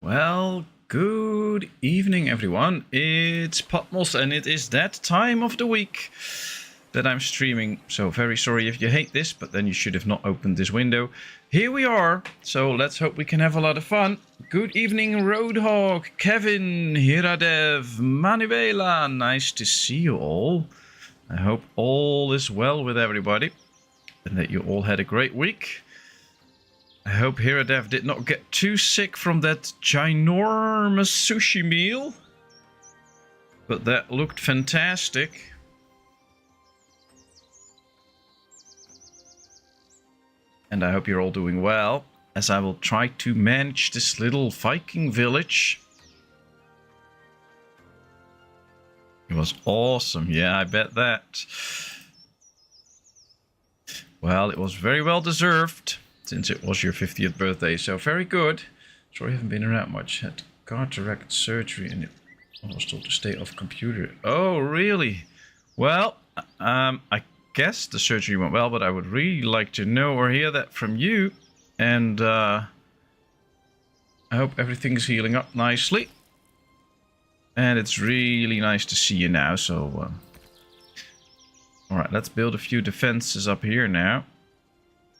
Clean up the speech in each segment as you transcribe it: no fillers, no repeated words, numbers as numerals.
Well, good evening, everyone. It's Patmos, and it is that time of the week that I'm streaming. So very sorry if you hate this, but then you should have not opened this window. Here we are. So let's hope we can have a lot of fun. Good evening, Roadhog, Kevin, Hiradev, Manuela. Nice to see you all. I hope all is well with everybody and that you all had a great week. I hope Hiradev did not get too sick from that ginormous sushi meal. But that looked fantastic. And I hope you're all doing well, as I will try to manage this little Viking village. It was awesome, yeah, I bet that. Well, it was very well deserved, since it was your 50th birthday, so very good. Sorry I haven't been around much. Had cataract surgery and I was told to stay off computer. Oh, really? Well, I guess the surgery went well, but I would really like to know or hear that from you. And I hope everything's healing up nicely. And it's really nice to see you now, so... Alright, let's build a few defenses up here now.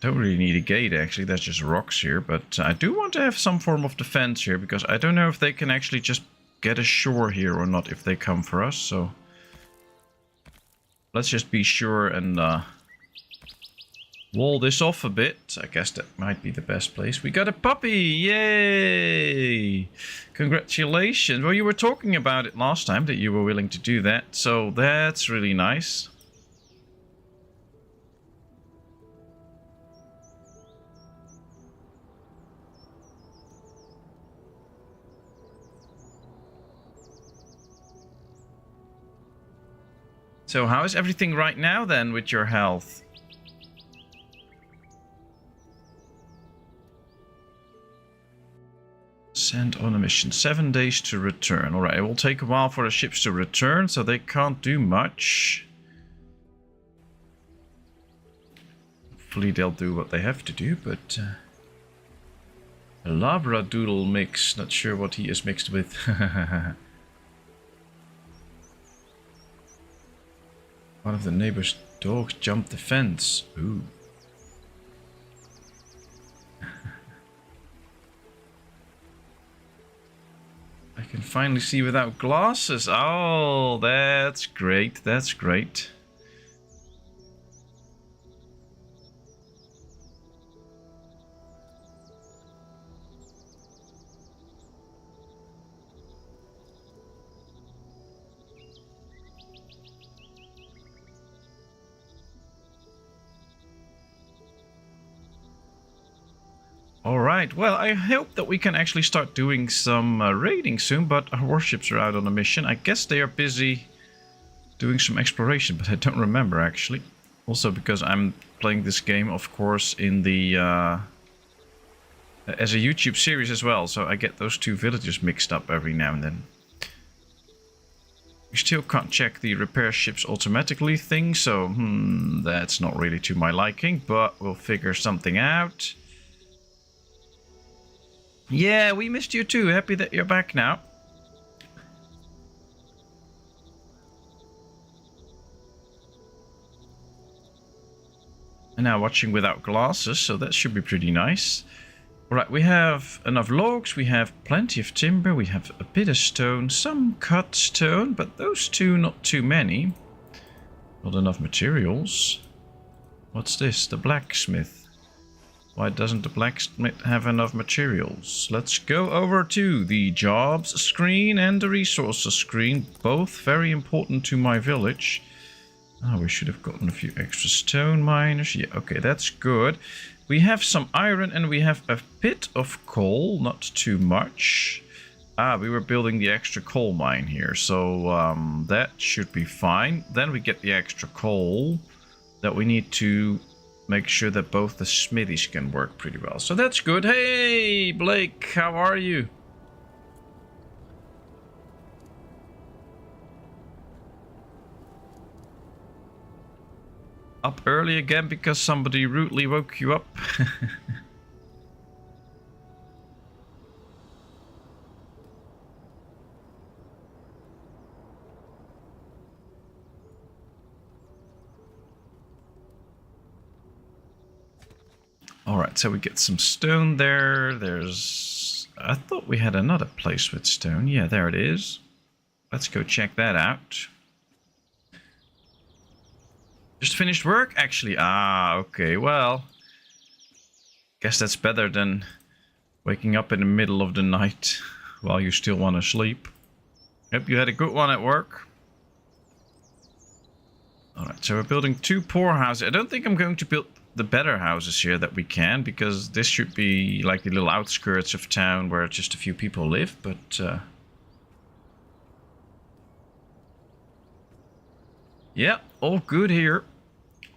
Don't really need a gate, actually. That's just rocks here. But I do want to have some form of defense here, because I don't know if they can actually just get ashore here or not if they come for us. So let's just be sure and wall this off a bit. I guess that might be the best place. We got a puppy! Yay! Congratulations! Well, you were talking about it last time, that you were willing to do that. So that's really nice. So how is everything right now then with your health? Send on a mission. 7 days to return. Alright, it will take a while for the ships to return, so they can't do much. Hopefully they'll do what they have to do, but... a Labradoodle mix. Not sure what he is mixed with. One of the neighbor's dogs jumped the fence. Ooh. I can finally see without glasses. Oh, that's great. That's great. Alright, well, I hope that we can actually start doing some raiding soon, but our warships are out on a mission. I guess they are busy doing some exploration, but I don't remember actually. Also because I'm playing this game, of course, in the as a YouTube series as well, so I get those two villages mixed up every now and then. We still can't check the repair ships automatically thing, so that's not really to my liking, but we'll figure something out. Yeah, we missed you too. Happy that you're back now. And now watching without glasses, so that should be pretty nice. Alright, we have enough logs, we have plenty of timber, we have a bit of stone, some cut stone, but those two not too many. Not enough materials. What's this? The blacksmith. Why doesn't the blacksmith have enough materials? Let's go over to the jobs screen and the resources screen. Both very important to my village. Oh, we should have gotten a few extra stone miners. Yeah, okay, that's good. We have some iron and we have a bit of coal. Not too much. Ah, we were building the extra coal mine here. So that should be fine. Then we get the extra coal that we need to... make sure that both the smithies can work pretty well. So that's good. Hey, Blake, how are you? Up early again because somebody rudely woke you up? Alright, so we get some stone there. There's... I thought we had another place with stone. Yeah, there it is. Let's go check that out. Just finished work, actually. Ah, okay, well... guess that's better than waking up in the middle of the night while you still want to sleep. Yep, you had a good one at work. Alright, so we're building 2 poor houses. I don't think I'm going to build the better houses here that we can, because this should be like the little outskirts of town where just a few people live, but... yeah, all good here.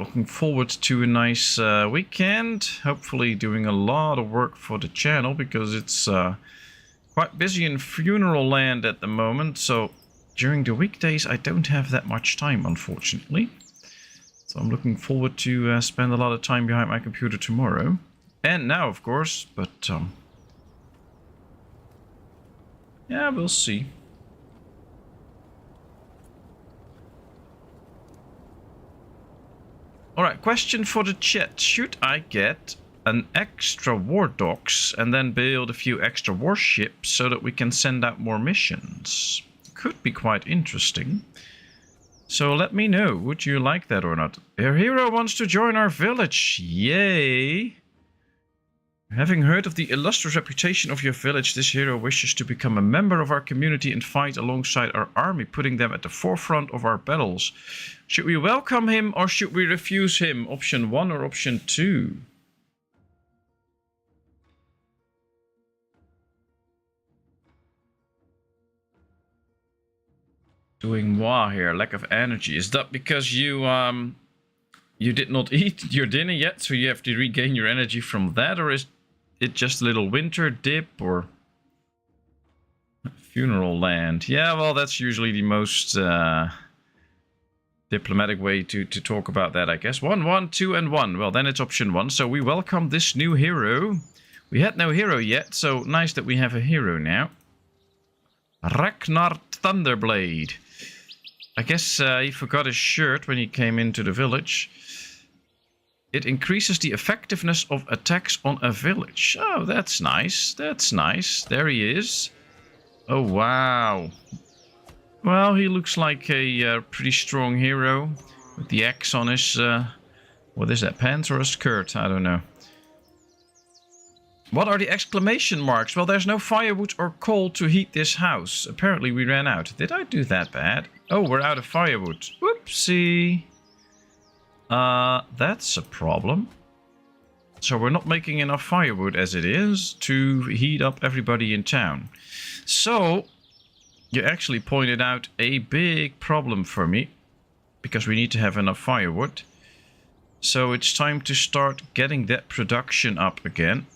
Looking forward to a nice weekend. Hopefully doing a lot of work for the channel, because it's quite busy in funeral land at the moment. So during the weekdays I don't have that much time, unfortunately. So I'm looking forward to spend a lot of time behind my computer tomorrow. And now, of course, but yeah, we'll see. Alright, question for the chat. Should I get an extra war docks and then build a few extra warships so that we can send out more missions? Could be quite interesting. So let me know, would you like that or not? Our hero wants to join our village. Yay! Having heard of the illustrious reputation of your village, this hero wishes to become a member of our community and fight alongside our army, putting them at the forefront of our battles. Should we welcome him or should we refuse him? Option 1 or option 2? Doing moi here, lack of energy. Is that because you did not eat your dinner yet, so you have to regain your energy from that, or is it just a little winter dip, or funeral land? Yeah, well, that's usually the most diplomatic way to talk about that, I guess. 1, 1, 2, and 1. Well, then it's option 1. So we welcome this new hero. We had no hero yet, so nice that we have a hero now. Ragnar Thunderblade. I guess he forgot his shirt when he came into the village. It increases the effectiveness of attacks on a village. Oh, that's nice. That's nice. There he is. Oh, wow. Well, he looks like a pretty strong hero. With the axe on his... what is that? Pants or a skirt? I don't know. What are the exclamation marks? Well, there's no firewood or coal to heat this house. Apparently we ran out. Did I do that bad? Oh, we're out of firewood. Whoopsie. That's a problem. So we're not making enough firewood as it is to heat up everybody in town. So, you actually pointed out a big problem for me. Because we need to have enough firewood. So it's time to start getting that production up again.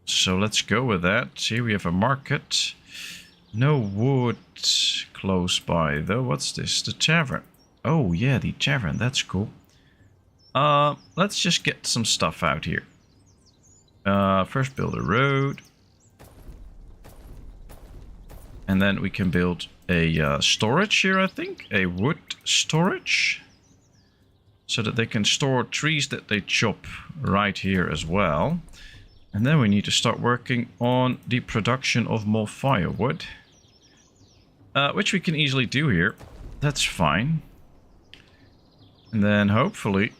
So let's go with that. Here we have a market. No wood close by though. What's this? The tavern. Oh yeah, the tavern. That's cool. Let's just get some stuff out here. First build a road. And then we can build a storage here, I think. A wood storage. So that they can store trees that they chop right here as well. And then we need to start working on the production of more firewood. Which we can easily do here. That's fine. And then hopefully,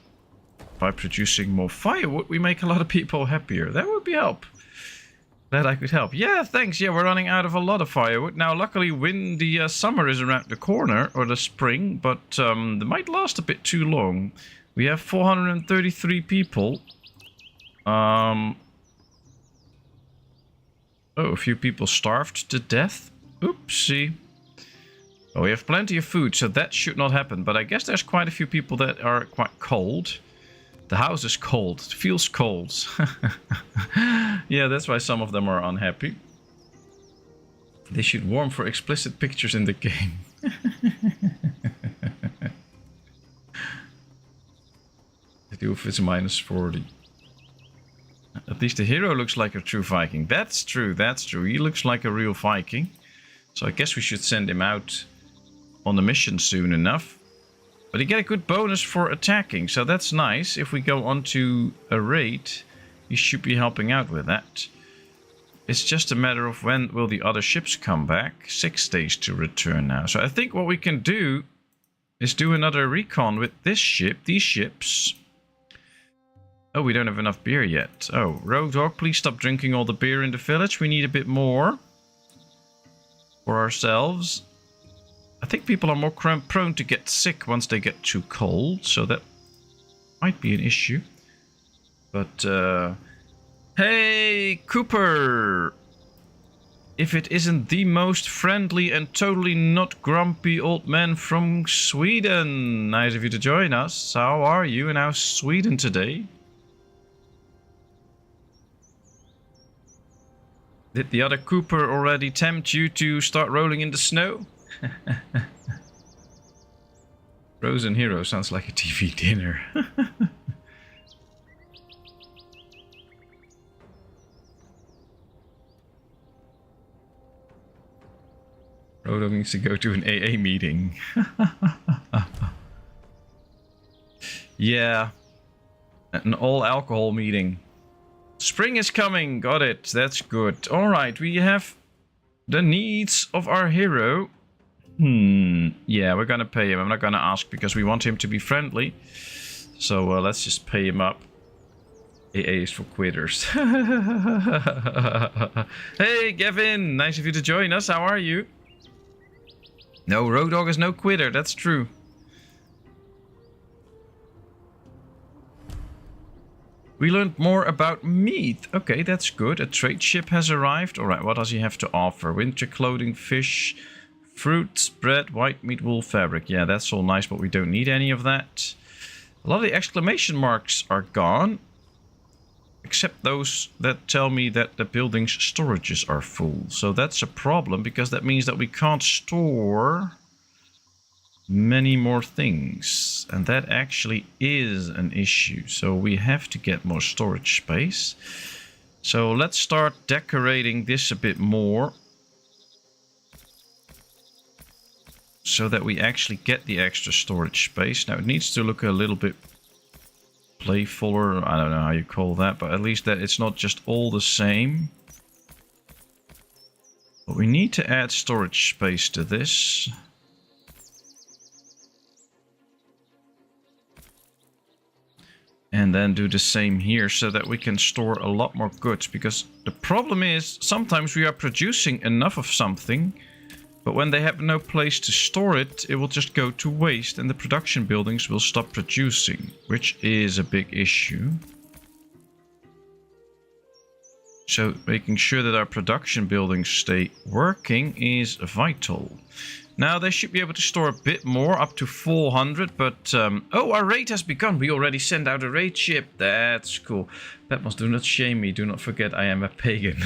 by producing more firewood, we make a lot of people happier. That would be help. Glad I could help. Yeah, thanks. Yeah, we're running out of a lot of firewood. Now, luckily, when the summer is around the corner, or the spring, but they might last a bit too long. We have 433 people. Oh, a few people starved to death. Oopsie. Oh, we have plenty of food, so that should not happen. But I guess there's quite a few people that are quite cold. The house is cold. It feels cold. Yeah, that's why some of them are unhappy. They should warm for explicit pictures in the game. I do if it's -40. At least the hero looks like a true Viking. That's true, that's true. He looks like a real Viking. So I guess we should send him out on the mission soon enough. But you get a good bonus for attacking, so that's nice. If we go on to a raid, you should be helping out with that. It's just a matter of when will the other ships come back. 6 days to return now. So I think what we can do is do another recon with this ship, these ships. Oh, we don't have enough beer yet. Oh, Rogue Dog, please stop drinking all the beer in the village. We need a bit more for ourselves. I think people are more prone to get sick once they get too cold, so that might be an issue. But, hey, Cooper! If it isn't the most friendly and totally not grumpy old man from Sweden. Nice of you to join us. How are you and how's Sweden today? Did the other Cooper already tempt you to start rolling in the snow? Frozen Hero sounds like a TV dinner. Rodo needs to go to an AA meeting. Yeah, an all-alcohol meeting. Spring is coming, got it, that's good. Alright, we have the needs of our hero. Yeah, we're gonna pay him. I'm not gonna ask because we want him to be friendly. So let's just pay him up. AA is for quitters. Hey, Gavin, nice of you to join us. How are you? No, Road Dog is no quitter, that's true. We learned more about meat. Okay, that's good. A trade ship has arrived. Alright, what does he have to offer? Winter clothing, fish, fruits, bread, white meat, wool, fabric. Yeah, that's all nice, but we don't need any of that. A lot of the exclamation marks are gone. Except those that tell me that the building's storages are full. So that's a problem, because that means that we can't store many more things. And that actually is an issue. So we have to get more storage space. So let's start decorating this a bit more. So that we actually get the extra storage space. Now it needs to look a little bit playfuler, I don't know how you call that, but at least that it's not just all the same. But we need to add storage space to this. And then do the same here so that we can store a lot more goods. Because the problem is, sometimes we are producing enough of something, but when they have no place to store it, it will just go to waste and the production buildings will stop producing, which is a big issue. So making sure that our production buildings stay working is vital. Now they should be able to store a bit more, up to 400, but... oh, our raid has begun. We already sent out a raid ship. That's cool. Patmos, do not shame me. Do not forget I am a pagan.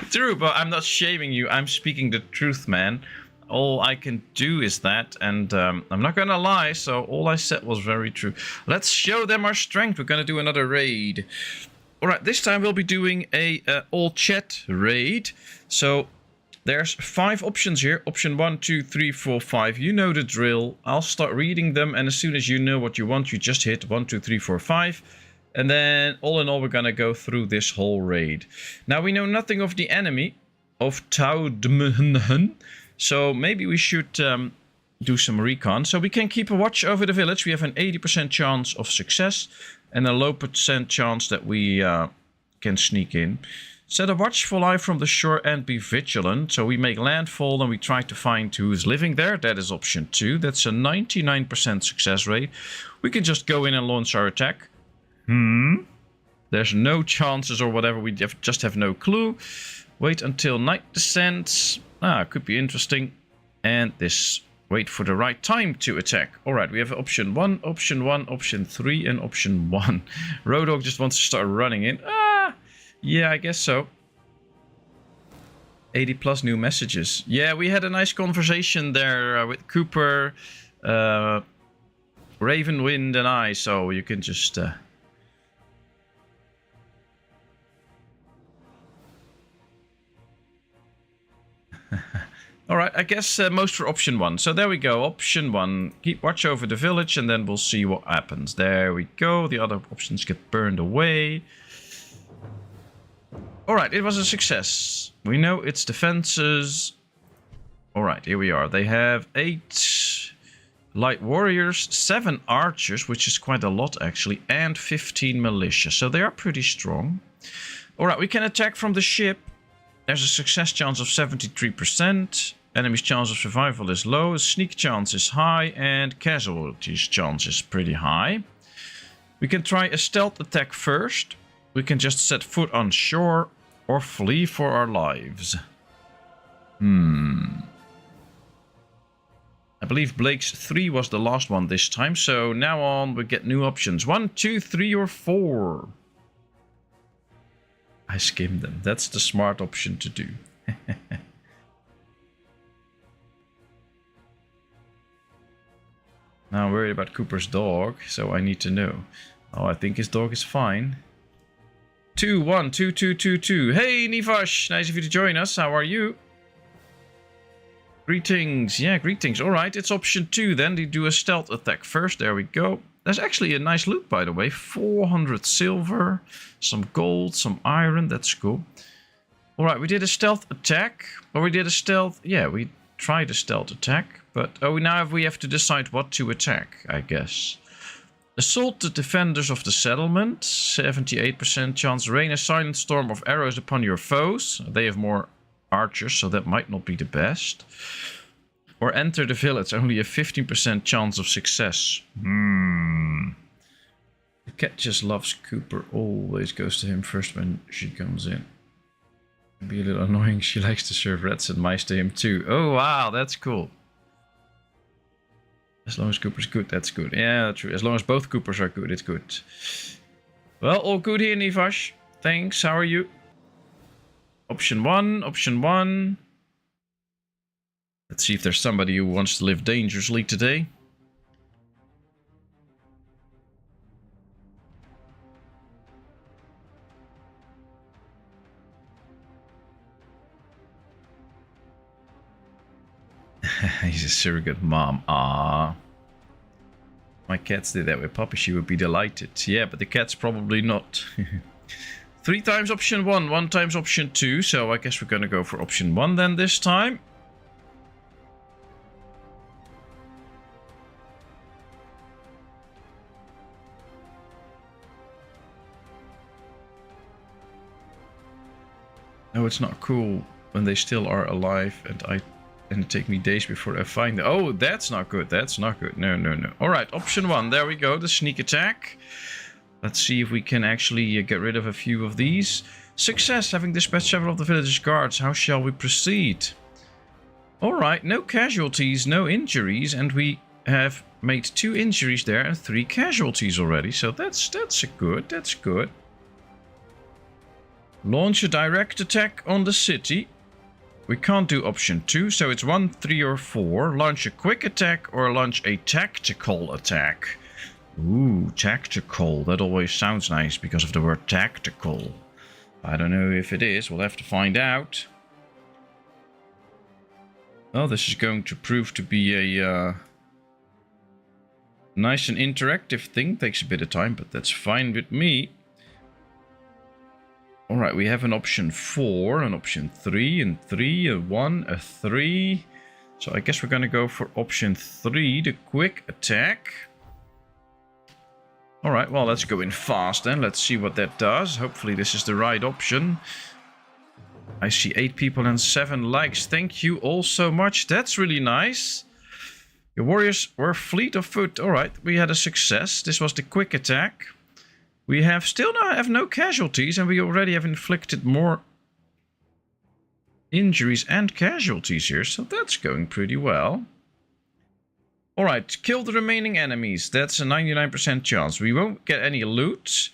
True, but I'm not shaming you. I'm speaking the truth, man. All I can do is that, and I'm not gonna lie, so all I said was very true. Let's show them our strength. We're gonna do another raid. Alright, this time we'll be doing a all chat raid. So there's 5 options here. Option 1, 2, 3, 4, 5. You know the drill. I'll start reading them, and as soon as you know what you want, you just hit 1, 2, 3, 4, 5. And then, all in all, we're gonna go through this whole raid. Now, we know nothing of the enemy, of Taudmhen, so maybe we should do some recon. So we can keep a watch over the village. We have an 80% chance of success, and a low % chance that we can sneak in. Set a watchful eye from the shore and be vigilant. So we make landfall and we try to find who's living there. That is option 2. That's a 99% success rate. We can just go in and launch our attack. There's no chances or whatever, we just have no clue. Wait until night descends. Could be interesting. And this, wait for the right time to attack. Alright, we have option 1, option 1, option 3, and option 1. Rodog just wants to start running in. Yeah, I guess so. 80 plus new messages. Yeah, we had a nice conversation there with Cooper, Ravenwind, and I, so you can just... Alright, I guess most for option 1. So there we go, option 1. Keep watch over the village and then we'll see what happens. There we go, the other options get burned away. Alright, it was a success. We know it's defenses. Alright, here we are. They have 8 light warriors, 7 archers, which is quite a lot actually, and 15 militia. So they are pretty strong. Alright, we can attack from the ship. There's a success chance of 73%. Enemy's chance of survival is low. Sneak chance is high. And casualties chance is pretty high. We can try a stealth attack first. We can just set foot on shore or flee for our lives. I believe Blake's 3 was the last one this time. So now on we get new options. 1, 2, 3 or 4. I skimmed them. That's the smart option to do. Now I'm worried about Cooper's dog, so I need to know. Oh, I think his dog is fine. 2, 1, 2, 2, 2, 2. Hey, Nivash, nice of you to join us. How are you? Greetings. Yeah, greetings. All right, it's option 2 then. They do a stealth attack first. There we go. There's actually a nice loot, by the way. 400 silver, some gold, some iron. That's cool. All right, we did a stealth attack. Or we did a stealth... Yeah, we tried a stealth attack. But now we have to decide what to attack, I guess. Assault the defenders of the settlement. 78% chance. Rain a silent storm of arrows upon your foes. They have more archers, so that might not be the best. Or enter the village. Only a 15% chance of success. The cat just loves Cooper. Always goes to him first when she comes in. It'd be a little annoying. She likes to serve rats and mice to him too. Oh wow, that's cool. As long as Cooper's good, that's good. Yeah, true. As long as both Coopers are good, it's good. Well, all good here, Nivash. Thanks. How are you? Option 1, option 1. Let's see if there's somebody who wants to live dangerously today. He's a surrogate mom. Ah, my cats did that with Puppy. She would be delighted. Yeah, but the cat's probably not. 3 times option 1, 1 times option 2. So I guess we're going to go for option 1 then this time. No, it's not cool when they still are alive and it take me days before I find them. Oh, that's not good. That's not good. No, no, no. All right, option 1. There we go. The sneak attack. Let's see if we can actually get rid of a few of these. Success, having dispatched several of the village's guards. How shall we proceed? All right, no casualties, no injuries, and we have made 2 injuries there and 3 casualties already. So that's good. That's good. Launch a direct attack on the city. We can't do option 2, so it's 1, 3 or 4. Launch a quick attack or launch a tactical attack. Ooh, tactical. That always sounds nice because of the word tactical. I don't know if it is. We'll have to find out. Well, this is going to prove to be a nice and interactive thing. Takes a bit of time, but that's fine with me. Alright, we have an option 4, an option 3, and 3, a 1, a 3. So I guess we're going to go for option 3, the quick attack. Alright, well, let's go in fast then. Let's see what that does. Hopefully this is the right option. I see 8 people and 7 likes. Thank you all so much. That's really nice. Your warriors were fleet of foot. Alright, we had a success. This was the quick attack. We still have no casualties, and we already have inflicted more injuries and casualties here, so that's going pretty well. Alright, kill the remaining enemies. That's a 99% chance. We won't get any loot,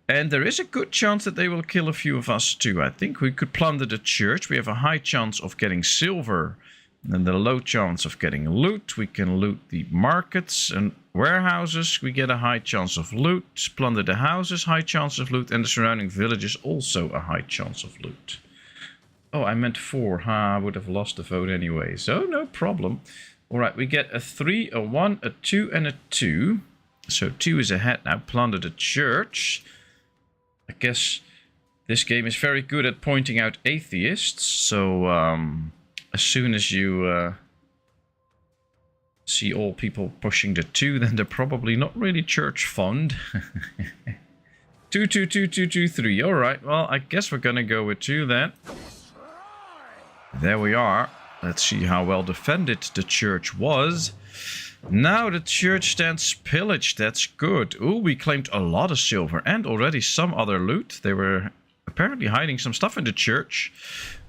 and there is a good chance that they will kill a few of us too. I think we could plunder the church. We have a high chance of getting silver, and a low chance of getting loot. We can loot the markets and warehouses. We get a high chance of loot. Plunder the houses, high chance of loot. And the surrounding villages, also a high chance of loot. Oh, I meant 4. I would have lost the vote anyway, so no problem. All right, we get a 3, a 1, a 2, and a 2. So 2 is ahead now. Plunder the church. I guess this game is very good at pointing out atheists. So as soon as you see all people pushing the 2, then they're probably not really church fond. 2, 2, 2, 2, 2, 3. All right, well, I guess we're going to go with 2 then. There we are. Let's see how well defended the church was. Now the church stands pillaged. That's good. Ooh, we claimed a lot of silver and already some other loot. They were apparently hiding some stuff in the church.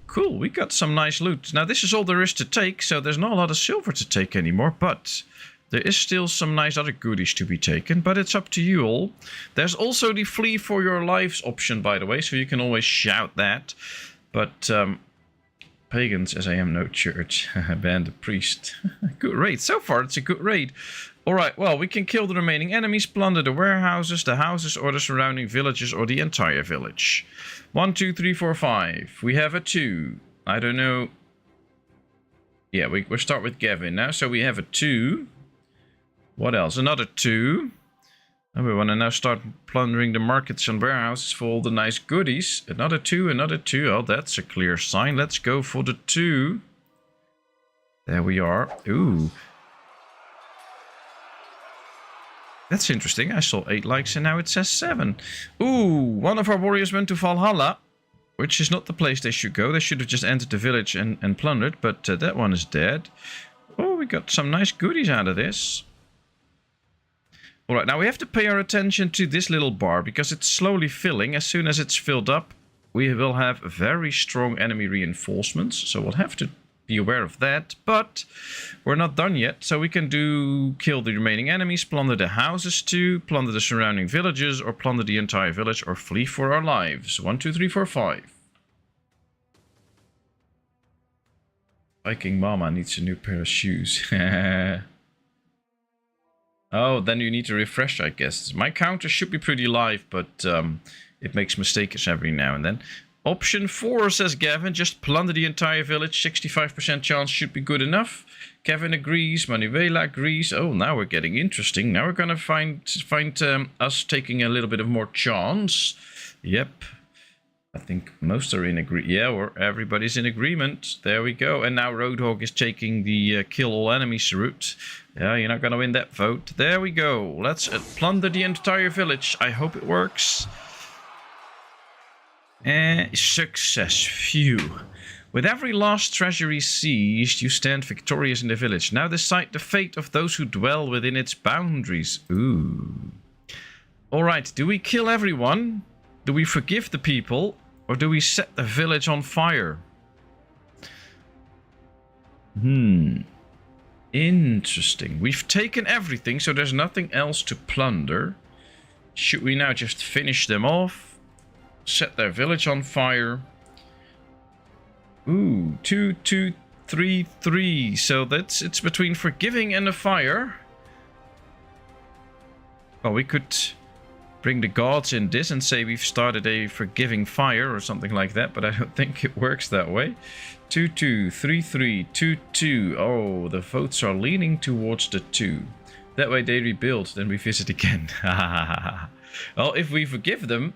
Cool, we got some nice loot. Now this is all there is to take, so there's not a lot of silver to take anymore, but there is still some nice other goodies to be taken, but it's up to you all. There's also the flee for your lives option, by the way, so you can always shout that. But pagans, as I am no church, banned the priest. Good raid. So far, it's a good raid. Alright, well, we can kill the remaining enemies, plunder the warehouses, the houses, or the surrounding villages, or the entire village. 1, 2, 3, 4, 5. We have a 2. I don't know. Yeah, we'll start with Gavin now. So we have a 2. What else? Another 2. And we want to now start plundering the markets and warehouses for all the nice goodies. Another 2, another 2. Oh, that's a clear sign. Let's go for the 2. There we are. Ooh. That's interesting. I saw 8 likes and now it says 7. Ooh, one of our warriors went to Valhalla, which is not the place they should go. They should have just entered the village and plundered, but that one is dead. Oh, we got some nice goodies out of this. Alright, now we have to pay our attention to this little bar because it's slowly filling. As soon as it's filled up, we will have very strong enemy reinforcements. So we'll have to be aware of that. But we're not done yet. So we can kill the remaining enemies, plunder the houses too, plunder the surrounding villages, or plunder the entire village, or flee for our lives. 1, 2, 3, 4, 5. Viking Mama needs a new pair of shoes. Oh, then you need to refresh, I guess. My counter should be pretty live, but it makes mistakes every now and then. Option 4, says Gavin, just plunder the entire village. 65% chance should be good enough. Kevin agrees. Manuela agrees. Oh, now we're getting interesting. Now we're going to find us taking a little bit of more chance. Yep. I think most are in agreement. Yeah, everybody's in agreement. There we go. And now Roadhog is taking the kill all enemies route. Yeah, you're not going to win that vote. There we go. Let's plunder the entire village. I hope it works. Success. Phew. With every lost treasury seized, you stand victorious in the village. Now decide the fate of those who dwell within its boundaries. Ooh. Alright, do we kill everyone? Do we forgive the people? Or do we set the village on fire? Interesting. We've taken everything, so there's nothing else to plunder. Should we now just finish them off? Set their village on fire? Ooh, 2, 2, 3, 3. So it's between forgiving and a fire. Well, we could bring the gods in this and say we've started a forgiving fire or something like that, but I don't think it works that way. 2, 2, 3, 3, 2, 2. Oh, the votes are leaning towards the 2. That way they rebuild, then we visit again. Well, if we forgive them,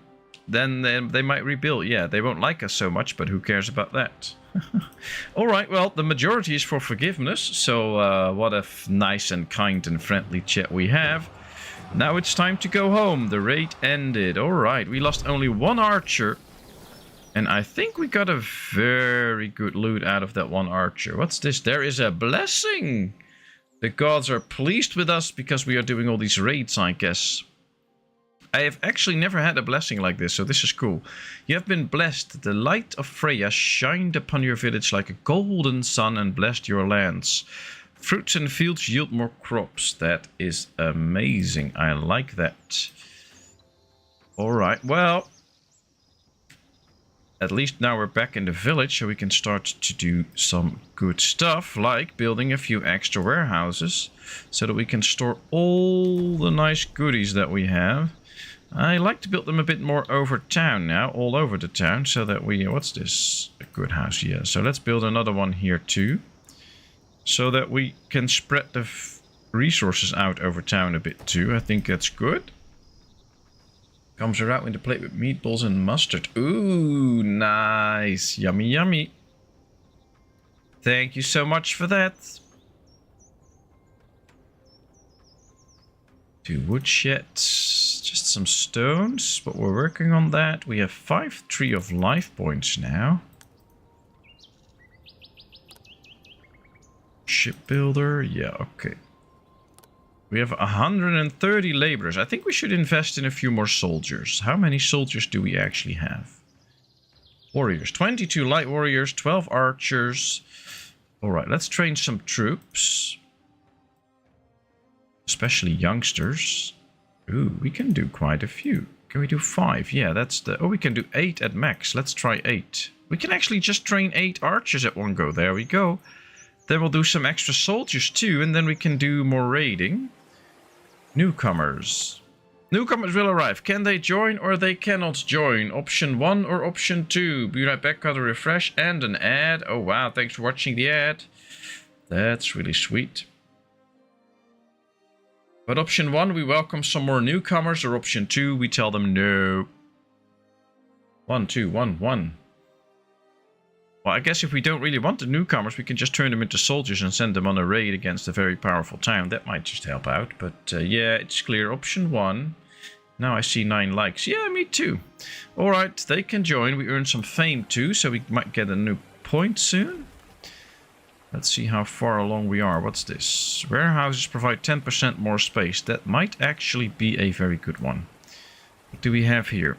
then they might rebuild. Yeah, they won't like us so much, but who cares about that? Alright, well, the majority is for forgiveness, so what a nice and kind and friendly chat we have. Now it's time to go home. The raid ended. Alright, we lost only 1 archer. And I think we got a very good loot out of that 1 archer. What's this? There is a blessing. The gods are pleased with us because we are doing all these raids, I guess. I have actually never had a blessing like this, so this is cool. You have been blessed. The light of Freya shined upon your village like a golden sun and blessed your lands. Fruits and fields yield more crops. That is amazing. I like that. Alright, well. At least now we're back in the village, so we can start to do some good stuff. Like building a few extra warehouses. So that we can store all the nice goodies that we have. I like to build them a bit more over town now, all over the town, so that we... What's this? A good house, yeah. So let's build another one here too. So that we can spread the resources out over town a bit too. I think that's good. Comes around with a plate with meatballs and mustard. Ooh, nice. Yummy, yummy. Thank you so much for that. 2 wood sheds. Just some stones, but we're working on that. We have 5 tree of life points now. Shipbuilder. Yeah, okay. We have 130 laborers. I think we should invest in a few more soldiers. How many soldiers do we actually have? Warriors. 22 light warriors, 12 archers. Alright, let's train some troops. Especially youngsters. Ooh, we can do quite a few. Can we do 5? Yeah, that's the... Oh, we can do 8 at max. Let's try 8. We can actually just train 8 archers at one go. There we go. Then we'll do some extra soldiers too, and then we can do more raiding. Newcomers. Newcomers will arrive. Can they join or they cannot join? Option 1 or option 2? Be right back, got a refresh and an ad. Oh wow, thanks for watching the ad. That's really sweet. But option 1, we welcome some more newcomers, or option 2, we tell them no. 1, 2, 1, 1. Well, I guess if we don't really want the newcomers, we can just turn them into soldiers and send them on a raid against a very powerful town. That might just help out. But yeah, it's clear. Option 1. Now I see 9 likes. Yeah, me too. Alright, they can join. We earn some fame too, so we might get a new point soon. Let's see how far along we are. What's this? Warehouses provide 10% more space. That might actually be a very good one. What do we have here?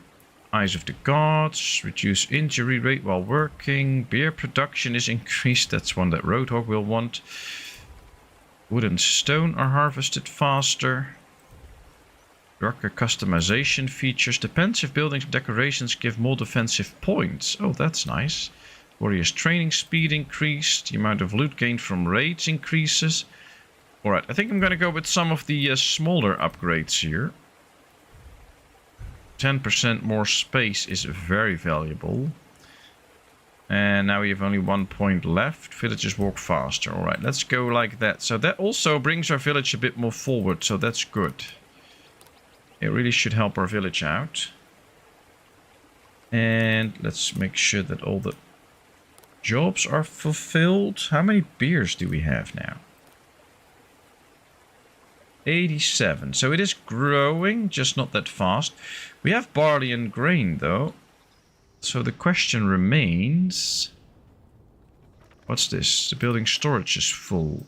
Eyes of the Gods, reduce injury rate while working, beer production is increased, that's one that Roadhog will want. Wood and stone are harvested faster. Darker customization features, defensive buildings and decorations give more defensive points. Oh, that's nice. Warriors training speed increased, the amount of loot gained from raids increases. Alright, I think I'm going to go with some of the smaller upgrades here. 10% more space is very valuable. And now we have only 1 point left. Villagers walk faster. Alright, let's go like that. So that also brings our village a bit more forward. So that's good. It really should help our village out. And let's make sure that all the jobs are fulfilled. How many beers do we have now? 87. So it is growing, just not that fast. We have barley and grain though. So the question remains... What's this? The building storage is full.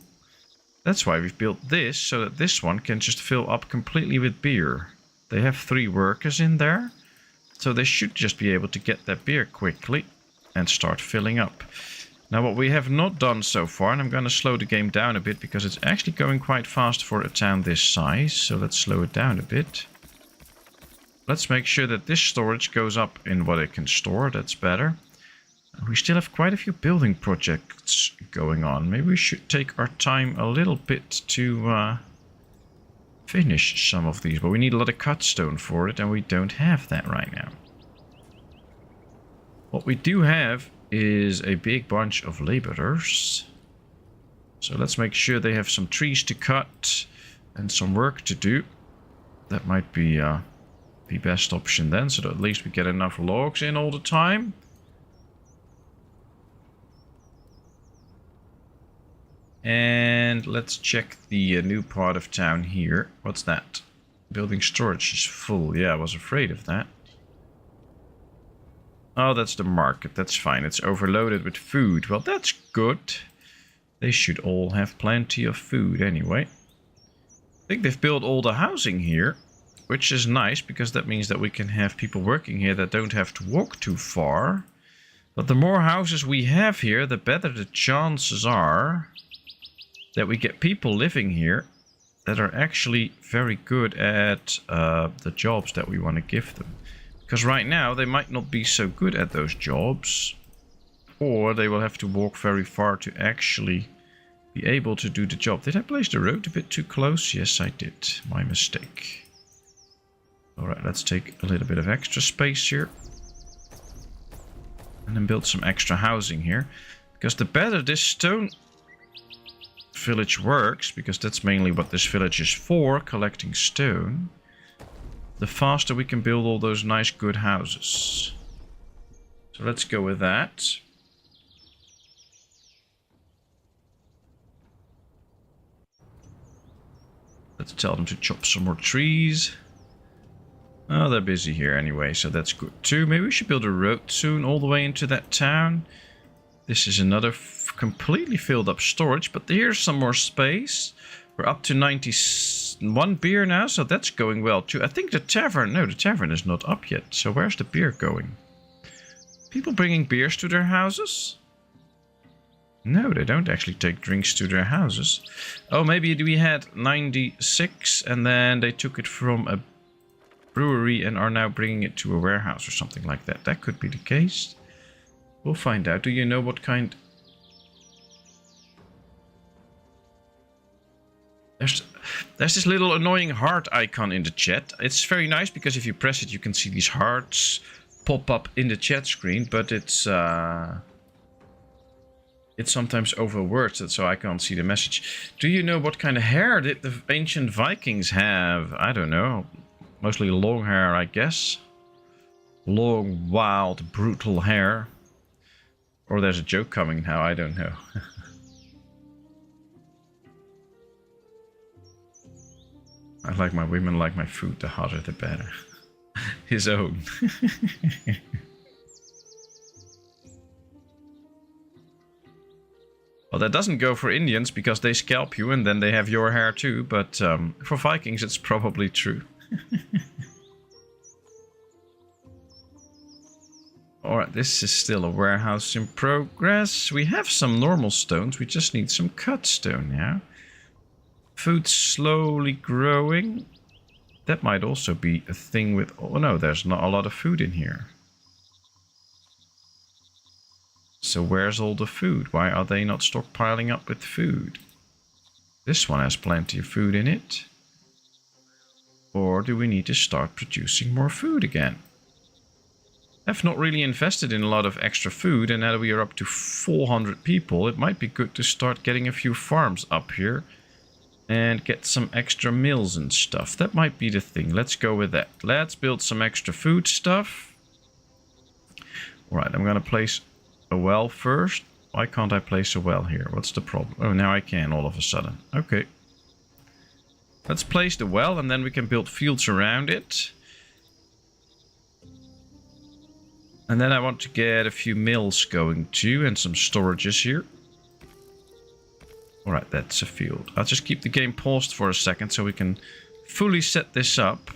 That's why we've built this, so that this one can just fill up completely with beer. They have 3 workers in there. So they should just be able to get that beer quickly and start filling up. Now what we have not done so far, and I'm going to slow the game down a bit because it's actually going quite fast for a town this size. So let's slow it down a bit. Let's make sure that this storage goes up in what it can store. That's better. We still have quite a few building projects going on. Maybe we should take our time a little bit to finish some of these. But we need a lot of cut stone for it, and we don't have that right now. What we do have is a big bunch of laborers. So let's make sure they have some trees to cut and some work to do. That might be the best option then, so that at least we get enough logs in all the time. And let's check the new part of town here. What's that? Building storage is full. Yeah, I was afraid of that. Oh, that's the market. That's fine. It's overloaded with food. Well, that's good. They should all have plenty of food anyway. I think they've built all the housing here, which is nice because that means that we can have people working here that don't have to walk too far. But the more houses we have here, the better the chances are that we get people living here that are actually very good at the jobs that we want to give them. Because right now they might not be so good at those jobs, or they will have to walk very far to actually be able to do the job. Did I place the road a bit too close? Yes, I did. My mistake. Alright, let's take a little bit of extra space here. And then build some extra housing here. Because the better this stone village works, because that's mainly what this village is for, collecting stone, the faster we can build all those nice good houses. So let's go with that. Let's tell them to chop some more trees. Oh, they're busy here anyway, so that's good too. Maybe we should build a road soon all the way into that town. This is another completely filled up storage, but here's some more space. We're up to 91 beer now, so that's going well too. I think the tavern, no, the tavern is not up yet. So where's the beer going? People bringing beers to their houses? No, they don't actually take drinks to their houses. Oh, maybe we had 96 and then they took it from a brewery and are now bringing it to a warehouse or something like that. That could be the case. We'll find out. Do you know what kind? There's this little annoying heart icon in the chat. It's very nice because if you press it, you can see these hearts pop up in the chat screen, but it's sometimes overwords, so I can't see the message. Do you know what kind of hair did the ancient Vikings have? I don't know. Mostly long hair, I guess. Long, wild, brutal hair. Or there's a joke coming now, I don't know. I like my women like my food, the hotter the better. His own. Well, that doesn't go for Indians because they scalp you and then they have your hair too, but for Vikings it's probably true. Alright, this is still a warehouse in progress. We have some normal stones, we just need some cut stone now. Food slowly growing. That might also be a thing with... Oh no, there's not a lot of food in here. So where's all the food? Why are they not stockpiling up with food? This one has plenty of food in it. Or do we need to start producing more food again? I've not really invested in a lot of extra food, and now that we are up to 400 people, it might be good to start getting a few farms up here. And get some extra mills and stuff. That might be the thing. Let's go with that. Let's build some extra food stuff. Alright, I'm gonna place a well first. Why can't I place a well here? What's the problem? Oh, now I can all of a sudden. Okay. Let's place the well and then we can build fields around it. And then I want to get a few mills going too and some storages here. Alright, that's a field. I'll just keep the game paused for a second so we can fully set this up.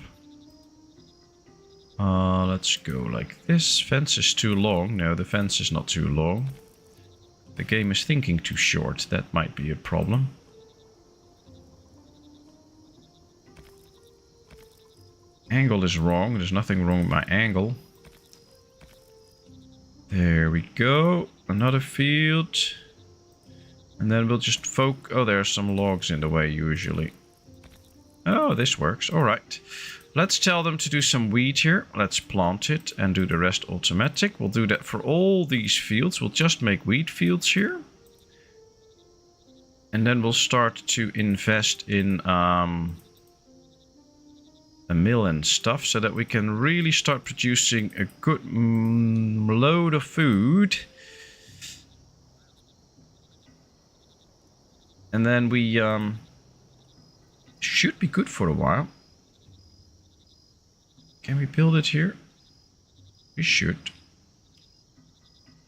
Let's go like this. Fence is too long. No, the fence is not too long. The game is thinking too short. That might be a problem. Angle is wrong. There's nothing wrong with my angle. There we go. Another field. And then we'll just oh, there are some logs in the way usually. Oh, this works. Alright. Let's tell them to do some wheat here. Let's plant it and do the rest automatic. We'll do that for all these fields. We'll just make wheat fields here. And then we'll start to invest in a mill and stuff so that we can really start producing a good load of food. And then we should be good for a while. Can we build it here? We should.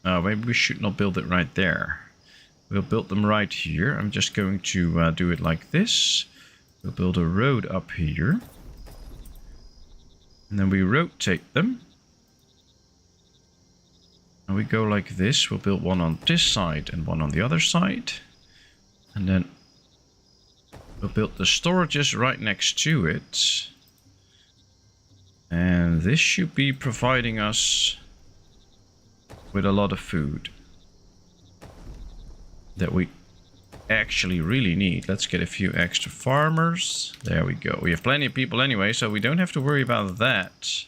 Maybe we should not build it right there. We'll build them right here. I'm just going to do it like this. We'll build a road up here. And then we rotate them. And we go like this. We'll build one on this side and one on the other side. And then we'll build the storages right next to it. And this should be providing us with a lot of food that we actually really need. Let's get a few extra farmers. There we go. We have plenty of people anyway, so we don't have to worry about that.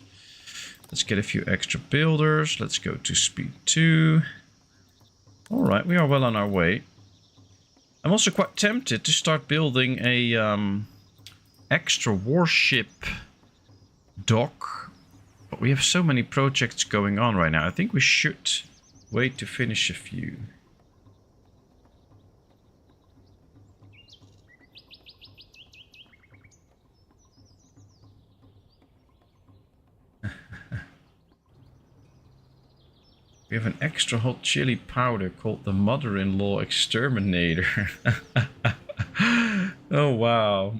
Let's get a few extra builders. Let's go to speed 2. Alright, we are well on our way. I'm also quite tempted to start building a extra warship dock. But we have so many projects going on right now. I think we should wait to finish a few. We have an extra hot chili powder called the Mother-in-Law Exterminator. Oh, wow.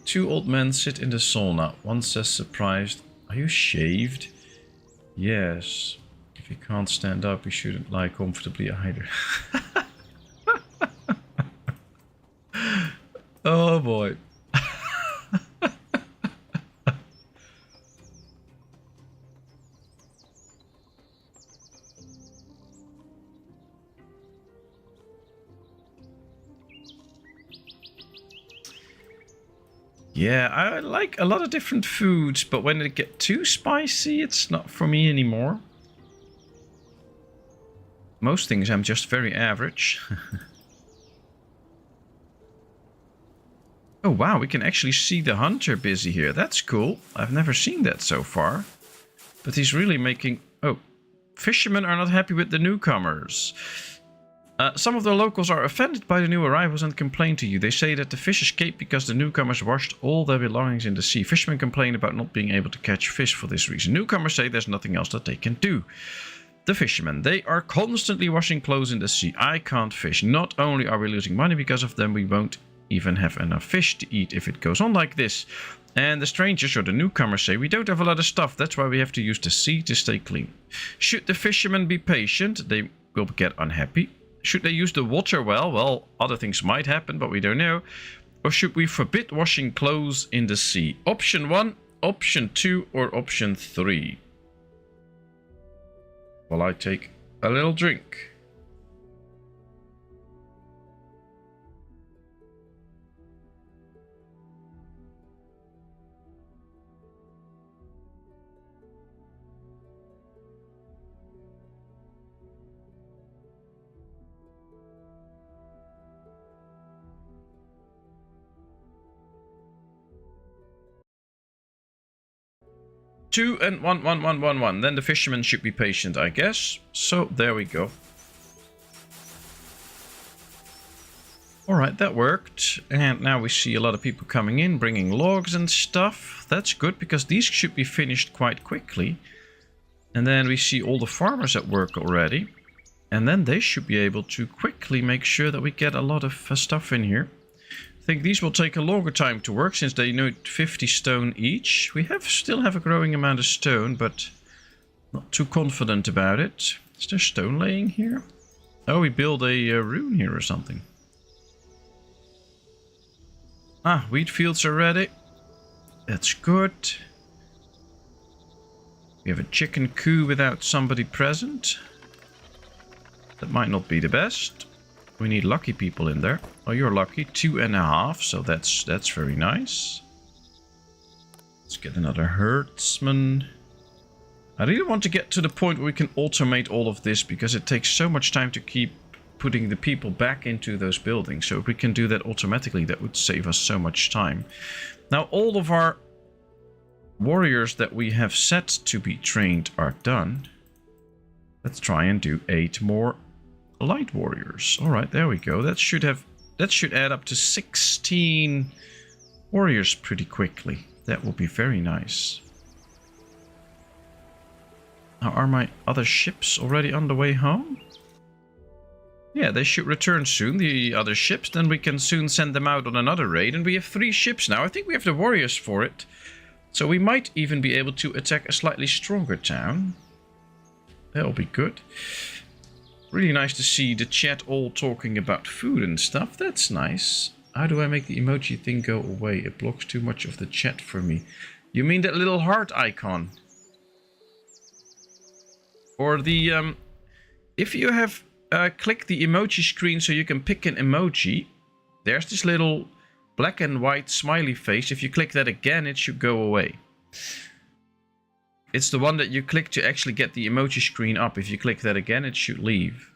2 old men sit in the sauna. One says surprised, "Are you shaved?" Yes. If you can't stand up, you shouldn't lie comfortably either. Oh, boy. Yeah, I like a lot of different foods, but when it gets too spicy, it's not for me anymore. Most things I'm just very average. Oh wow, we can actually see the hunter busy here. That's cool. I've never seen that so far. But he's really making... Oh, fishermen are not happy with the newcomers. Some of the locals are offended by the new arrivals and complain to you. They say that the fish escaped because the newcomers washed all their belongings in the sea. Fishermen complain about not being able to catch fish for this reason. Newcomers say there's nothing else that they can do. The fishermen, they are constantly washing clothes in the sea. I can't fish. Not only are we losing money because of them, we won't even have enough fish to eat if it goes on like this. And the strangers or the newcomers say, we don't have a lot of stuff. That's why we have to use the sea to stay clean. Should the fishermen be patient, they will get unhappy. Should they use the water well? Well, other things might happen, but we don't know. Or should we forbid washing clothes in the sea? Option 1, option 2, or option 3? Well, I take a little drink. Two and one. Then the fishermen should be patient, I guess. So there we go. Alright, that worked. And now we see a lot of people coming in, bringing logs and stuff. That's good, because these should be finished quite quickly. And then we see all the farmers at work already. And then they should be able to quickly make sure that we get a lot of stuff in here. I think these will take a longer time to work since they need 50 stone each. We still have a growing amount of stone, but not too confident about it. Is there stone laying here? Oh, we build a rune here or something. Ah, wheat fields are ready. That's good. We have a chicken coop without somebody present. That might not be the best. We need lucky people in there. Oh, you're lucky. 2.5, so that's very nice. Let's get another herdsman. I really want to get to the point where we can automate all of this, because it takes so much time to keep putting the people back into those buildings. So if we can do that automatically, that would save us so much time. Now, all of our warriors that we have set to be trained are done. Let's try and do 8 more light warriors. All right, there we go. That should add up to 16 warriors pretty quickly. That will be very nice. Now, are my other ships already on the way home? Yeah, they should return soon, the other ships. Then we can soon send them out on another raid. And we have 3 ships now. I think we have the warriors for it. So we might even be able to attack a slightly stronger town. That'll be good. Really nice to see the chat all talking about food and stuff. That's nice. How do I make the emoji thing go away? It blocks too much of the chat for me. You mean that little heart icon? Or the If you have clicked the emoji screen so you can pick an emoji, there's this little black and white smiley face. If you click that again, it should go away. It's the one that you click to actually get the emoji screen up. If you click that again, it should leave.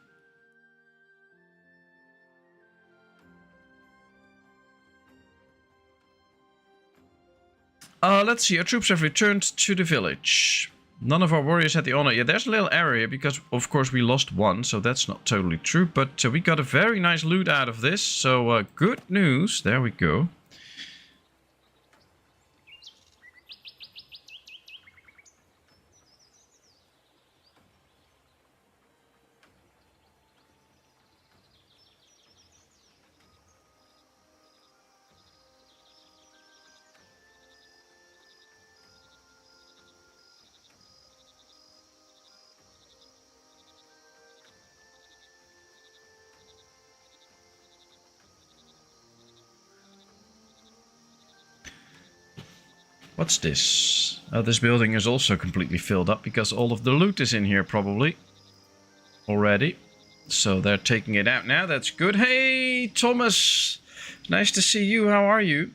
Let's see. Our troops have returned to the village. None of our warriors had the honor. Yeah, there's a little area because, of course, we lost one. So that's not totally true. But we got a very nice loot out of this. So good news. There we go. What's this? Oh, this building is also completely filled up because all of the loot is in here probably already. So they're taking it out now. That's good. Hey, Thomas. Nice to see you. How are you?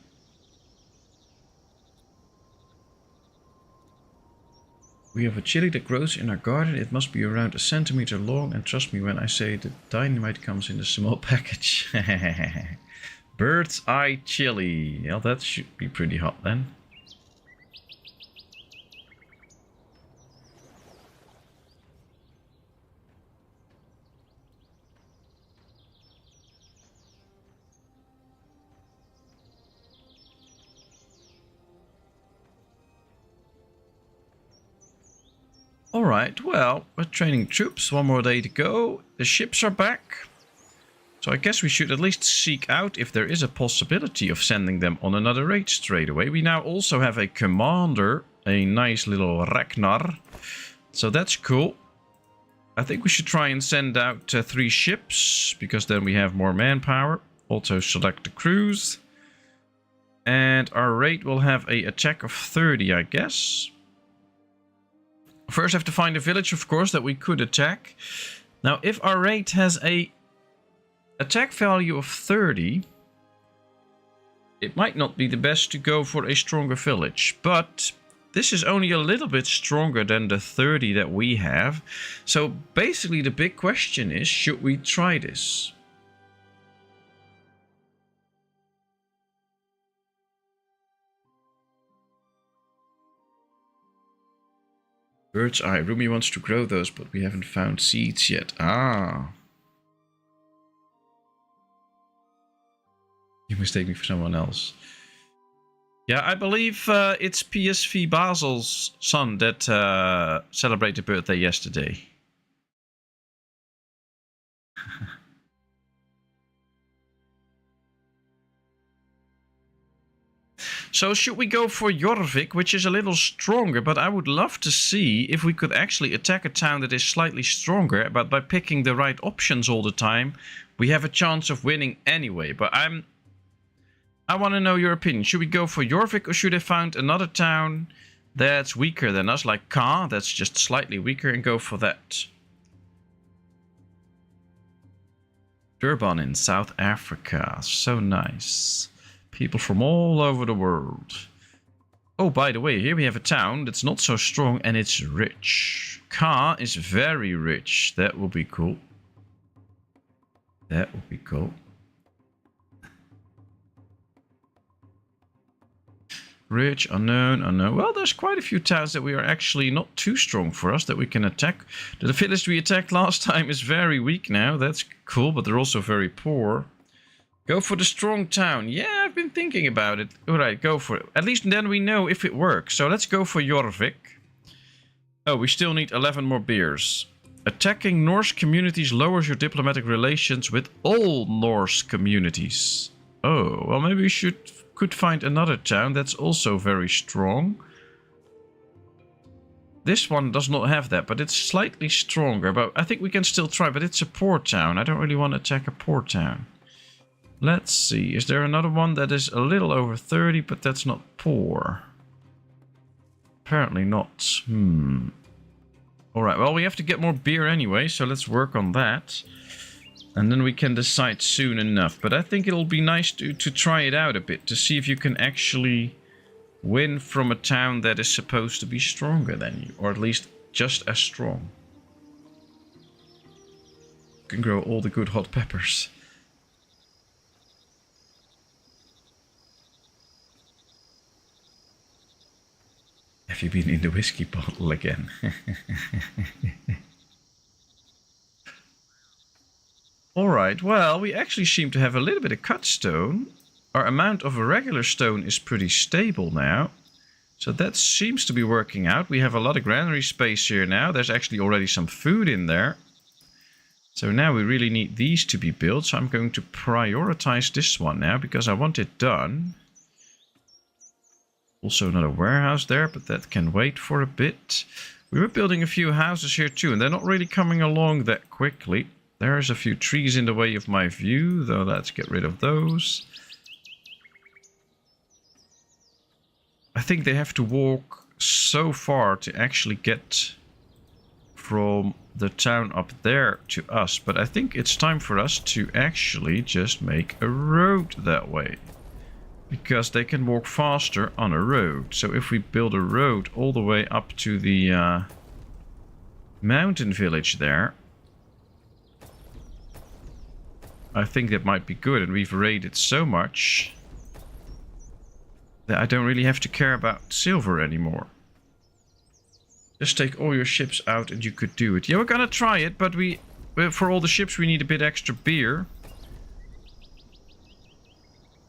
We have a chili that grows in our garden. It must be around 1 centimeter long. And trust me when I say the dynamite comes in a small package. Bird's eye chili. Yeah, that should be pretty hot then. Alright, well, we're training troops. One more day to go. The ships are back. So I guess we should at least seek out if there is a possibility of sending them on another raid straight away. We now also have a commander, a nice little Ragnar. So that's cool. I think we should try and send out 3 ships, because then we have more manpower. Also select the crews. And our raid will have a attack of 30, I guess. First, have to find a village, of course, that we could attack. Now, if our raid has a attack value of 30, it might not be the best to go for a stronger village. But this is only a little bit stronger than the 30 that we have. So basically, the big question is, should we try this? Bird's eye. Rumi wants to grow those, but we haven't found seeds yet. Ah. You mistake me for someone else. Yeah, I believe it's PSV Basel's son that celebrated birthday yesterday. So should we go for Jorvik, which is a little stronger, but I would love to see if we could actually attack a town that is slightly stronger, but by picking the right options all the time, we have a chance of winning anyway. But I want to know your opinion. Should we go for Jorvik, or should I find another town that's weaker than us, like Ka, that's just slightly weaker, and go for that? Durban in South Africa. So nice. People from all over the world. Oh, by the way, here we have a town that's not so strong and it's rich. Ka is very rich. That will be cool. That would be cool. Rich, unknown, unknown. Well, there's quite a few towns that we are actually not too strong for us that we can attack. The village we attacked last time is very weak now. That's cool, but they're also very poor. Go for the strong town. Yeah, I've been thinking about it. Alright, go for it. At least then we know if it works. So let's go for Jorvik. Oh, we still need 11 more beers. Attacking Norse communities lowers your diplomatic relations with all Norse communities. Oh, well maybe we could find another town that's also very strong. This one does not have that, but it's slightly stronger. But I think we can still try, but it's a poor town. I don't really want to attack a poor town. Let's see, is there another one that is a little over 30, but that's not poor? Apparently not. Alright, well, we have to get more beer anyway, so let's work on that. And then we can decide soon enough. But I think it'll be nice to try it out a bit, to see if you can actually win from a town that is supposed to be stronger than you, or at least just as strong. You can grow all the good hot peppers. Have you been in the whiskey bottle again? Alright, well, we actually seem to have a little bit of cut stone. Our amount of regular stone is pretty stable now. So that seems to be working out. We have a lot of granary space here now. There's actually already some food in there. So now we really need these to be built. So I'm going to prioritize this one now because I want it done. Also another warehouse there, but that can wait for a bit. We were building a few houses here too, and they're not really coming along that quickly. There's a few trees in the way of my view, though let's get rid of those. I think they have to walk so far to actually get from the town up there to us. But I think it's time for us to actually just make a road that way. Because they can walk faster on a road. So if we build a road all the way up to the mountain village there, I think that might be good. And we've raided so much that I don't really have to care about silver anymore. Just take all your ships out and you could do it. Yeah, we're gonna try it, but for all the ships we need a bit extra beer.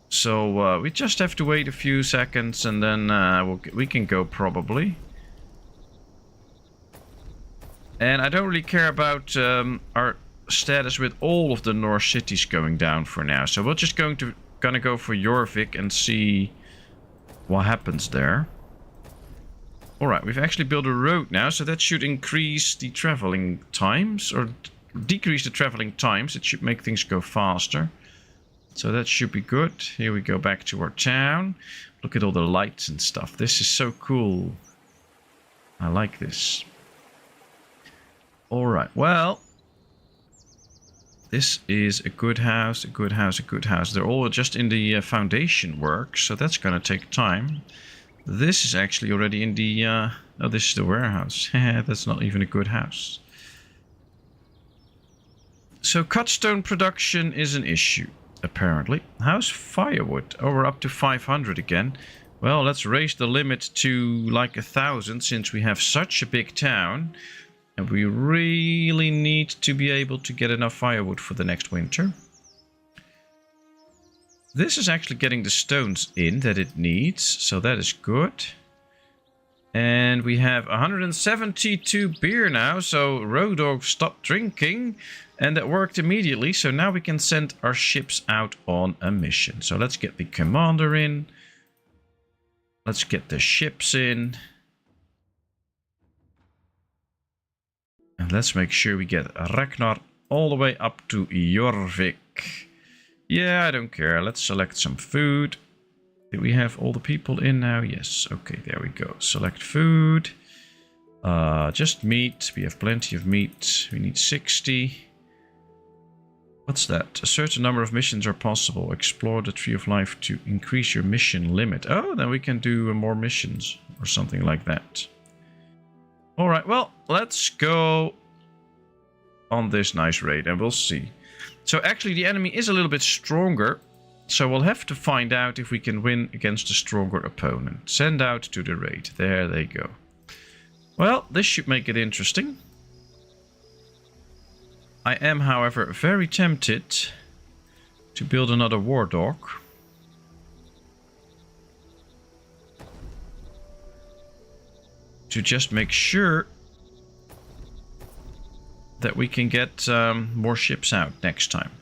So we just have to wait a few seconds and then we can go probably. And I don't really care about our status with all of the North cities going down for now. So we're just gonna go for Jorvik and see what happens there. Alright, we've actually built a road now, so that should increase the traveling times, or decrease the traveling times. It should make things go faster. So that should be good. Here we go back to our town. Look at all the lights and stuff. This is so cool. I like this. Alright, well. This is a good house, a good house, a good house. They're all just in the foundation work, so that's going to take time. This is actually already in the... oh, this is the warehouse. That's not even a good house. So cut stone production is an issue, apparently. How's firewood? Oh, we're up to 500 again. Well, let's raise the limit to like 1,000 since we have such a big town. And we really need to be able to get enough firewood for the next winter. This is actually getting the stones in that it needs, so that is good. And we have 172 beer now, so Road Dog stopped drinking. And that worked immediately, so now we can send our ships out on a mission. So let's get the commander in. Let's get the ships in. And let's make sure we get Ragnar all the way up to Jorvik. Yeah, I don't care. Let's select some food. Do we have all the people in now? Yes. Okay, there we go. Select food. Just meat. We have plenty of meat. We need 60. What's that? A certain number of missions are possible. Explore the Tree of Life to increase your mission limit. Oh, then we can do more missions or something like that. Alright, well, let's go on this nice raid and we'll see. So actually the enemy is a little bit stronger. So we'll have to find out if we can win against a stronger opponent. Send out to the raid. There they go. Well, this should make it interesting. I am, however, very tempted to build another war dog. To just make sure that we can get more ships out next time.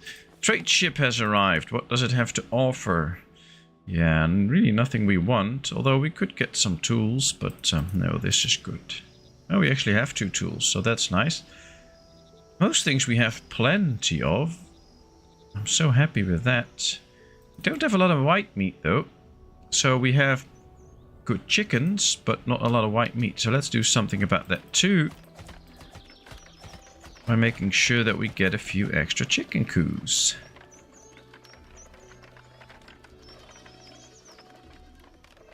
Trade ship has arrived. What does it have to offer? Yeah, and really nothing we want. Although we could get some tools, but no, this is good. Oh, we actually have 2 tools, so that's nice. Most things we have plenty of. I'm so happy with that. We don't have a lot of white meat though. So we have good chickens, but not a lot of white meat. So let's do something about that too. by making sure that we get a few extra chicken coos.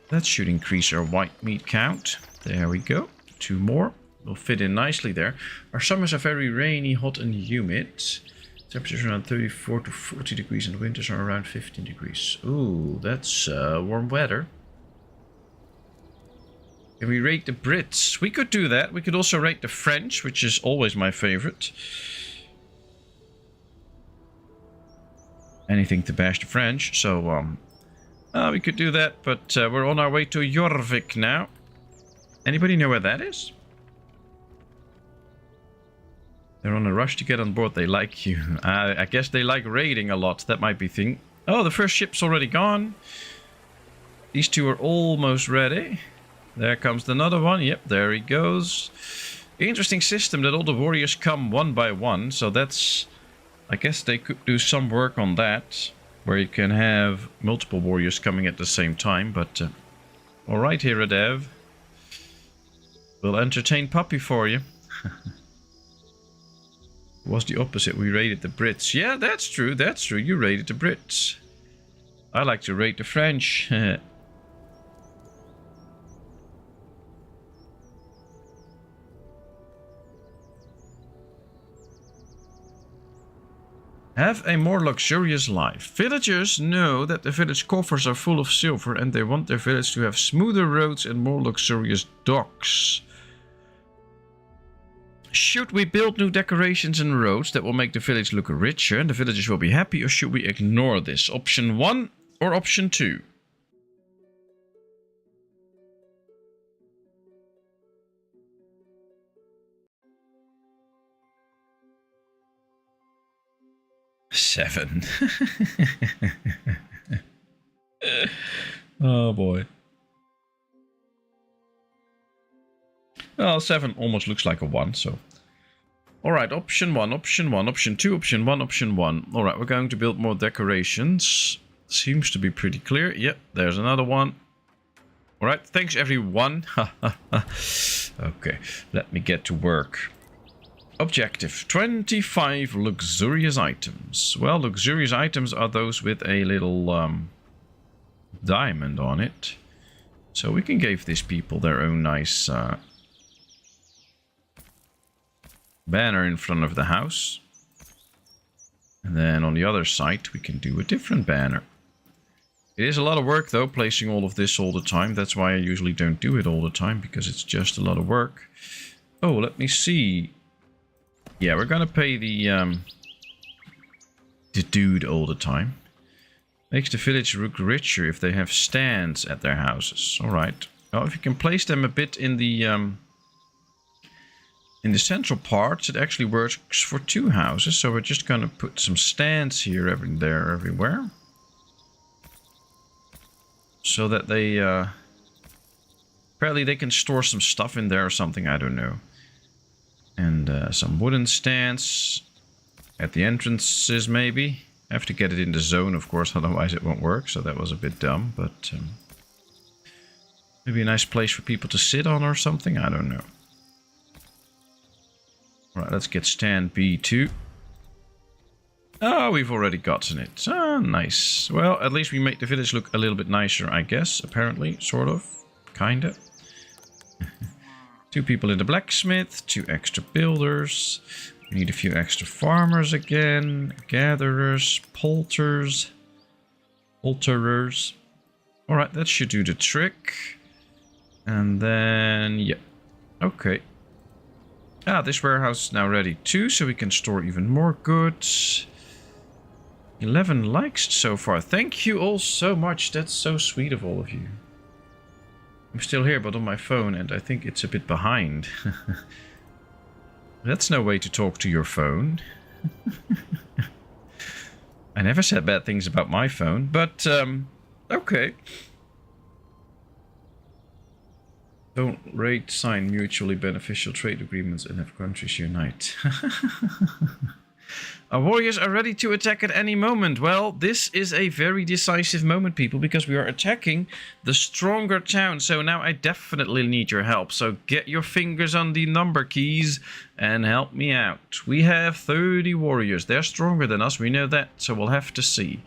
That should increase our white meat count. There we go. 2 more. Will fit in nicely there. Our summers are very rainy, hot and humid. Temperatures around 34 to 40 degrees and winters are around 15 degrees. Ooh, that's warm weather. Can we rate the Brits? We could do that. We could also rate the French, which is always my favorite. Anything to bash the French. So, we could do that, but we're on our way to Jorvik now. Anybody know where that is? They're on a rush to get on board. They like you. I guess they like raiding a lot. That might be thing. Oh, the first ship's already gone. These 2 are almost ready. There comes another one. Yep, there he goes. Interesting system that all the warriors come one by one. So that's... I guess they could do some work on that. Where you can have multiple warriors coming at the same time. But... alright, Hiradev. We'll entertain Puppy for you. Was the opposite. We raided the Brits. Yeah, that's true. That's true. You raided the Brits. I like to raid the French. Have a more luxurious life. Villagers know that the village coffers are full of silver and they want their village to have smoother roads and more luxurious docks. Should we build new decorations and roads that will make the village look richer and the villagers will be happy, or should we ignore this? Option 1 or option 2? Seven. Oh boy. Well, 7 almost looks like a 1, so... Alright, option 1, option 1, option 2, option 1, option 1. Alright, we're going to build more decorations. Seems to be pretty clear. Yep, there's another one. Alright, thanks everyone. Okay, let me get to work. Objective, 25 luxurious items. Well, luxurious items are those with a little diamond on it. So we can give these people their own nice banner in front of the house. And then on the other side we can do a different banner. It is a lot of work though, placing all of this all the time. That's why I usually don't do it all the time, because it's just a lot of work. Oh, let me see. Yeah, we're gonna pay the dude all the time. Makes the village look richer if they have stands at their houses. Alright. Well, if you can place them a bit in the central parts, it actually works for 2 houses. So we're just gonna put some stands here, everywhere. So that they apparently they can store some stuff in there or something, I don't know. And some wooden stands at the entrances, maybe. I have to get it in the zone, of course, otherwise it won't work. So that was a bit dumb, but maybe a nice place for people to sit on or something. I don't know. All right, let's get stand B2. Oh, we've already gotten it. Ah, nice. Well, at least we make the village look a little bit nicer, I guess. Apparently, sort of, kinda. 2 people in the blacksmith, 2 extra builders. We need a few extra farmers again. Gatherers, poulterers. Alright, that should do the trick. And then, yeah. Okay. Ah, this warehouse is now ready too, so we can store even more goods. 11 likes so far. Thank you all so much. That's so sweet of all of you. I'm still here, but on my phone, and I think it's a bit behind. That's no way to talk to your phone. I never said bad things about my phone, but, okay. Don't rate, sign mutually beneficial trade agreements and have countries unite. Our warriors are ready to attack at any moment. Well, this is a very decisive moment, people, because we are attacking the stronger town. So now I definitely need your help. So get your fingers on the number keys and help me out. We have 30 warriors. They're stronger than us. We know that, so we'll have to see.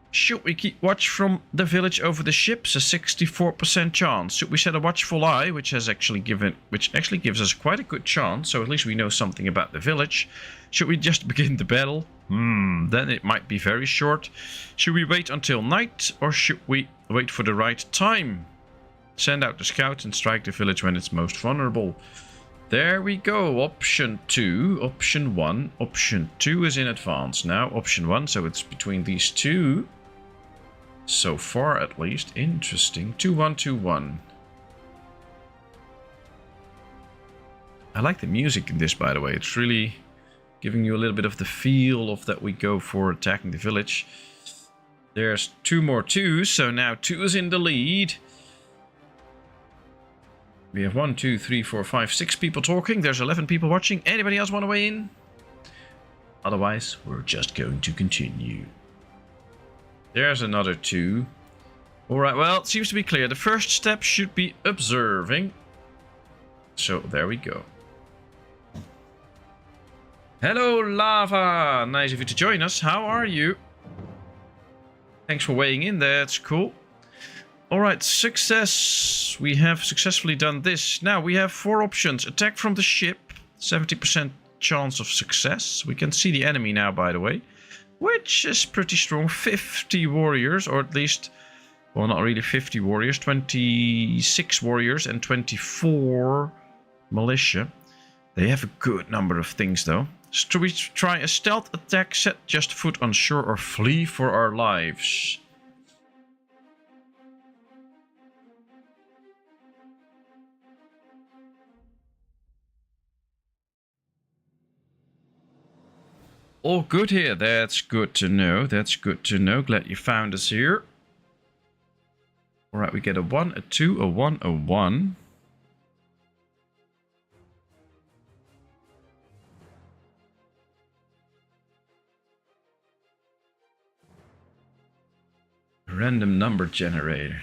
Should we keep watch from the village over the ships? A 64% chance. Should we set a watchful eye, which actually gives us quite a good chance, so at least we know something about the village. Should we just begin the battle? Then it might be very short. Should we wait until night, or should we wait for the right time? Send out the scouts and strike the village when it's most vulnerable. There we go. Option 2, option 1. Option 2 is in advance now. Option 1, so it's between these two. So far, at least. Interesting. 2-1-2-1. I like the music in this, by the way. It's really giving you a little bit of the feel of that we go for attacking the village. There's 2 more 2s, so now 2 is in the lead. We have 1, 2, 3, 4, 5, 6 people talking. There's 11 people watching. Anybody else want to weigh in? Otherwise, we're just going to continue. There's another 2. Alright, well, it seems to be clear. The first step should be observing. So, there we go. Hello, Lava! Nice of you to join us. How are you? Thanks for weighing in there. That's cool. Alright, success. We have successfully done this. Now, we have 4 options. Attack from the ship. 70% chance of success. We can see the enemy now, by the way. Which is pretty strong. 50 warriors, or at least, well, not really 50 warriors. 26 warriors and 24 militia. They have a good number of things, though. Should we try a stealth attack, set just foot on shore, or flee for our lives? All good here. That's good to know. That's good to know. Glad you found us here. Alright, we get a 1, a 2, a 1, a 1. Random number generator.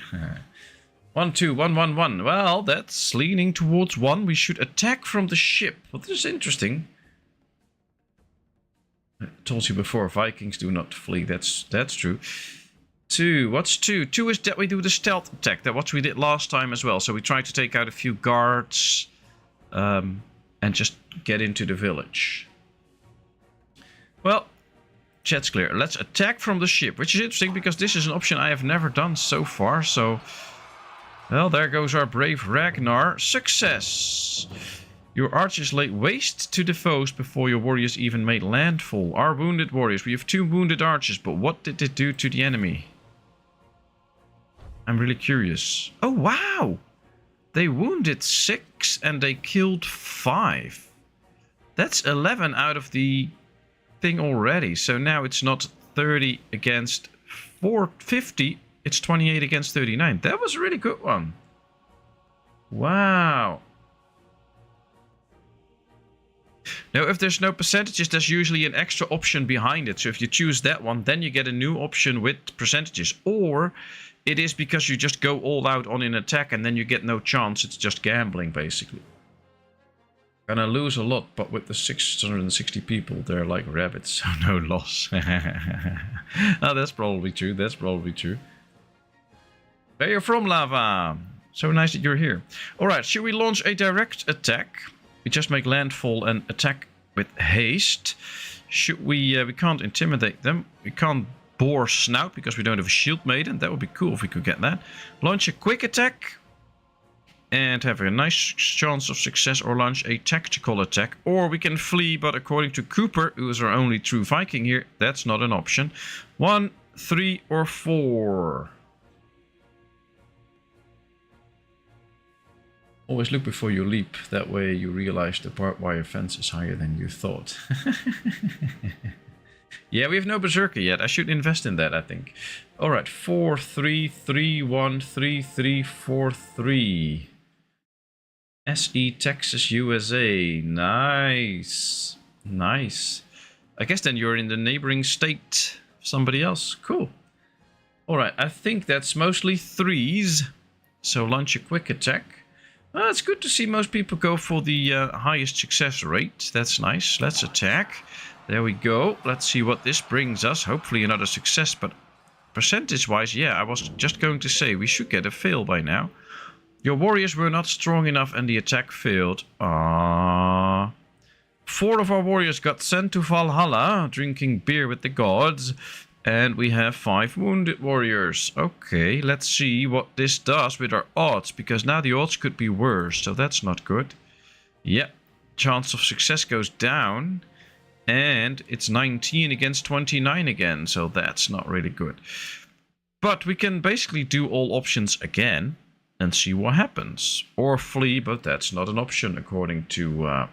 1, 2, 1, 1, 1. Well, that's leaning towards 1. We should attack from the ship. Well, this is interesting. I told you before, Vikings do not flee. That's true. 2. What's 2? 2 is that we do the stealth attack. That's what we did last time as well. So we try to take out a few guards and just get into the village. Well, chat's clear. Let's attack from the ship, which is interesting because this is an option I have never done so far. So, well, there goes our brave Ragnar. Success! Your archers laid waste to the foes before your warriors even made landfall. Our wounded warriors. We have 2 wounded archers, but what did they do to the enemy? I'm really curious. Oh, wow! They wounded 6 and they killed 5. That's 11 out of the thing already. So now it's not 30 against 50. It's 28 against 39. That was a really good one. Wow. Now, if there's no percentages, there's usually an extra option behind it. So if you choose that one, then you get a new option with percentages. Or it is because you just go all out on an attack and then you get no chance. It's just gambling, basically. Gonna lose a lot, but with the 660 people, they're like rabbits, so no loss. Oh, that's probably true. That's probably true. Where you're from, Lava? So nice that you're here. Alright, should we launch a direct attack? We just make landfall and attack with haste. Should we... we can't intimidate them. We can't bore snout because we don't have a shield maiden. That would be cool if we could get that. Launch a quick attack. And have a nice chance of success, or launch a tactical attack. Or we can flee, but according to Cooper, who is our only true Viking here, that's not an option. 1, 3, or 4. Always look before you leap. That way you realize the barbed wire fence is higher than you thought. Yeah, we have no berserker yet. I should invest in that, I think. Alright, 4, 3, 3, 1, 3, 3, 4, 3. SE Texas USA. Nice. Nice. I guess then you're in the neighboring state. Somebody else. Cool. Alright, I think that's mostly 3s. So launch a quick attack. It's good to see most people go for the highest success rate. That's nice. Let's attack. There we go. Let's see what this brings us. Hopefully another success, but percentage-wise, yeah, I was just going to say we should get a fail by now. Your warriors were not strong enough and the attack failed. 4 of our warriors got sent to Valhalla, drinking beer with the gods. And we have 5 wounded warriors. Okay, let's see what this does with our odds, because now the odds could be worse, so that's not good. Yeah, chance of success goes down. And it's 19 against 29 again, so that's not really good. But we can basically do all options again and see what happens. Or flee, but that's not an option according to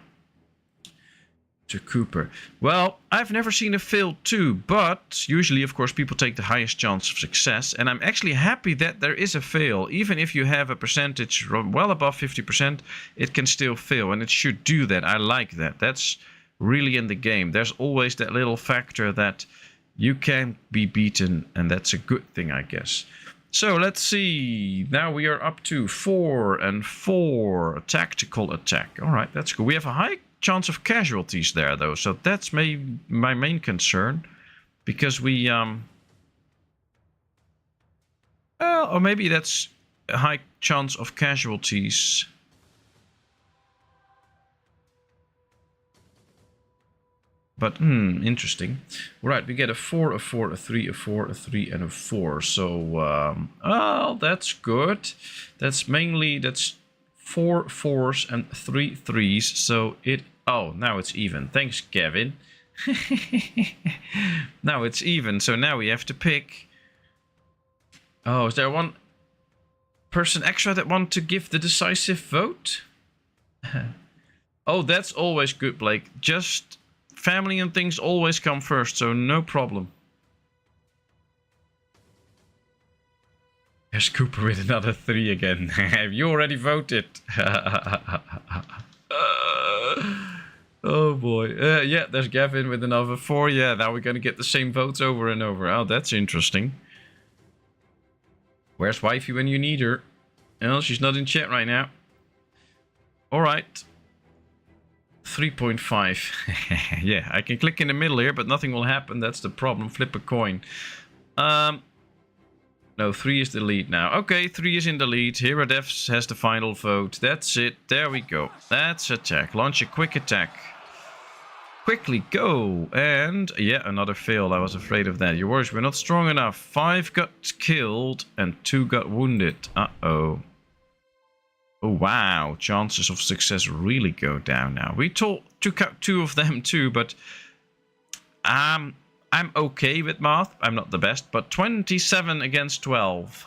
Cooper. Well, I've never seen a fail too, but usually, of course, people take the highest chance of success. And I'm actually happy that there is a fail. Even if you have a percentage well above 50%, it can still fail. And it should do that. I like that. That's really in the game. There's always that little factor that you can be beaten. And that's a good thing, I guess. So let's see. Now we are up to 4 and 4. Tactical attack. All right, that's cool. We have a high chance of casualties there, though. So that's my main concern. Because we... or maybe that's a high chance of casualties. But, interesting. Right, we get a 4, a 4, a 3, a 4, a 3, and a 4. So, well, that's good. That's mainly, that's 4 4s and 3 3s. So it, oh, now it's even. Thanks, Kevin. Now it's even. So now we have to pick. Oh, is there one person extra that want to give the decisive vote? Oh, that's always good, Blake. Just... family and things always come first, so no problem. There's Cooper with another 3 again. Have you already voted? Oh boy. Yeah, there's Gavin with another 4. Yeah, now we're going to get the same votes over and over. Oh, that's interesting. Where's Wifey when you need her? Oh, she's not in chat right now. Alright. 3.5. Yeah, I can click in the middle here, but nothing will happen. That's the problem. Flip a coin. No, 3 is the lead now. Okay, 3 is in the lead. Herodef has the final vote. That's it. There we go. That's attack. Launch a quick attack. Quickly go. And yeah, another fail. I was afraid of that. Your warriors were not strong enough. 5 got killed and 2 got wounded. Uh-oh. Oh, wow. Chances of success really go down now. We took out 2 of them too, but I'm okay with math. I'm not the best, but 27 against 12.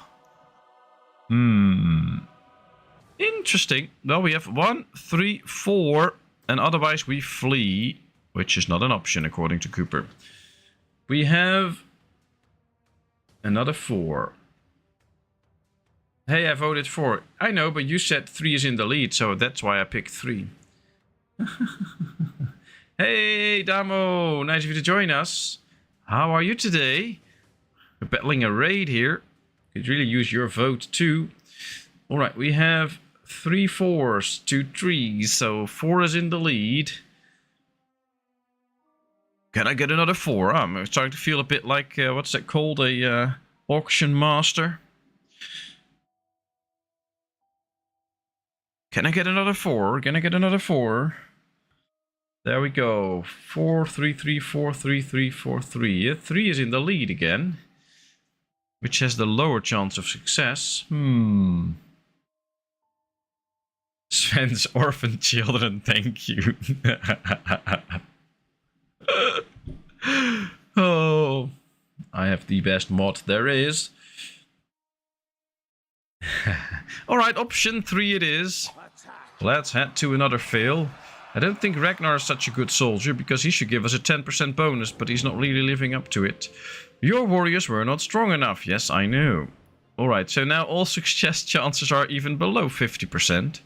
Interesting. Well, we have 1, 3, 4, and otherwise we flee, which is not an option according to Cooper. We have another 4. Hey, I voted 4. I know, but you said 3 is in the lead, so that's why I picked 3. Hey, Damo! Nice of you to join us. How are you today? We're battling a raid here. Could really use your vote too. Alright, we have 3 4s, 2 3s, so 4 is in the lead. Can I get another 4? I'm starting to feel a bit like, what's that called? A auction master. Can I get another 4? Can I get another 4? There we go. 4 3 3 4 3 3 4 3. Yeah, 3 is in the lead again, which has the lower chance of success. Sven's orphan children, thank you. Oh, I have the best mod there is. Alright, option 3 it is. Let's head to another fail. I don't think Ragnar is such a good soldier, because he should give us a 10% bonus, but he's not really living up to it. Your warriors were not strong enough. Yes, I know. Alright, so now all success chances are even below 50%.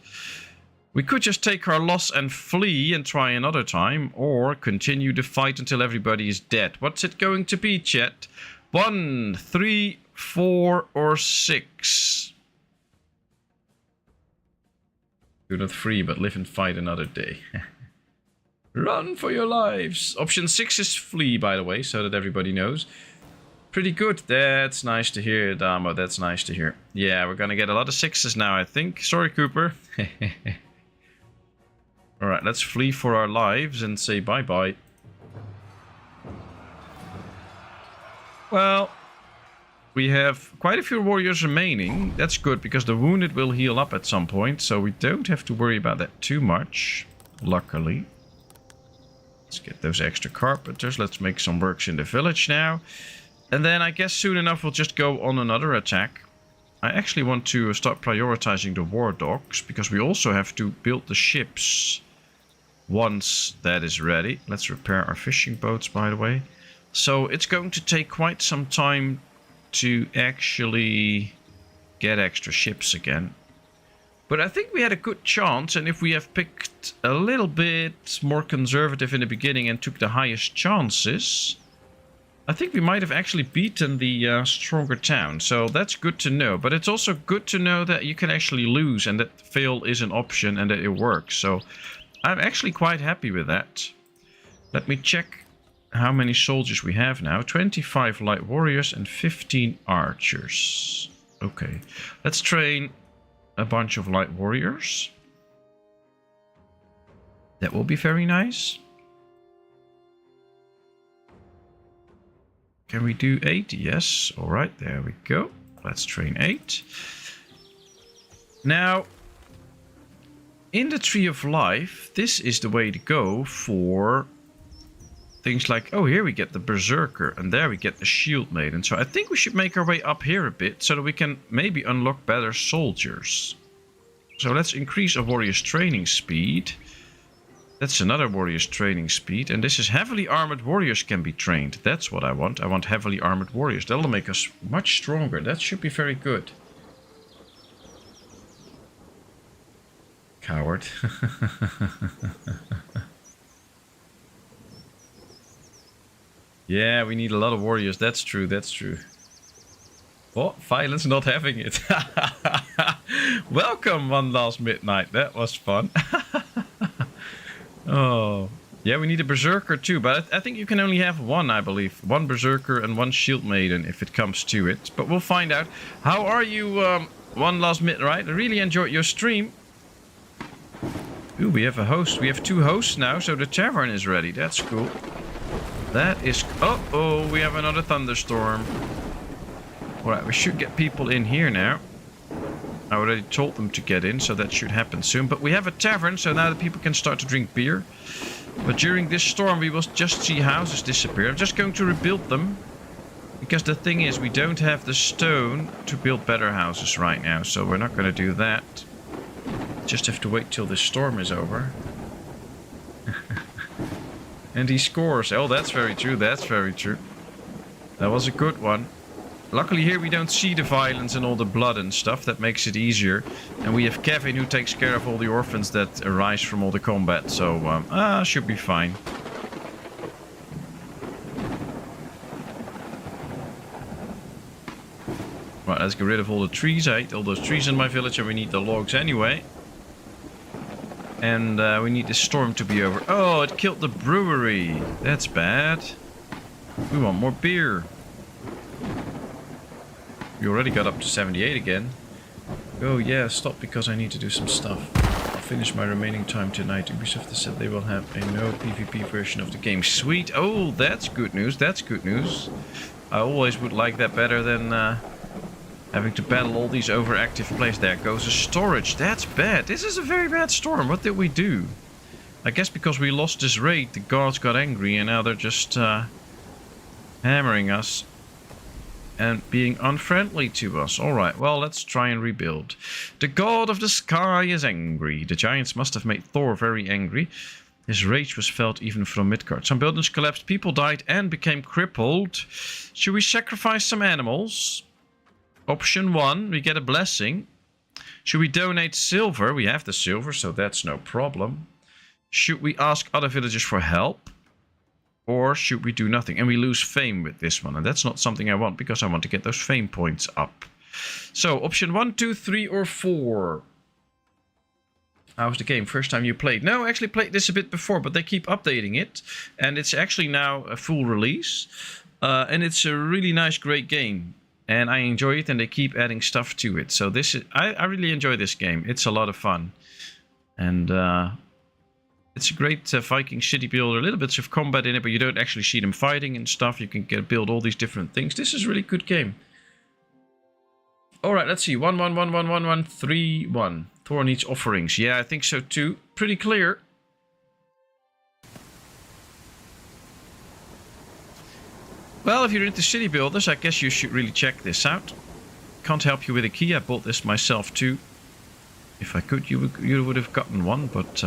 We could just take our loss and flee and try another time, or continue the fight until everybody is dead. What's it going to be, chat? 1, 3, 4, or 6? Do not free, but live and fight another day. Run for your lives. Option 6 is flee, by the way, so that everybody knows. Pretty good. That's nice to hear, Damo. That's nice to hear. Yeah, we're gonna get a lot of 6s now, I think. Sorry, Cooper. Alright, let's flee for our lives and say bye-bye. Well, we have quite a few warriors remaining. That's good, because the wounded will heal up at some point, so we don't have to worry about that too much, luckily. Let's get those extra carpenters. Let's make some works in the village now. And then I guess soon enough we'll just go on another attack. I actually want to start prioritizing the war dogs, because we also have to build the ships once that is ready. Let's repair our fishing boats, by the way. So it's going to take quite some time to actually get extra ships again. But I think we had a good chance, and if we have picked a little bit more conservative in the beginning and took the highest chances, I think we might have actually beaten the stronger town. So that's good to know. But it's also good to know that you can actually lose and that fail is an option and that it works. So I'm actually quite happy with that. Let me check how many soldiers we have now. 25 light warriors and 15 archers. Okay, let's train a bunch of light warriors. That will be very nice. Can we do 8? Yes. All right, there we go. Let's train 8. Now, in the Tree of Life, this is the way to go for things like, oh, here we get the Berserker, and there we get the Shield Maiden. So I think we should make our way up here a bit, so that we can maybe unlock better soldiers. So let's increase our warrior's training speed. That's another warrior's training speed, and this is heavily armored warriors can be trained. That's what I want. I want heavily armored warriors. That'll make us much stronger. That should be very good. Coward. Yeah, we need a lot of warriors. That's true, that's true. Oh, violence not having it. Welcome, One Last Midnight. That was fun. Oh, yeah, we need a Berserker too. But I think you can only have one, I believe. One Berserker and one Shield Maiden if it comes to it. But we'll find out. How are you, One Last Midnight? I really enjoyed your stream. Ooh, we have a host. We have 2 hosts now, so the tavern is ready. That's cool. That is... Uh-oh, we have another thunderstorm. Alright, we should get people in here now. I already told them to get in, so that should happen soon. But we have a tavern, so now the people can start to drink beer. But during this storm, we will just see houses disappear. I'm just going to rebuild them. Because the thing is, we don't have the stone to build better houses right now. So we're not going to do that. Just have to wait till this storm is over. And he scores. Oh, that's very true. That's very true. That was a good one. Luckily here we don't see the violence and all the blood and stuff. That makes it easier. And we have Kevin who takes care of all the orphans that arise from all the combat. So, should be fine. Right, let's get rid of all the trees. I hate all those trees in my village and we need the logs anyway. And we need this storm to be over. Oh, it killed the brewery. That's bad. We want more beer. We already got up to 78 again. Oh yeah, stop because I need to do some stuff. I'll finish my remaining time tonight. Ubisoft has said they will have a no PvP version of the game. Sweet. Oh, that's good news. That's good news. I always would like that better than having to battle all these overactive players. There goes a storage. That's bad. This is a very bad storm. What did we do? I guess because we lost this raid, the guards got angry and now they're just hammering us and being unfriendly to us. Alright, well, let's try and rebuild. The god of the sky is angry. The giants must have made Thor very angry. His rage was felt even from Midgard. Some buildings collapsed, people died and became crippled. Should we sacrifice some animals? Option 1, we get a blessing. Should we donate silver? We have the silver, so that's no problem. Should we ask other villagers for help? Or should we do nothing? And we lose fame with this one. And that's not something I want, because I want to get those fame points up. So, option 1, 2, 3, or 4. How's the game? First time you played? No, I actually played this a bit before, but they keep updating it. And it's actually now a full release. And it's a really nice, great game. And I enjoy it, and they keep adding stuff to it. So this is, I really enjoy this game. It's a lot of fun. And it's a great Viking city builder. A little bit of combat in it, but you don't actually see them fighting and stuff. You can build all these different things. This is a really good game. Alright, let's see. 1, 1, 1, 1, 1, 1, 3, 1. Thor needs offerings. Yeah, I think so too. Pretty clear. Well, if you're into city builders, I guess you should really check this out. Can't help you with a key. I bought this myself too. If I could, you would have gotten one, but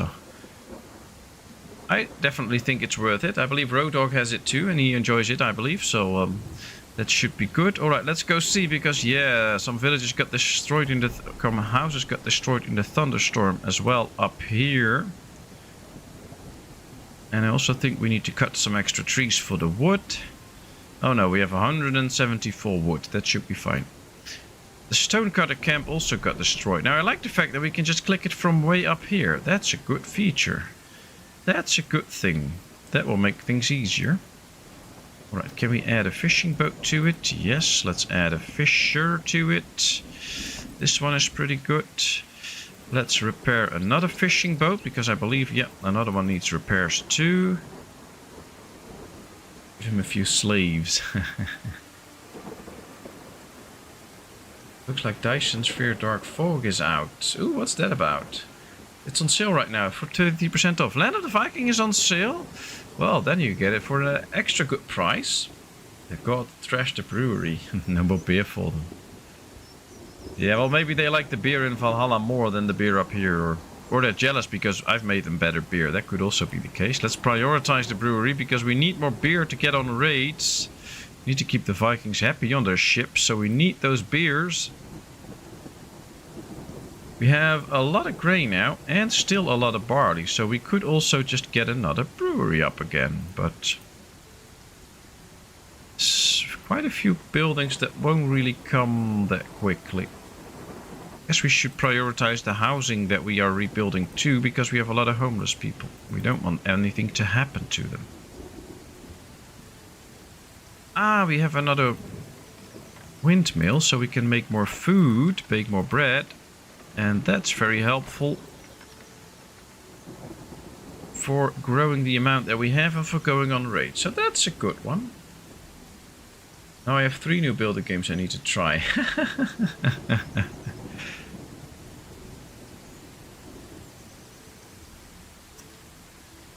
I definitely think it's worth it. I believe Rodog has it too, and he enjoys it, I believe. So that should be good. All right, let's go see, because yeah, some villages got destroyed in the houses got destroyed in the thunderstorm as well up here. And I also think we need to cut some extra trees for the wood. Oh no, we have 174 wood. That should be fine. The stonecutter camp also got destroyed. Now I like the fact that we can just click it from way up here. That's a good feature. That's a good thing. That will make things easier. Alright, can we add a fishing boat to it? Yes, let's add a fisher to it. This one is pretty good. Let's repair another fishing boat, because I believe, yeah, another one needs repairs too. Give him a few slaves. Looks like Dyson's Fear Dark Fog is out. Ooh, what's that about? It's on sale right now for 30% off. Land of the Viking is on sale? Well, then you get it for an extra good price. The god trashed the brewery. No more beer for them. Yeah, well, maybe they like the beer in Valhalla more than the beer up here. Or they're jealous because I've made them better beer. That could also be the case. Let's prioritize the brewery, because we need more beer to get on raids. We need to keep the Vikings happy on their ships, so we need those beers. We have a lot of grain now, and still a lot of barley, so we could also just get another brewery up again, but quite a few buildings that won't really come that quickly. I guess we should prioritize the housing that we are rebuilding too, because we have a lot of homeless people. We don't want anything to happen to them. Ah, we have another windmill, so we can make more food, bake more bread. And that's very helpful for growing the amount that we have and for going on raid. So that's a good one. Now I have 3 new builder games I need to try.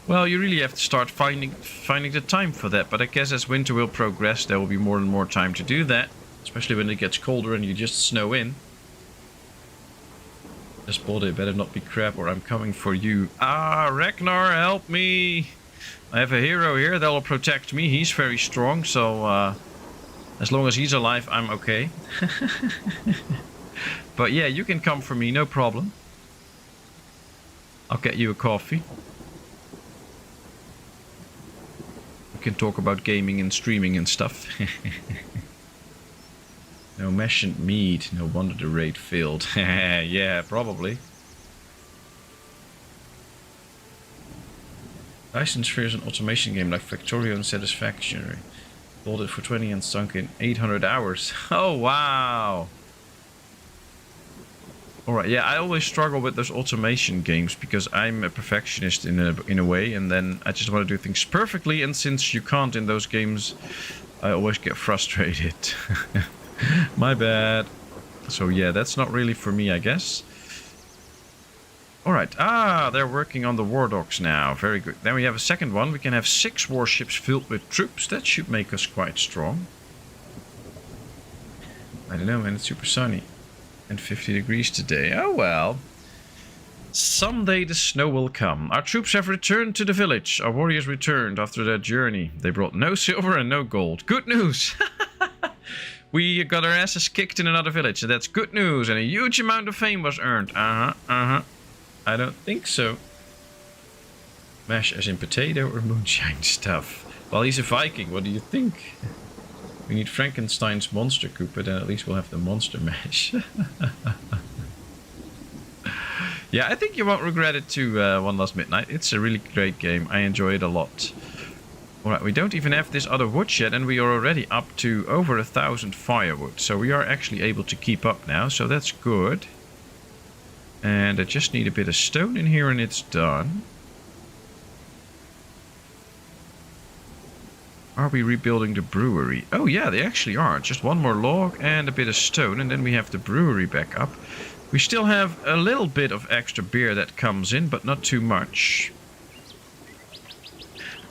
Well, you really have to start finding the time for that. But I guess as winter will progress, there will be more and more time to do that. Especially when it gets colder and you just snow in. This body better not be crap, or I'm coming for you. Ah, Ragnar, help me! I have a hero here that will protect me. He's very strong, so as long as he's alive, I'm okay. But yeah, you can come for me, no problem. I'll get you a coffee. We can talk about gaming and streaming and stuff. No mentioned meat. No wonder the raid failed. Yeah, probably. Dyson Sphere is an automation game like Factorio and Satisfactory. Bought it for 20 and sunk in 800 hours. Oh, wow. Alright, yeah, I always struggle with those automation games because I'm a perfectionist in a way, and then I just want to do things perfectly, and since you can't in those games, I always get frustrated. My bad. So yeah, that's not really for me, I guess. Alright, they're working on the war dogs now. Very good. Then we have a second one. We can have 6 warships filled with troops. That should make us quite strong. I don't know, man. It's super sunny. And 50 degrees today. Oh well. Someday the snow will come. Our troops have returned to the village. Our warriors returned after their journey. They brought no silver and no gold. Good news! We got our asses kicked in another village, so that's good news. And a huge amount of fame was earned. I don't think so. Mash as in potato or moonshine stuff? Well, he's a Viking. What do you think? We need Frankenstein's monster coop, but then at least we'll have the monster mash. Yeah, I think you won't regret it too, One Last Midnight. It's a really great game. I enjoy it a lot. Alright, we don't even have this other wood yet, and we are already up to over 1,000 firewood. So we are actually able to keep up now, so that's good. And I just need a bit of stone in here and it's done. Are we rebuilding the brewery? Oh yeah, they actually are. Just one more log and a bit of stone, and then we have the brewery back up. We still have a little bit of extra beer that comes in, but not too much.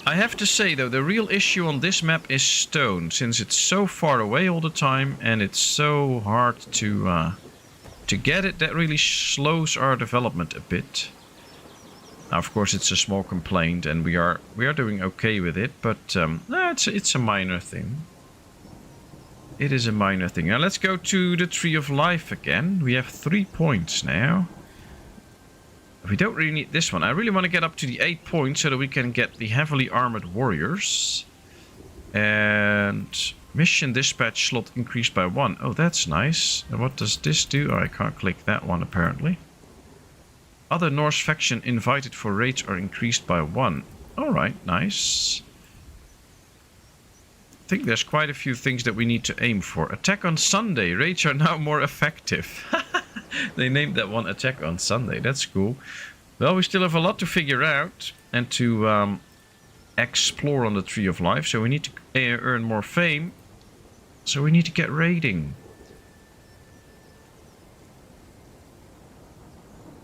I have to say though, the real issue on this map is stone, since it's so far away all the time and it's so hard to get it. That really slows our development a bit. Now, of course, it's a small complaint, and we are doing okay with it, but it's a minor thing. It is a minor thing. Now let's go to the Tree of Life again. We have 3 points now. We don't really need this one. I really want to get up to the 8 points so that we can get the heavily armored warriors. And mission dispatch slot increased by 1. Oh, that's nice. And what does this do? Oh, I can't click that one apparently. Other Norse faction invited for raids are increased by 1. Alright, nice. I think there's quite a few things that we need to aim for. Attack on Sunday. Raids are now more effective. They named that one Attack on Sunday. That's cool. Well, we still have a lot to figure out and to explore on the Tree of Life. So we need to earn more fame. So we need to get raiding.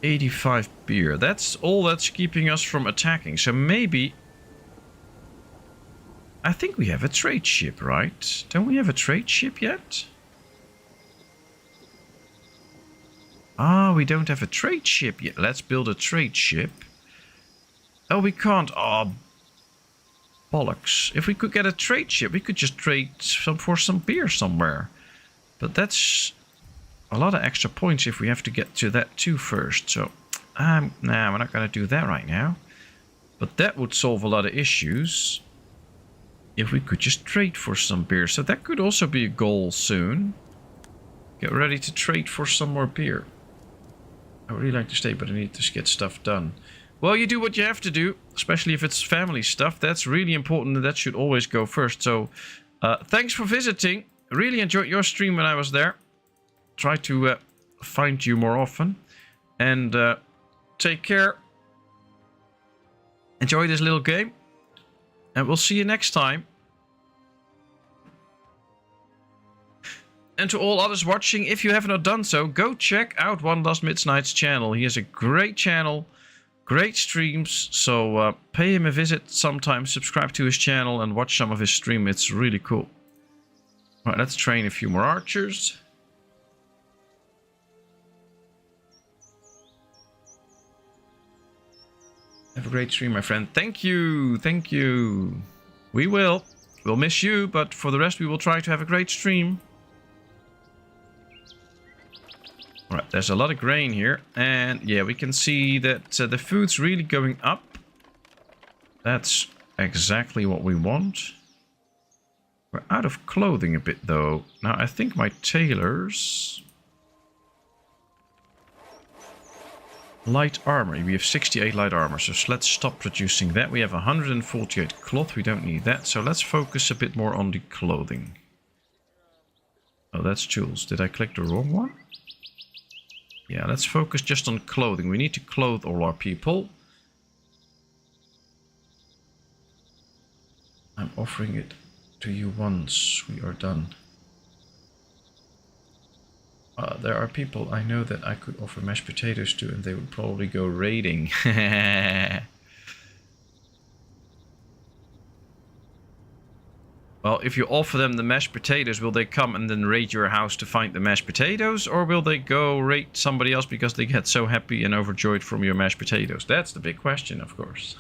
85 beer. That's all that's keeping us from attacking. So maybe... I think we have a trade ship, right? Don't we have a trade ship yet? Ah, we don't have a trade ship yet. Let's build a trade ship. Oh, we can't. Oh, bollocks. If we could get a trade ship, we could just trade for some beer somewhere. But that's a lot of extra points if we have to get to that too first. So, nah, we're not going to do that right now. But that would solve a lot of issues if we could just trade for some beer. So that could also be a goal soon. Get ready to trade for some more beer. I would really like to stay, but I need to get stuff done. Well, you do what you have to do, especially if it's family stuff. That's really important, and that should always go first. So, thanks for visiting. Really enjoyed your stream when I was there. Try to find you more often. And take care. Enjoy this little game. And we'll see you next time. And to all others watching, if you have not done so, go check out One Last Midnight's channel. He has a great channel, great streams, so pay him a visit sometime, subscribe to his channel and watch some of his stream. It's really cool. All right, let's train a few more archers. Have a great stream, my friend. Thank you, thank you. We will. We'll miss you, but for the rest we will try to have a great stream. Alright, there's a lot of grain here, and yeah, we can see that the food's really going up. That's exactly what we want. We're out of clothing a bit though. Now I think my tailors... Light armor, we have 68 light armor, so let's stop producing that. We have 148 cloth, we don't need that, so let's focus a bit more on the clothing. Oh, that's tools. Did I click the wrong one? Yeah, let's focus just on clothing. We need to clothe all our people. I'm offering it to you once we are done. There are people I know that I could offer mashed potatoes to, and they would probably go raiding. Well, if you offer them the mashed potatoes, will they come and then raid your house to find the mashed potatoes? Or will they go raid somebody else because they get so happy and overjoyed from your mashed potatoes? That's the big question, of course.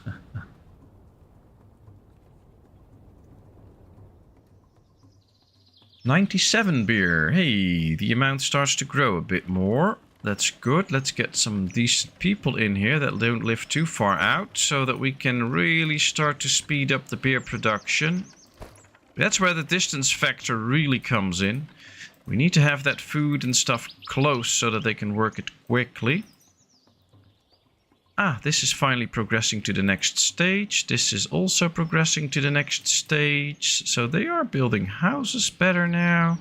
97 beer. Hey, the amount starts to grow a bit more. That's good. Let's get some decent people in here that don't live too far out so that we can really start to speed up the beer production. That's where the distance factor really comes in. We need to have that food and stuff close so that they can work it quickly. Ah, this is finally progressing to the next stage. This is also progressing to the next stage. So they are building houses better now.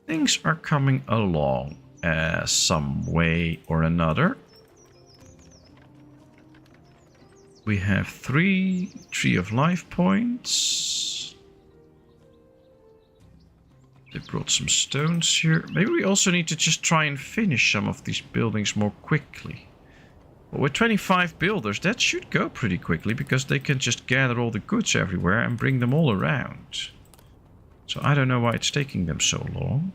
Things are coming along some way or another. We have 3 Tree of Life points. They brought some stones here. Maybe we also need to just try and finish some of these buildings more quickly. But with 25 builders, that should go pretty quickly because they can just gather all the goods everywhere and bring them all around. So I don't know why it's taking them so long.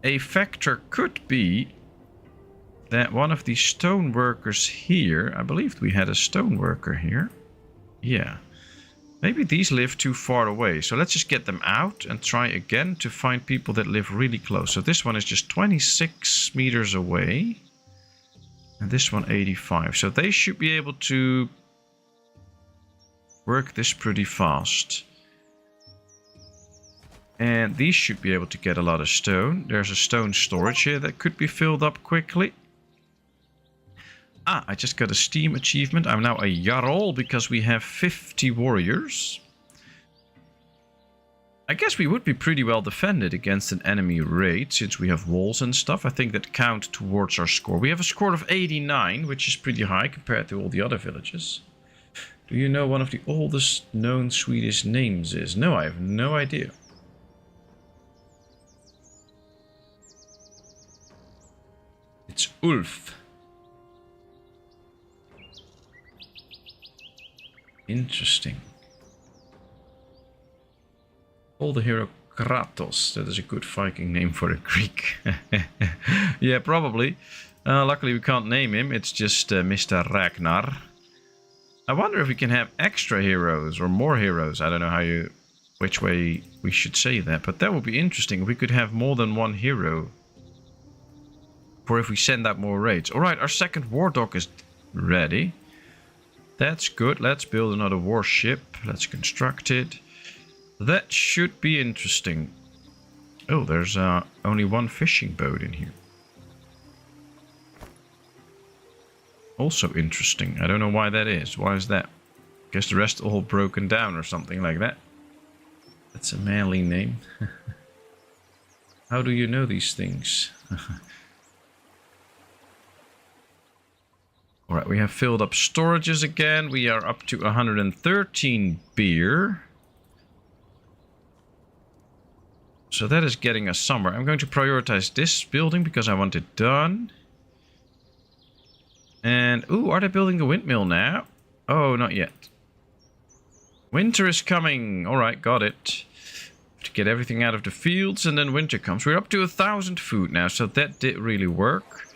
A factor could be that one of these stone workers here, I believe we had a stone worker here. Yeah. Maybe these live too far away. So let's just get them out and try again to find people that live really close. So this one is just 26 meters away. And this one 85. So they should be able to work this pretty fast. And these should be able to get a lot of stone. There's a stone storage here that could be filled up quickly. Ah, I just got a Steam achievement. I'm now a Jarl because we have 50 warriors. I guess we would be pretty well defended against an enemy raid since we have walls and stuff. I think that count towards our score. We have a score of 89, which is pretty high compared to all the other villages. Do you know one of the oldest known Swedish names is? No, I have no idea. It's Ulf. Interesting. Call the hero Kratos. That is a good Viking name for a Greek. Yeah, probably. Luckily we can't name him. It's just Mr. Ragnar. I wonder if we can have extra heroes or more heroes. I don't know which way we should say that, but that would be interesting if we could have more than one hero. For if we send out more raids. Alright, our second war dock is ready. That's good. Let's build another warship. Let's construct it. That should be interesting. Oh, there's only one fishing boat in here. Also interesting. I don't know why that is. Why is that? Guess the rest all broken down or something like that. That's a manly name. How do you know these things? Alright, we have filled up storages again. We are up to 113 beer. So that is getting us somewhere. I'm going to prioritize this building because I want it done. And, ooh, are they building a windmill now? Oh, not yet. Winter is coming. Alright, got it. To get everything out of the fields and then winter comes. We're up to 1,000 food now, so that did really work.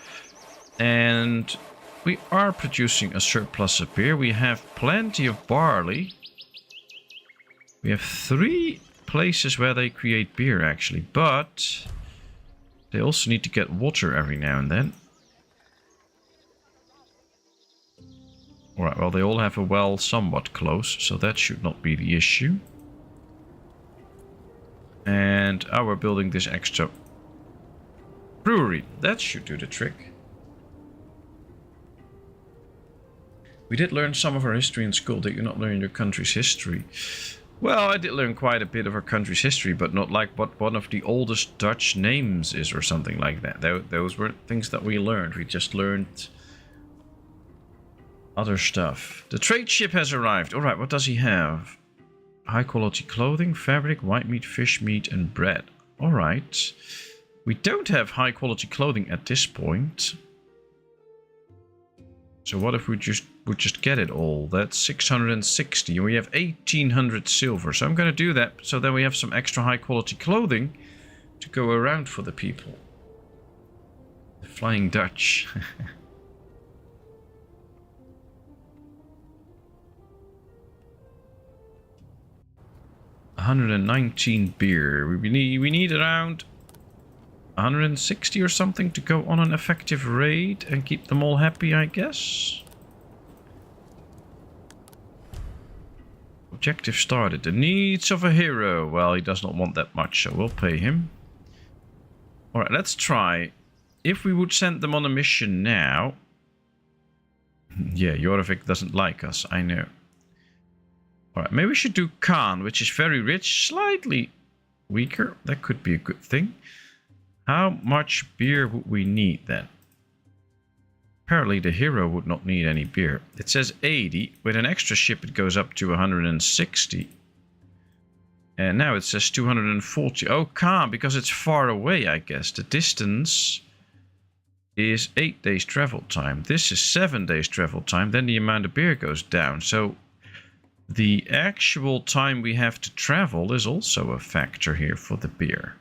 And we are producing a surplus of beer. We have plenty of barley. We have 3 places where they create beer, actually. But they also need to get water every now and then. Alright, well, they all have a well somewhat close, so that should not be the issue. And we're building this extra brewery. That should do the trick. We did learn some of our history in school. Did you not learn your country's history? Well, I did learn quite a bit of our country's history, but not like what one of the oldest Dutch names is or something like that. Those weren't things that we learned. We just learned other stuff. The trade ship has arrived. Alright, what does he have? High quality clothing, fabric, white meat, fish meat, and bread. Alright. We don't have high quality clothing at this point. So what if we would just get it all? That's 660 and we have 1800 silver. So I'm going to do that so then we have some extra high quality clothing to go around for the people. The Flying Dutch. 119 beer. We need around 160 or something to go on an effective raid and keep them all happy, I guess. Objective started. The needs of a hero. Well, he does not want that much, so we'll pay him. Alright, let's try. If we would send them on a mission now... Yeah, Jorvik doesn't like us, I know. Alright, maybe we should do Khan, which is very rich, slightly weaker. That could be a good thing. How much beer would we need then? Apparently the hero would not need any beer. It says 80. With an extra ship it goes up to 160. And now it says 240. Oh, Khan, because it's far away, I guess. The distance is 8 days travel time. This is 7 days travel time. Then the amount of beer goes down. So the actual time we have to travel is also a factor here for the beer.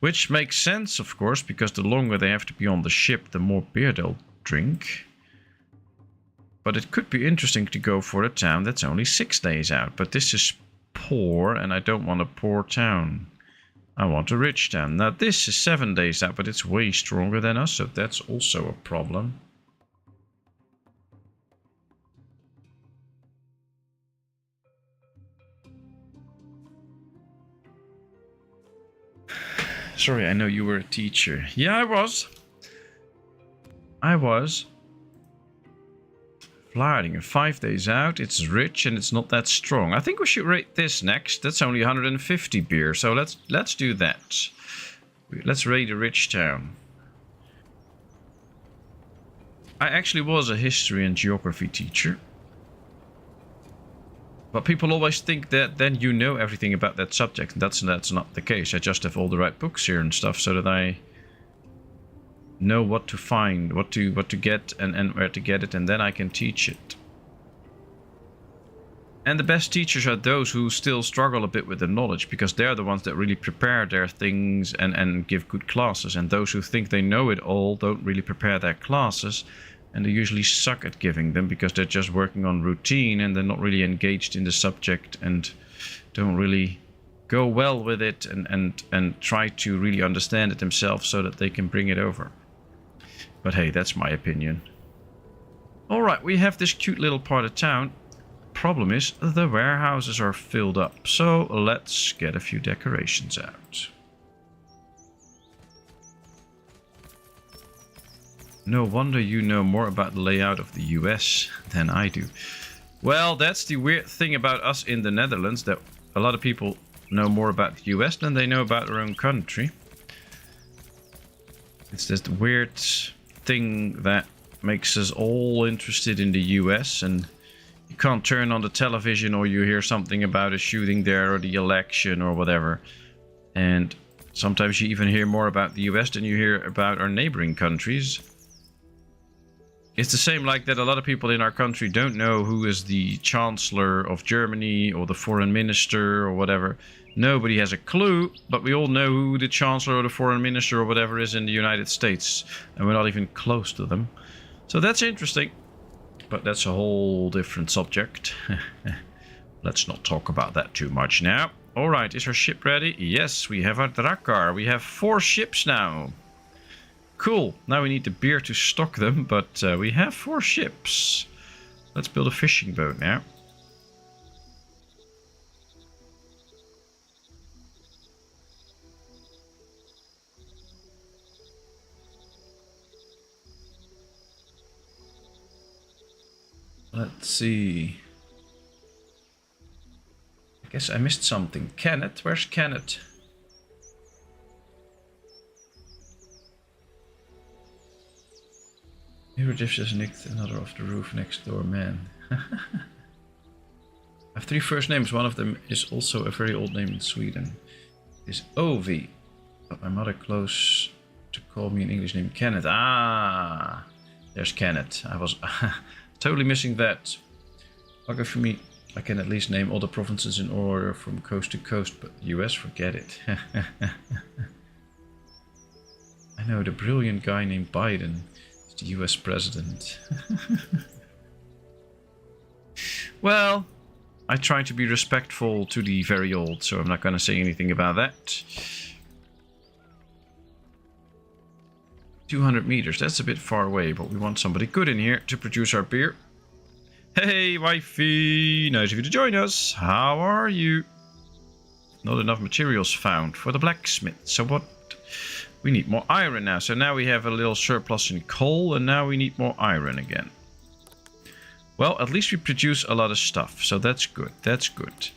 Which makes sense, of course, because the longer they have to be on the ship, the more beer they'll drink. But it could be interesting to go for a town that's only 6 days out. But this is poor, and I don't want a poor town. I want a rich town. Now this is 7 days out, but it's way stronger than us, so that's also a problem. Sorry, I know you were a teacher. Yeah, I was. Vlaardingen, 5 days out. It's rich and it's not that strong. I think we should rate this next. That's only 150 beer, so let's do that. Let's rate a rich town. I actually was a history and geography teacher. But people always think that then you know everything about that subject. That's not the case. I just have all the right books here and stuff so that I know what to find, what to get and where to get it, and then I can teach it. And the best teachers are those who still struggle a bit with the knowledge, because they're the ones that really prepare their things and give good classes. And those who think they know it all don't really prepare their classes. And they usually suck at giving them because they're just working on routine and they're not really engaged in the subject and don't really go well with it and try to really understand it themselves so that they can bring it over. But hey, that's my opinion. Alright, we have this cute little part of town. Problem is, the warehouses are filled up. So let's get a few decorations out. No wonder you know more about the layout of the US than I do. Well, that's the weird thing about us in the Netherlands, that a lot of people know more about the US than they know about their own country. It's this weird thing that makes us all interested in the US, and you can't turn on the television or you hear something about a shooting there or the election or whatever. And sometimes you even hear more about the US than you hear about our neighboring countries. It's the same like that a lot of people in our country don't know who is the Chancellor of Germany or the Foreign Minister or whatever. Nobody has a clue, but we all know who the Chancellor or the Foreign Minister or whatever is in the United States. And we're not even close to them. So that's interesting. But that's a whole different subject. Let's not talk about that too much now. Alright, is our ship ready? Yes, we have our Drakkar. We have 4 ships now. Cool. Now we need the beer to stock them, but we have 4 ships. Let's build a fishing boat now. Let's see. I guess I missed something. Kenneth, where's Kenneth? Hero just nicked another off the roof next door, man. I have 3 first names. One of them is also a very old name in Sweden. It's Ovi. But my mother close to call me an English name. Kenneth. Ah, there's Kenneth. I was totally missing that. Okay, for me, I can at least name all the provinces in order from coast to coast, but US, forget it. I know, the brilliant guy named Biden. The US president. Well, I try to be respectful to the very old, so I'm not going to say anything about that. 200 meters, that's a bit far away, but we want somebody good in here to produce our beer. Hey, wifey, nice of you to join us. How are you? Not enough materials found for the blacksmith. So what? We need more iron now. So now we have a little surplus in coal, and now we need more iron again. Well, at least we produce a lot of stuff, so that's good. That's good.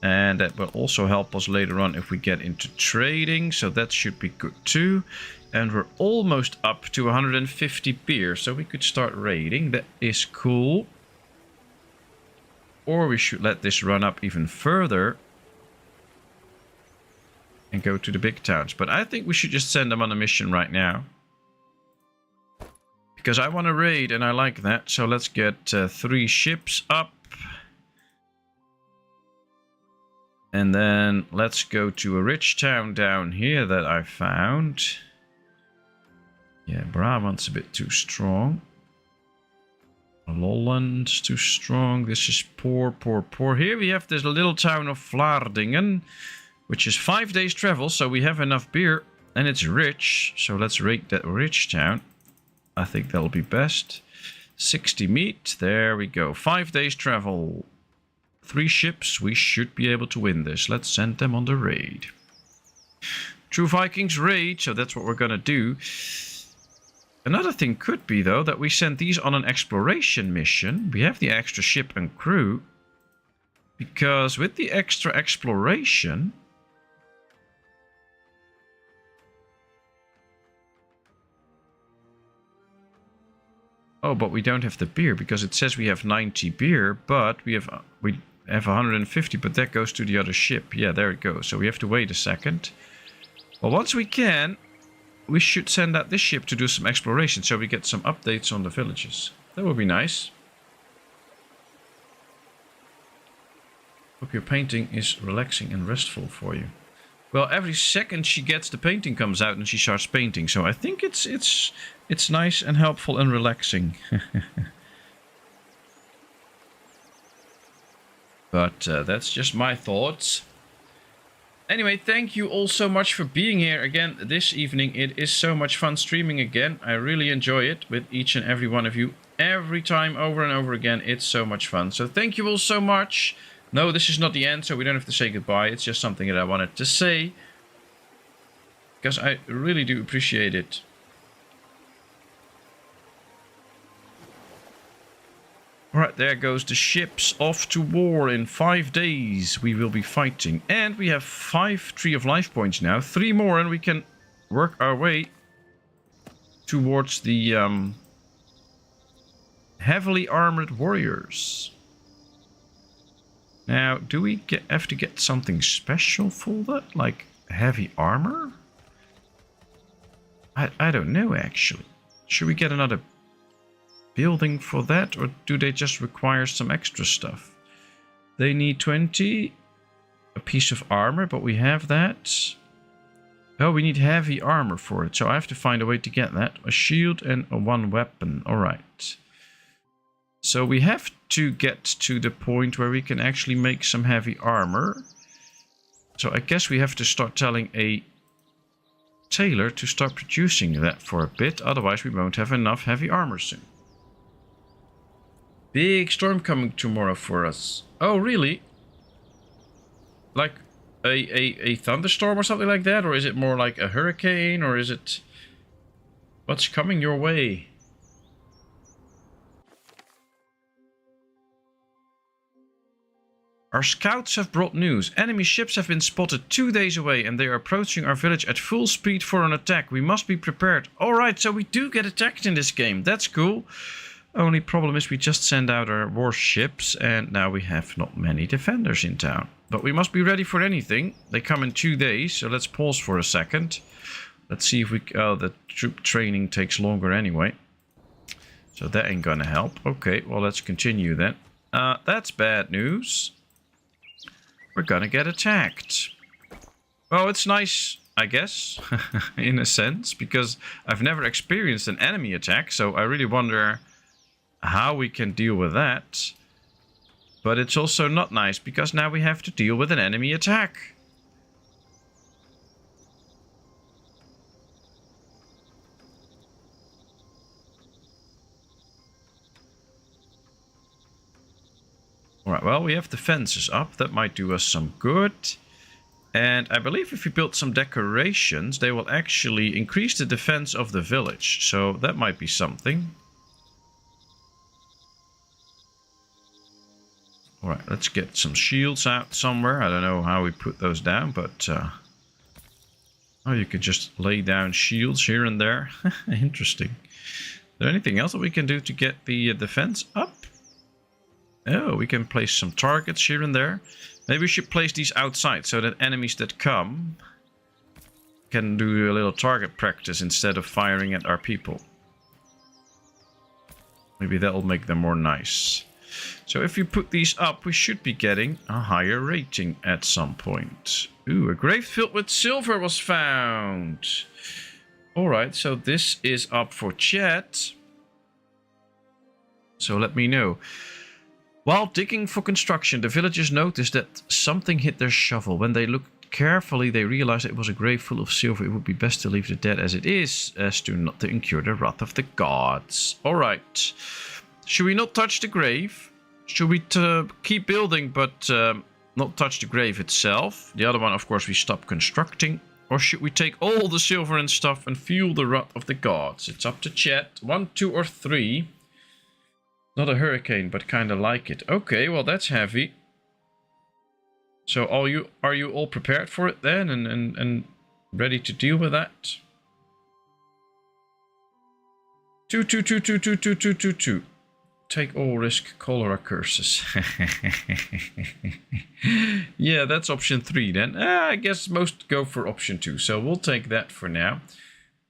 And that will also help us later on if we get into trading, so that should be good too. And we're almost up to 150 beer, so we could start raiding. That is cool. Or we should let this run up even further and go to the big towns. But I think we should just send them on a mission right now, because I want to raid and I like that. So let's get 3 ships up. And then let's go to a rich town down here that I found. Yeah, Brabant's a bit too strong. Lolland's too strong. This is poor, poor, poor. Here we have this little town of Vlaardingen, which is 5 days travel. So we have enough beer and it's rich. So let's raid that rich town. I think that'll be best. 60 meat. There we go. 5 days travel. 3 ships. We should be able to win this. Let's send them on the raid. True Vikings raid. So that's what we're going to do. Another thing could be, though, that we send these on an exploration mission. We have the extra ship and crew. Because with the extra exploration... Oh, but we don't have the beer, because it says we have 90 beer, but we have 150, but that goes to the other ship. Yeah, there it goes. So we have to wait a second. Well, once we can, we should send out this ship to do some exploration, so we get some updates on the villages. That would be nice. Hope your painting is relaxing and restful for you. Well, every second she gets, the painting comes out and she starts painting. So I think it's nice and helpful and relaxing. But that's just my thoughts. Anyway, thank you all so much for being here again this evening. It is so much fun streaming again. I really enjoy it with each and every one of you. Every time, over and over again, it's so much fun. So thank you all so much. No, this is not the end, so we don't have to say goodbye. It's just something that I wanted to say, because I really do appreciate it. Alright, there goes the ships off to war. In 5 days we will be fighting. And we have 5 Tree of Life points now. 3 more and we can work our way towards the heavily armored warriors. Now, do we have to get something special for that? Like heavy armor? I don't know, actually. Should we get another building for that? Or do they just require some extra stuff? They need 20. A piece of armor, but we have that. Oh, we need heavy armor for it. So I have to find a way to get that. A shield and a 1 weapon. Alright. So we have to get to the point where we can actually make some heavy armor. So I guess we have to start telling a tailor to start producing that for a bit. Otherwise we won't have enough heavy armor soon. Big storm coming tomorrow for us. Oh, really? Like a thunderstorm or something like that? Or is it more like a hurricane? Or is it... What's coming your way? Our scouts have brought news. Enemy ships have been spotted 2 days away and they are approaching our village at full speed for an attack. We must be prepared. Alright, so we do get attacked in this game. That's cool. Only problem is we just send out our warships and now we have not many defenders in town. But we must be ready for anything. They come in 2 days, so let's pause for a second. Let's see if we... Oh, the troop training takes longer anyway. So that ain't gonna help. Okay, well let's continue then. That's bad news. We're gonna get attacked. Well, it's nice, I guess, in a sense, because I've never experienced an enemy attack, so I really wonder how we can deal with that. But it's also not nice, because now we have to deal with an enemy attack. Alright, well, we have the fences up. That might do us some good. And I believe if we build some decorations, they will actually increase the defense of the village. So that might be something. Alright, let's get some shields out somewhere. I don't know how we put those down, but... oh, you could just lay down shields here and there. Interesting. Is there anything else that we can do to get the defense up? Oh, we can place some targets here and there. Maybe we should place these outside so that enemies that come can do a little target practice instead of firing at our people. Maybe that'll make them more nice. So if you put these up, we should be getting a higher rating at some point. Ooh, a grave filled with silver was found. Alright, so this is up for chat. So let me know. While digging for construction, the villagers noticed that something hit their shovel. When they looked carefully, they realized it was a grave full of silver. It would be best to leave the dead as it is, as to not to incur the wrath of the gods. Alright. Should we not touch the grave? Should we keep building, but not touch the grave itself? The other one, of course, we stop constructing. Or should we take all the silver and stuff and fuel the wrath of the gods? It's up to chat. 1, 2, or 3. Not a hurricane, but kind of like it. Okay, well, that's heavy. So are you all prepared for it then and ready to deal with that? 2, 2, 2, 2, 2, 2, 2, 2, 2. Take all risk cholera curses. Yeah, that's option 3 then. I guess most go for option 2, so we'll take that for now.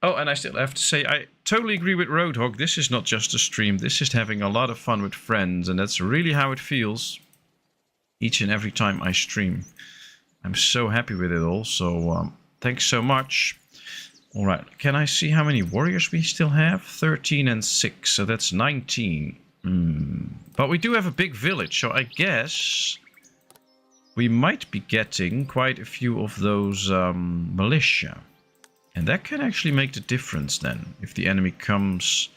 Oh, and I still have to say, I totally agree with Roadhog. This is not just a stream. This is having a lot of fun with friends. And that's really how it feels each and every time I stream. I'm so happy with it all. So thanks so much. All right. Can I see how many warriors we still have? 13 and 6. So that's 19. But we do have a big village. So I guess we might be getting quite a few of those militia. And that can actually make the difference then, if the enemy comes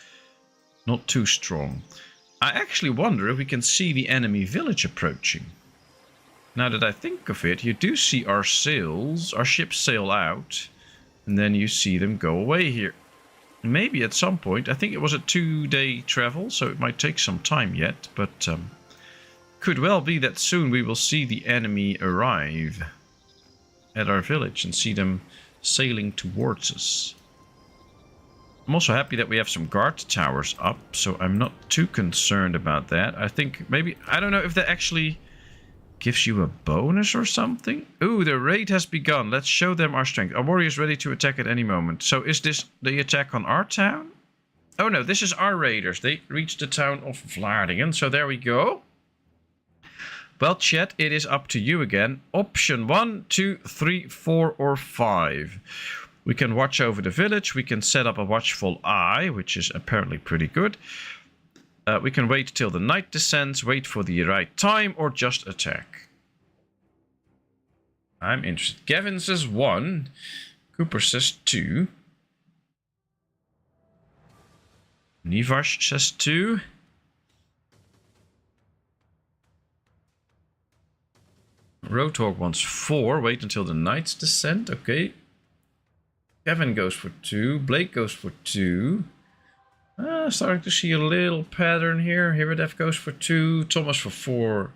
not too strong. I actually wonder if we can see the enemy village approaching. Now that I think of it, you do see our ships sail out, and then you see them go away here. Maybe at some point, I think it was a 2-day travel, so it might take some time yet, but could well be that soon we will see the enemy arrive at our village and see them sailing towards us. I'm also happy that we have some guard towers up, so I'm not too concerned about that. I think maybe, I don't know if that actually gives you a bonus or something. Ooh, the raid has begun. Let's show them our strength. Our warrior is ready to attack at any moment. So is this the attack on our town? Oh no, this is our raiders. They reached the town of Vlaardingen, so there we go. Well, chat, it is up to you again. Option 1, 2, 3, 4, or 5. We can watch over the village. We can set up a watchful eye, which is apparently pretty good. We can wait till the night descends, wait for the right time, or just attack. I'm interested. Gavin says 1. Cooper says 2. Nivash says 2. Roadhog wants 4. Wait until the night's descent. Okay. Kevin goes for 2. Blake goes for 2. Starting to see a little pattern here. Hiradef goes for 2. Thomas for 4.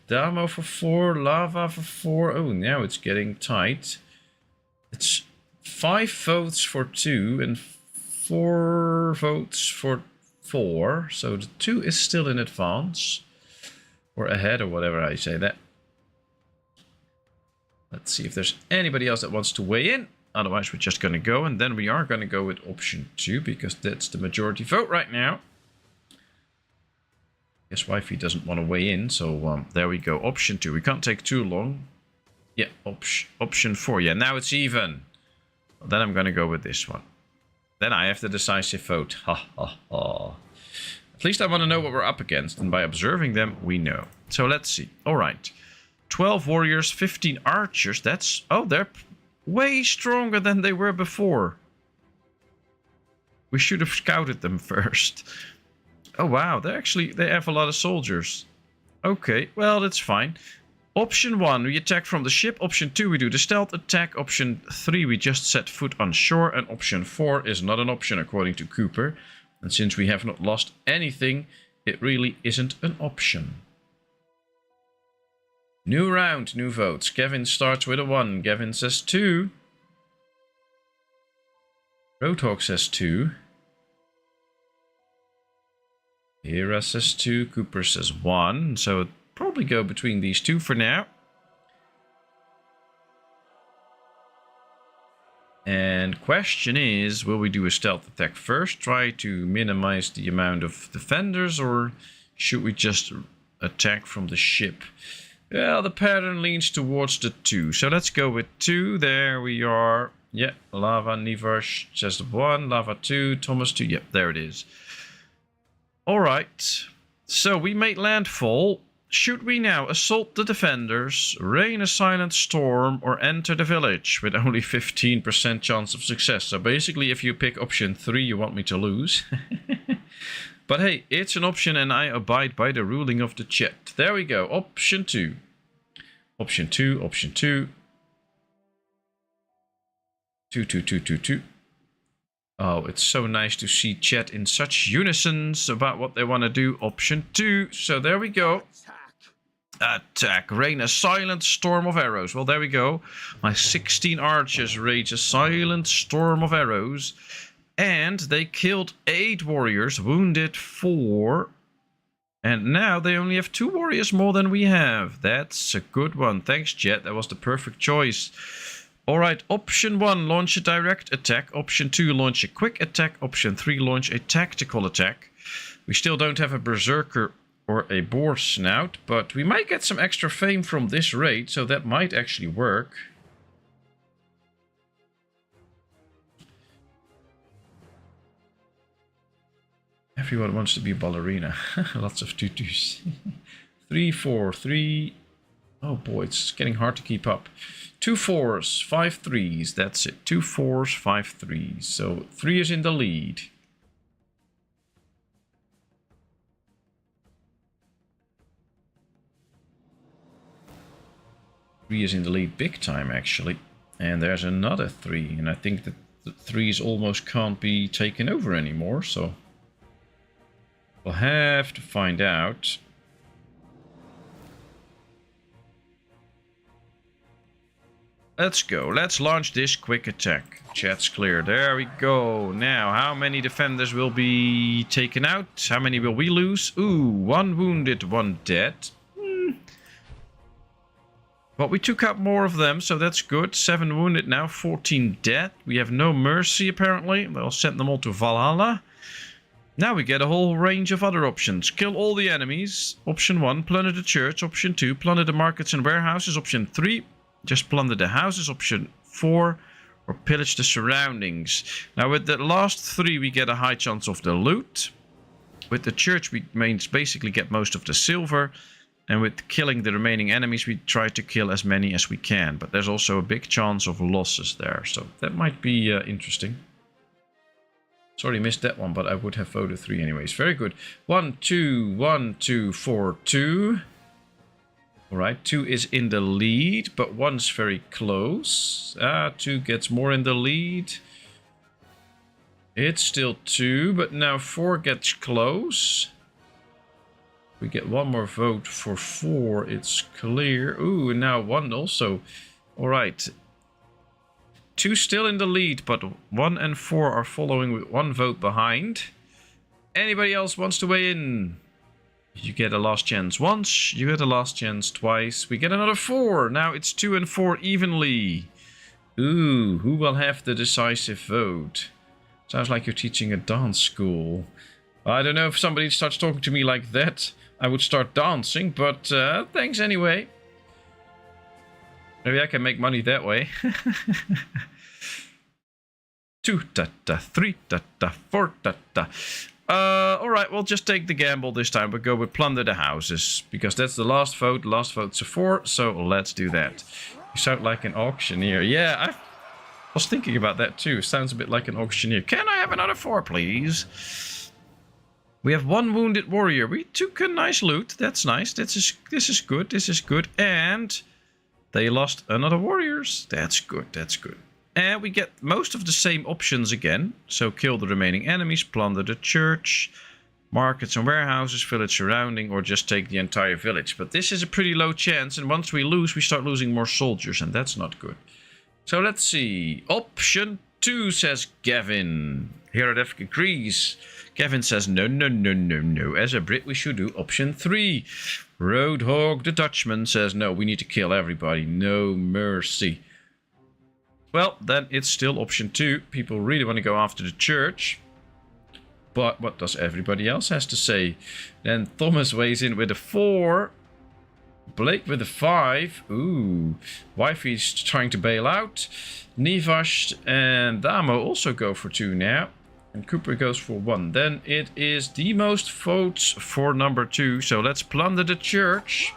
Damo for 4. Lava for 4. Oh, now it's getting tight. It's 5 votes for 2 and 4 votes for 4. So the 2 is still in advance. Or ahead, or whatever I say that. Let's see if there's anybody else that wants to weigh in. Otherwise, we're just going to go. And then we are going to go with option 2, because that's the majority vote right now. Guess wifey doesn't want to weigh in. So there we go. Option 2. We can't take too long. Yeah, option 4. Yeah, now it's even. Well, then I'm going to go with this one. Then I have the decisive vote. Ha ha ha. At least I want to know what we're up against, and by observing them, we know. So let's see. All right. 12 warriors, 15 archers. That's... Oh, they're way stronger than they were before. We should have scouted them first. Oh, wow. They have a lot of soldiers. Okay, well, that's fine. Option 1, we attack from the ship. Option 2, we do the stealth attack. Option 3, we just set foot on shore. And option 4 is not an option, according to Cooper. And since we have not lost anything, it really isn't an option. New round, new votes. Kevin starts with a 1. Gavin says 2. Roadhog says 2. Hera says 2. Cooper says 1. So probably go between these two for now. And question is, will we do a stealth attack first? Try to minimize the amount of defenders, or should we just attack from the ship? Well, the pattern leans towards the 2. So let's go with 2. There we are. Yeah, Lava Nivarsh says 1. Lava 2. Thomas 2. Yep, there it is. Alright. So we made landfall. Should we now assault the defenders, rain a silent storm, or enter the village with only 15% chance of success? So basically, if you pick option 3, you want me to lose. But hey, it's an option and I abide by the ruling of the chat. There we go. Option 2. Option 2, option 2. 2, 2, 2, 2, 2. Oh, it's so nice to see chat in such unison about what they want to do. Option 2. So there we go. Attack. Rain a silent storm of arrows. Well, there we go. My 16 archers rage a silent storm of arrows. And they killed 8 warriors, wounded 4. And now they only have 2 warriors more than we have. That's a good one. Thanks, chat. That was the perfect choice. Alright, option 1, launch a direct attack. Option 2, launch a quick attack. Option 3, launch a tactical attack. We still don't have a berserker or a boar snout, but we might get some extra fame from this raid, so that might actually work. Everyone wants to be a ballerina. Lots of tutus. 3, 4, 3. Oh boy, it's getting hard to keep up. 2 4s, 5 3s. That's it. 2 4s, 5 3s. So 3 is in the lead. Three is in the lead big time, actually. And there's another 3. And I think that the 3s almost can't be taken over anymore. So we'll have to find out. Let's go. Let's launch this quick attack. Chat's clear. There we go. Now, how many defenders will be taken out? How many will we lose? Ooh, 1 wounded, 1 dead. But we took out more of them, so that's good. 7 wounded now, 14 dead. We have no mercy, apparently. They'll send them all to Valhalla. Now we get a whole range of other options. Kill all the enemies. Option 1, plunder the church. Option 2, plunder the markets and warehouses. Option 3, just plunder the houses. Option 4, or pillage the surroundings. Now with the last 3, we get a high chance of the loot. With the church, we basically get most of the silver. And with killing the remaining enemies, we try to kill as many as we can. But there's also a big chance of losses there. So that might be interesting. Sorry, missed that one, but I would have voted 3 anyways. Very good. 1, 2, 1, 2, 4, 2. Alright, 2 is in the lead, but 1's very close. 2 gets more in the lead. It's still 2, but now 4 gets close. We get 1 more vote for 4. It's clear. Ooh, and now 1 also. Alright. 2 still in the lead, but 1 and 4 are following with 1 vote behind. Anybody else wants to weigh in? You get a last chance once. You get a last chance twice. We get another 4. Now it's 2 and 4 evenly. Ooh, who will have the decisive vote? Sounds like you're teaching a dance school. I don't know if somebody starts talking to me like that. I would start dancing, but thanks anyway. Maybe I can make money that way. 2, 3, 4, Alright, we'll just take the gamble this time. We'll go with plunder the houses. Because that's the last vote. Last vote's a 4. So let's do that. You sound like an auctioneer. Yeah, I was thinking about that too. Sounds a bit like an auctioneer. Can I have another 4, please? We have 1 wounded warrior. We took a nice loot. That's nice. This is good. This is good. And they lost another warriors. That's good. That's good. And we get most of the same options again. So kill the remaining enemies, plunder the church, markets and warehouses, village surrounding, or just take the entire village. But this is a pretty low chance, and once we lose, we start losing more soldiers, and that's not good. So let's see. Option 2, says Gavin. Herodef agrees. Gavin says, no, no, no, no, no. As a Brit, we should do option 3. Roadhog the Dutchman says, no, we need to kill everybody. No mercy. Well, then it's still option 2. People really want to go after the church. But what does everybody else has to say? Then Thomas weighs in with a 4. Blake with a 5. Ooh. Wifey's trying to bail out. Nivash and Damo also go for 2 now. And Cooper goes for 1. Then it is the most votes for number 2. So let's plunder the church.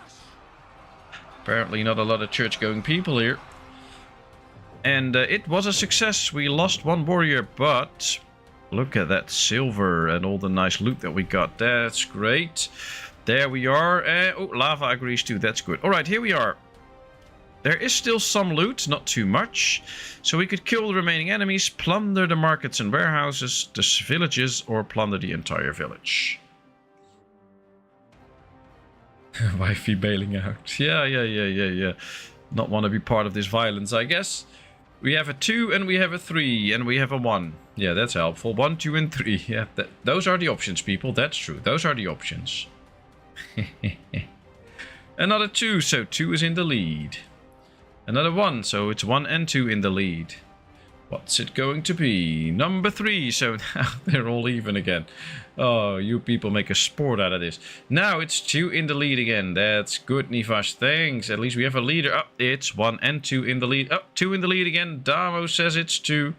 Apparently not a lot of church-going people here. And it was a success. We lost 1 warrior, but look at that silver and all the nice loot that we got. That's great. There we are. Oh, Lava agrees too. That's good. All right, here we are. There is still some loot, not too much. So we could kill the remaining enemies, plunder the markets and warehouses, the villages, or plunder the entire village. Wifey bailing out. Yeah. Not want to be part of this violence, I guess. We have a 2 and we have a 3 and we have a 1. Yeah, that's helpful. 1, 2 and 3. Yeah, those are the options, people. That's true. Those are the options. Another 2, so 2 is in the lead. Another 1, so it's 1 and 2 in the lead. What's it going to be? Number 3, so now they're all even again. Oh, you people make a sport out of this. Now it's 2 in the lead again. That's good, Nivash. Thanks. At least we have a leader. Oh, it's 1 and 2 in the lead. Oh, 2 in the lead again. Damo says it's 2.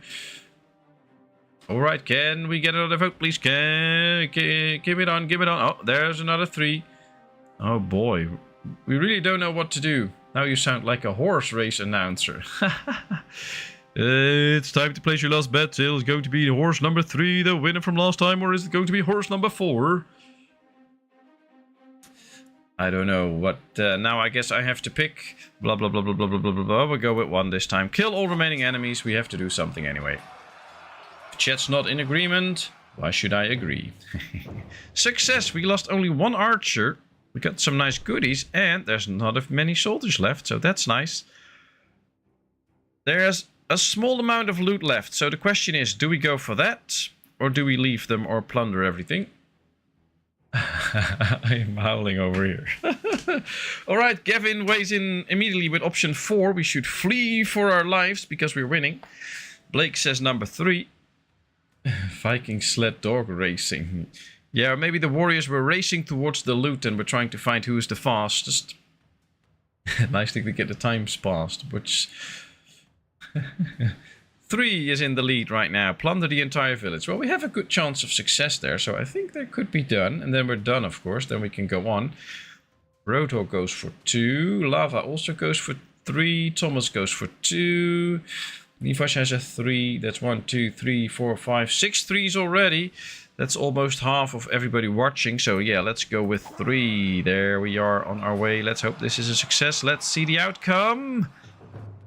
All right, can we get another vote, please? Give it on, give it on. Oh, there's another 3. Oh, boy. We really don't know what to do. Now you sound like a horse race announcer. It's time to place your last bet. Is it going to be horse number 3, the winner from last time, or is it going to be horse number 4? I don't know. What now I guess I have to pick. Blah, blah, blah, blah, blah, blah, blah, blah. We'll go with 1 this time. Kill all remaining enemies. We have to do something anyway. If chat's not in agreement, why should I agree? Success. We lost only 1 archer. We got some nice goodies, and there's not many soldiers left, so that's nice. There's a small amount of loot left, so the question is, do we go for that, or do we leave them or plunder everything? I am howling over here. Alright, Gavin weighs in immediately with option 4. We should flee for our lives because we're winning. Blake says number 3. Viking sled dog racing. Yeah, or maybe the warriors were racing towards the loot and we're trying to find who is the fastest. Nice thing to get the times passed, which... 3 is in the lead right now. Plunder the entire village. Well, we have a good chance of success there, so I think that could be done. And then we're done, of course. Then we can go on. Roadhog goes for 2. Lava also goes for 3. Thomas goes for 2. Nivash has a 3. That's 1, 2, 3, 4, 5, 6 threes already. That's almost half of everybody watching. So yeah, let's go with 3. There we are on our way. Let's hope this is a success. Let's see the outcome.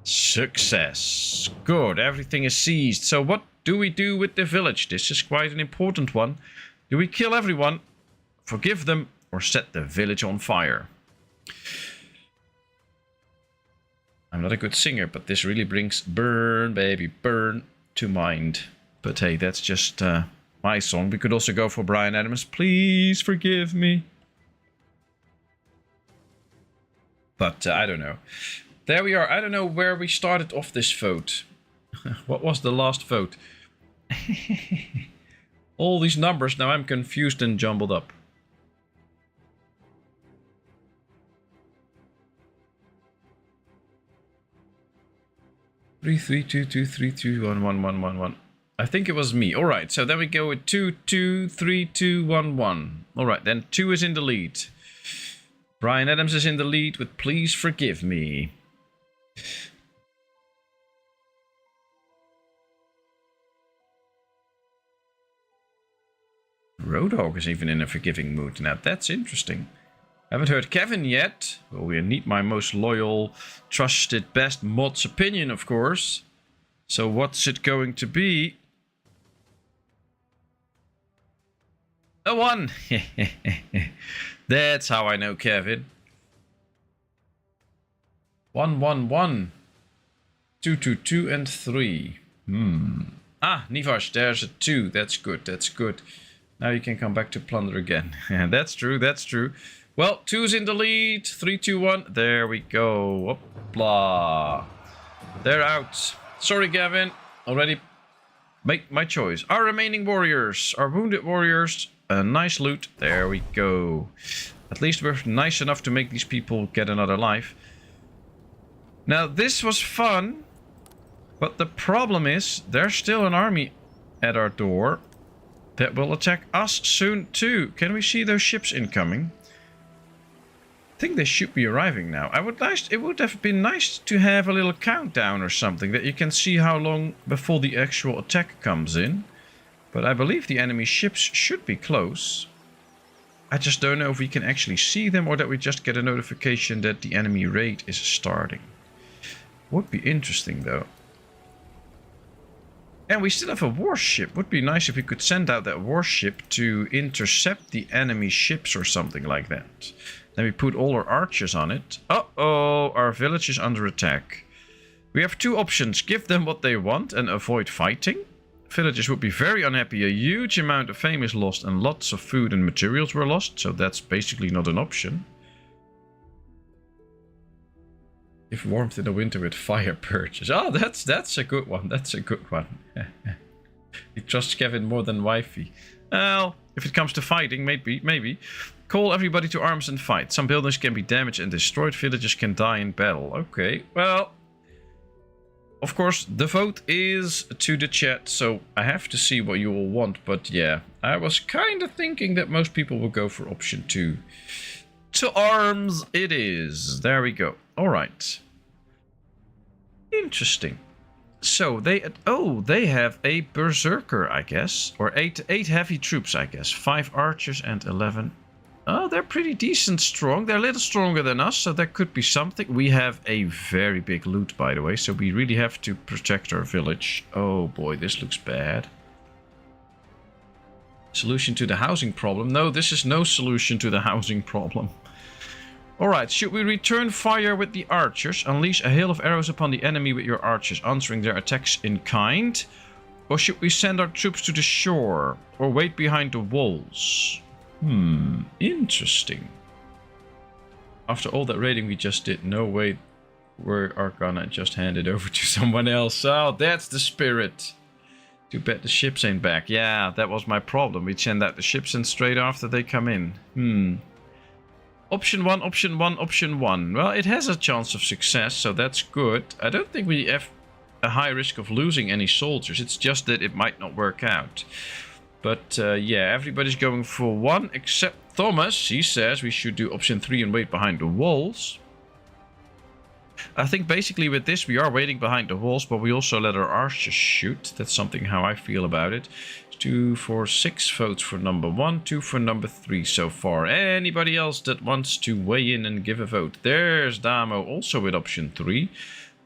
Success. Good. Everything is seized. So what do we do with the village? This is quite an important one. Do we kill everyone, forgive them, or set the village on fire? I'm not a good singer, but this really brings Burn, Baby, Burn to mind. But hey, that's just my song. We could also go for Bryan Adams. Please forgive me. But I don't know. There we are. I don't know where we started off this vote. What was the last vote? All these numbers, now I'm confused and jumbled up. Three, 3, 2, 2, 3, 2, 1, 1, 1, 1, 1. I think it was me. All right, so then we go with 2, 2, 3, 2, 1, 1. All right, then 2 is in the lead. Brian Adams is in the lead with Please Forgive Me. Roadhog is even in a forgiving mood. Now, that's interesting. Haven't heard Kevin yet. Well, we need my most loyal, trusted, best mod's opinion, of course. So what's it going to be? A 1. That's how I know Kevin. 1, 1, 1. 2, 2, 2, and 3. Ah, Nivash, there's a 2. That's good, that's good. Now you can come back to plunder again. That's true, that's true. Well, 2's in the lead. 3, 2, 1. There we go. Hoopla. They're out. Sorry, Gavin. Already made my choice. Our remaining warriors. Our wounded warriors. A nice loot. There we go. At least we're nice enough to make these people get another life. Now, this was fun. But the problem is, there's still an army at our door that will attack us soon too. Can we see those ships incoming? I think they should be arriving now. It would have been nice to have a little countdown or something that you can see how long before the actual attack comes in. But I believe the enemy ships should be close. I just don't know if we can actually see them or that we just get a notification that the enemy raid is starting. Would be interesting though. And we still have a warship. Would be nice if we could send out that warship to intercept the enemy ships or something like that. Then we put all our archers on it. Uh-oh, our village is under attack. We have 2 options. Give them what they want and avoid fighting. Villagers would be very unhappy. A huge amount of fame is lost and lots of food and materials were lost. So that's basically not an option. Give warmth in the winter with fire purchase. Oh, that's a good one. That's a good one. He trusts Kevin more than wifey. Well, if it comes to fighting, maybe. Call everybody to arms and fight. Some buildings can be damaged and destroyed. Villagers can die in battle. Okay, well, of course, the vote is to the chat, so I have to see what you all want. But yeah, I was kind of thinking that most people will go for option 2. To arms it is. There we go. All right. Interesting. So they have a berserker, I guess, or 8 heavy troops, I guess. 5 archers and 11. Oh, they're pretty decent strong. They're a little stronger than us, so that could be something. We have a very big loot, by the way, so we really have to protect our village. Oh boy, this looks bad. Solution to the housing problem? No, this is no solution to the housing problem. Alright, should we return fire with the archers? Unleash a hail of arrows upon the enemy with your archers, answering their attacks in kind? Or should we send our troops to the shore? Or wait behind the walls? Interesting. After all that raiding we just did, no way we are gonna just hand it over to someone else. Oh, that's the spirit. Too bad the ships ain't back. Yeah, that was my problem. We'd send out the ships and straight after they come in. Option 1, option 1, option 1. Well, it has a chance of success, so that's good. I don't think we have a high risk of losing any soldiers. It's just that it might not work out. But yeah, everybody's going for 1 except Thomas. He says we should do option 3 and wait behind the walls. I think basically with this we are waiting behind the walls, but we also let our archers shoot. That's something how I feel about it. 2, 4, 6 votes for number 1, 2 for number 3 so far. Anybody else that wants to weigh in and give a vote? There's Damo also with option 3.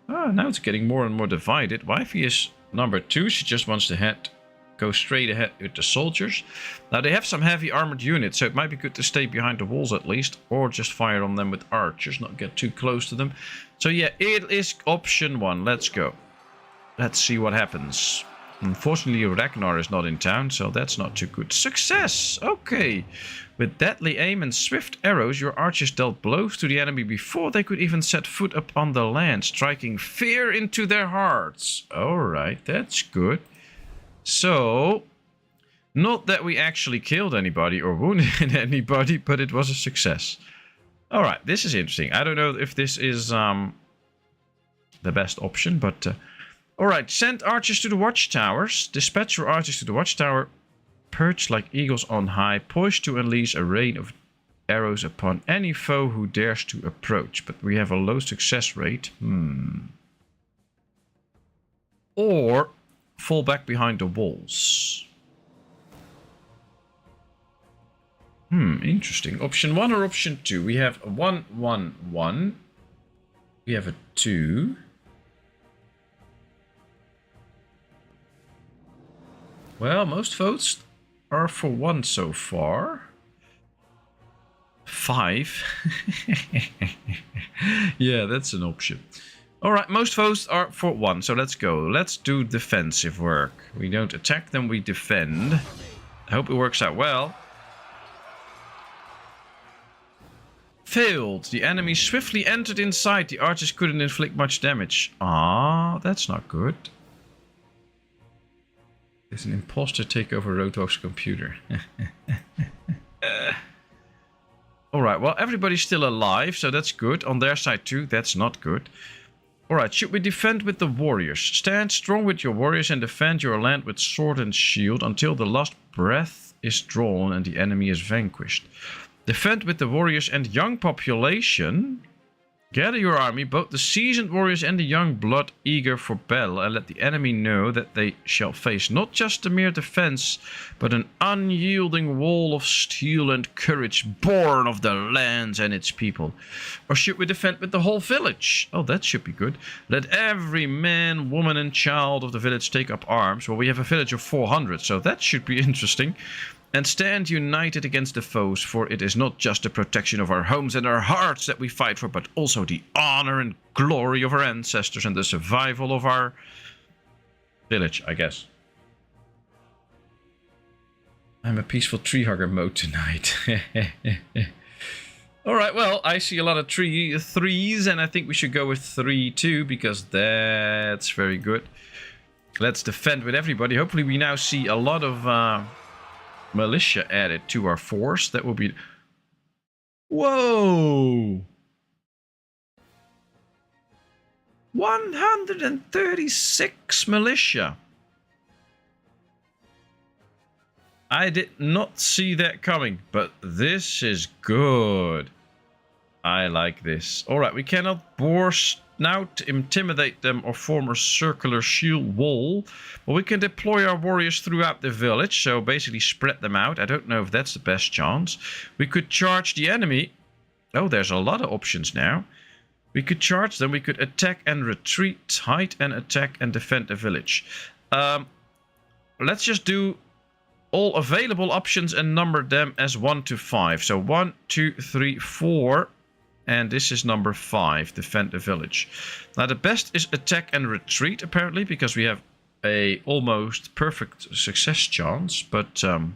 Now it's getting more and more divided. Wifey is number 2. She just wants to go straight ahead with the soldiers. Now they have some heavy armored units, so it might be good to stay behind the walls at least, or just fire on them with archers, not get too close to them. So yeah, it is option 1. Let's go. Let's see what happens. Unfortunately, Ragnar is not in town, so that's not too good. Success! Okay. With deadly aim and swift arrows, your archers dealt blows to the enemy before they could even set foot upon the land, striking fear into their hearts. Alright, that's good. So, not that we actually killed anybody or wounded anybody, but it was a success. Alright, this is interesting. I don't know if this is the best option, but Alright, send archers to the watchtowers. Dispatch your archers to the watchtower. Perch like eagles on high, poised to unleash a rain of arrows upon any foe who dares to approach. But we have a low success rate. Or fall back behind the walls. Interesting. Option 1 or option 2? We have a 1, 1, 1. We have a 2. Well, most votes are for 1 so far. 5. Yeah, that's an option. Alright, most votes are for 1, so let's go. Let's do defensive work. We don't attack them, we defend. I hope it works out well. Failed. The enemy swiftly entered inside. The archers couldn't inflict much damage. Ah, that's not good. There's an imposter take over Roadhog's computer. Alright, well, everybody's still alive, so that's good. On their side too, that's not good. Alright, should we defend with the warriors? Stand strong with your warriors and defend your land with sword and shield until the last breath is drawn and the enemy is vanquished. Defend with the warriors and young population. Gather your army, both the seasoned warriors and the young blood eager for battle, and let the enemy know that they shall face not just a mere defense, but an unyielding wall of steel and courage born of the lands and its people. Or should we defend with the whole village? Oh, that should be good. Let every man, woman and child of the village take up arms. Well, we have a village of 400, so that should be interesting. And stand united against the foes, for it is not just the protection of our homes and our hearts that we fight for, but also the honor and glory of our ancestors and the survival of our village, I guess. I'm a peaceful tree hugger mode tonight. Alright, well, I see a lot of threes, and I think we should go with 3 too, because that's very good. Let's defend with everybody. Hopefully we now see a lot of militia added to our force. That will be... Whoa! 136 militia. I did not see that coming, but this is good. I like this. Alright, we cannot bore snout, intimidate them, or form a circular shield wall. But we can deploy our warriors throughout the village, so basically spread them out. I don't know if that's the best chance. We could charge the enemy. Oh, there's a lot of options now. We could charge them, we could attack and retreat, hide and attack and defend the village. Let's just do all available options and number them as 1 to 5. So 1, 2, 3, 4... And this is number 5, defend the village. Now the best is attack and retreat, apparently, because we have a almost perfect success chance. But so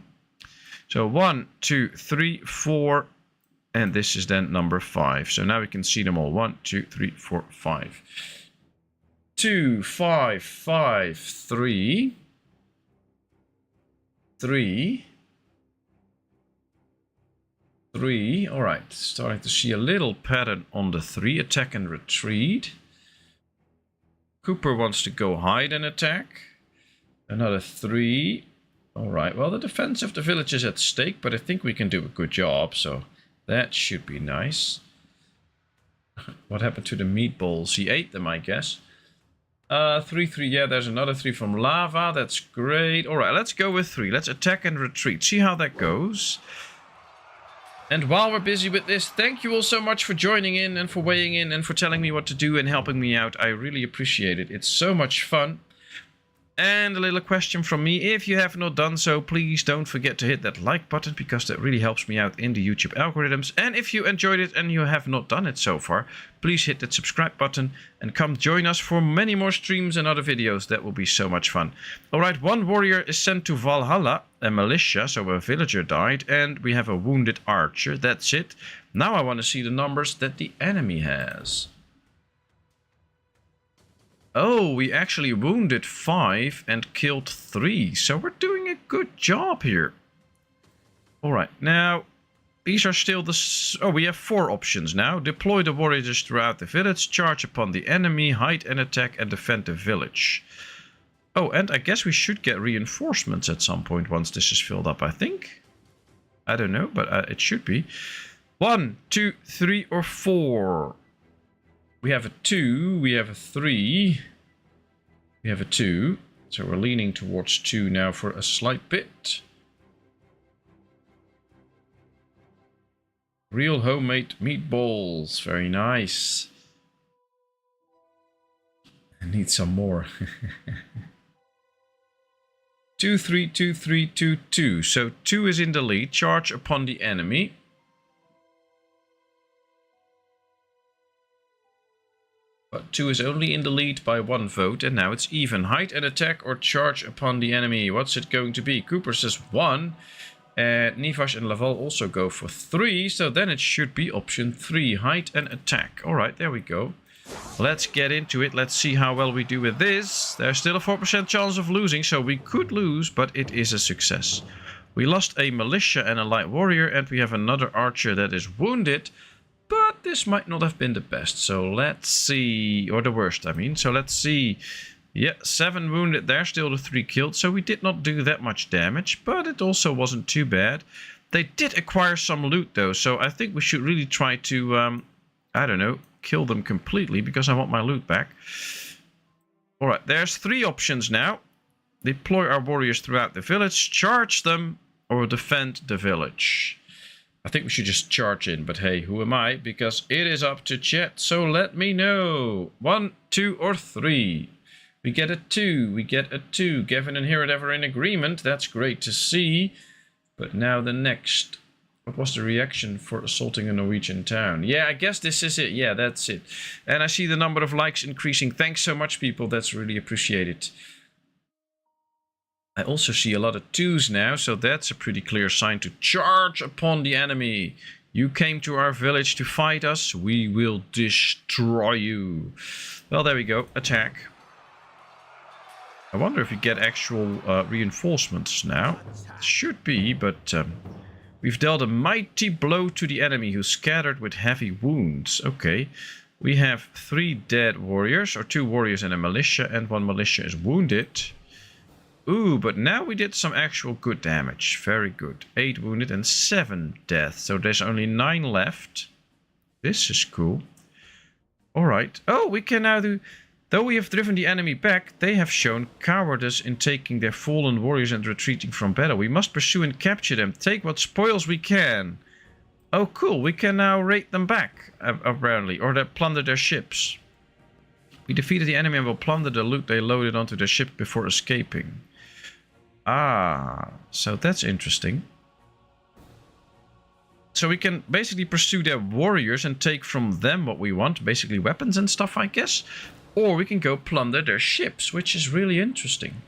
1, 2, 3, 4, and this is then number 5. So now we can see them all. 1, 2, 3, 4, 5. 2, 5, 5, 3. 3. 3, alright, starting to see a little pattern on the 3, attack and retreat. Cooper wants to go hide and attack. Another 3. Alright, well the defense of the village is at stake, but I think we can do a good job, so that should be nice. What happened to the meatballs? He ate them, I guess. 3, 3, yeah, there's another 3 from lava, that's great. Alright, let's go with 3, let's attack and retreat, see how that goes. And while we're busy with this, thank you all so much for joining in and for weighing in and for telling me what to do and helping me out. I really appreciate it. It's so much fun. And a little question from me. If you have not done so, please don't forget to hit that like button, because that really helps me out in the YouTube algorithms. And if you enjoyed it and you have not done it so far, please hit that subscribe button and come join us for many more streams and other videos. That will be so much fun. Alright, 1 warrior is sent to Valhalla, a militia, so a villager died, and we have a wounded archer. That's it. Now I want to see the numbers that the enemy has. Oh, we actually wounded 5 and killed 3. So we're doing a good job here. Alright, now these are still the... Oh, we have 4 options now. Deploy the warriors throughout the village, charge upon the enemy, hide and attack, and defend the village. Oh, and I guess we should get reinforcements at some point once this is filled up, I think. I don't know, but it should be. 1, 2, 3, or 4. We have a 2, we have a 3, we have a 2. So we're leaning towards 2 now for a slight bit. Real homemade meatballs. Very nice. I need some more. 2, 3, 2, 3, 2, 2. So 2 is in the lead. Charge upon the enemy. But 2 is only in the lead by 1 vote, and now it's even. Hide and attack or charge upon the enemy. What's it going to be? Cooper says 1. Nivash and Laval also go for 3, so then it should be option 3. Hide and attack. Alright, there we go. Let's get into it. Let's see how well we do with this. There's still a 4% chance of losing, so we could lose, but it is a success. We lost a militia and a light warrior, and we have another archer that is wounded. But this might not have been the best, so let's see, or the worst I mean, so let's see. Yeah, 7 wounded there, still the 3 killed, so we did not do that much damage, but it also wasn't too bad. They did acquire some loot though, so I think we should really try to, I don't know, kill them completely, because I want my loot back. Alright, there's 3 options now. Deploy our warriors throughout the village, charge them, or defend the village. I think we should just charge in, but hey, who am I? Because it is up to chat, so let me know. 1, 2, or 3. We get a 2, we get a 2. Gavin and Herod ever in agreement, that's great to see. But now the next. What was the reaction for assaulting a Norwegian town? Yeah, I guess this is it. Yeah, that's it. And I see the number of likes increasing. Thanks so much, people. That's really appreciated. I also see a lot of 2s now, so that's a pretty clear sign to charge upon the enemy. You came to our village to fight us, we will destroy you. Well, there we go. Attack. I wonder if we get actual reinforcements now. Should be, but we've dealt a mighty blow to the enemy who scattered with heavy wounds. Okay. We have 3 dead warriors, or 2 warriors and a militia, and 1 militia is wounded. Ooh, but now we did some actual good damage. Very good. 8 wounded and 7 death. So there's only 9 left. This is cool. Alright. Oh, we can now do... Though we have driven the enemy back, they have shown cowardice in taking their fallen warriors and retreating from battle. We must pursue and capture them. Take what spoils we can. Oh, cool. We can now raid them back, apparently. Or plunder their ships. We defeated the enemy and will plunder the loot they loaded onto their ship before escaping. Ah, so that's interesting. So we can basically pursue their warriors and take from them what we want. Basically weapons and stuff, I guess. Or we can go plunder their ships, which is really interesting.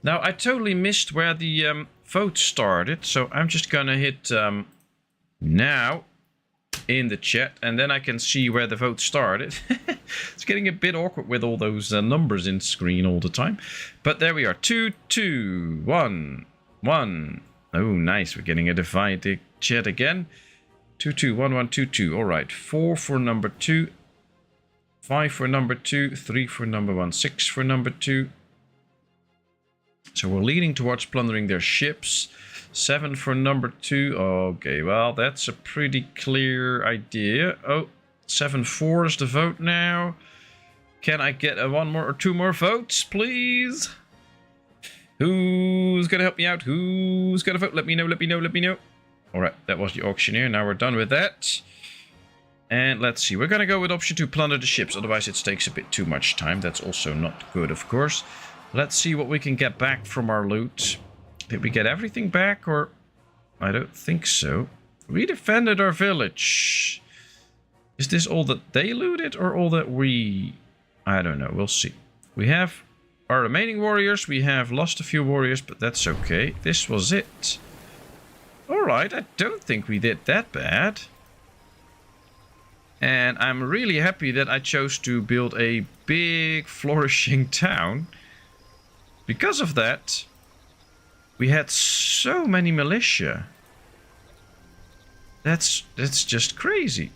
Now, I totally missed where the vote started. So I'm just going to hit now in the chat. And then I can see where the vote started. It's getting a bit awkward with all those numbers in screen all the time. But there we are. 2, 2, 1, 1. Oh, nice. We're getting a divided chat again. 2, 2, 1, 1, 2, 2. All right. 4 for number 2. 5 for number 2. 3 for number 1. 6 for number 2. So we're leaning towards plundering their ships. 7 for number 2. Okay, well, that's a pretty clear idea. Oh, 7-4 is the vote now. Can I get a 1 more or 2 more votes, please? Who's gonna help me out? Who's gonna vote? Let me know, let me know, let me know. Alright, that was the auctioneer. Now we're done with that. And let's see. We're gonna go with option 2, plunder the ships. Otherwise it takes a bit too much time. That's also not good, of course. Let's see what we can get back from our loot. Did we get everything back, or... I don't think so. We defended our village. Is this all that they looted, or all that we... I don't know. We'll see. We have our remaining warriors. We have lost a few warriors, but that's okay. This was it. Alright, I don't think we did that bad. And I'm really happy that I chose to build a big, flourishing town. Because of that... We had so many militia. That's just crazy.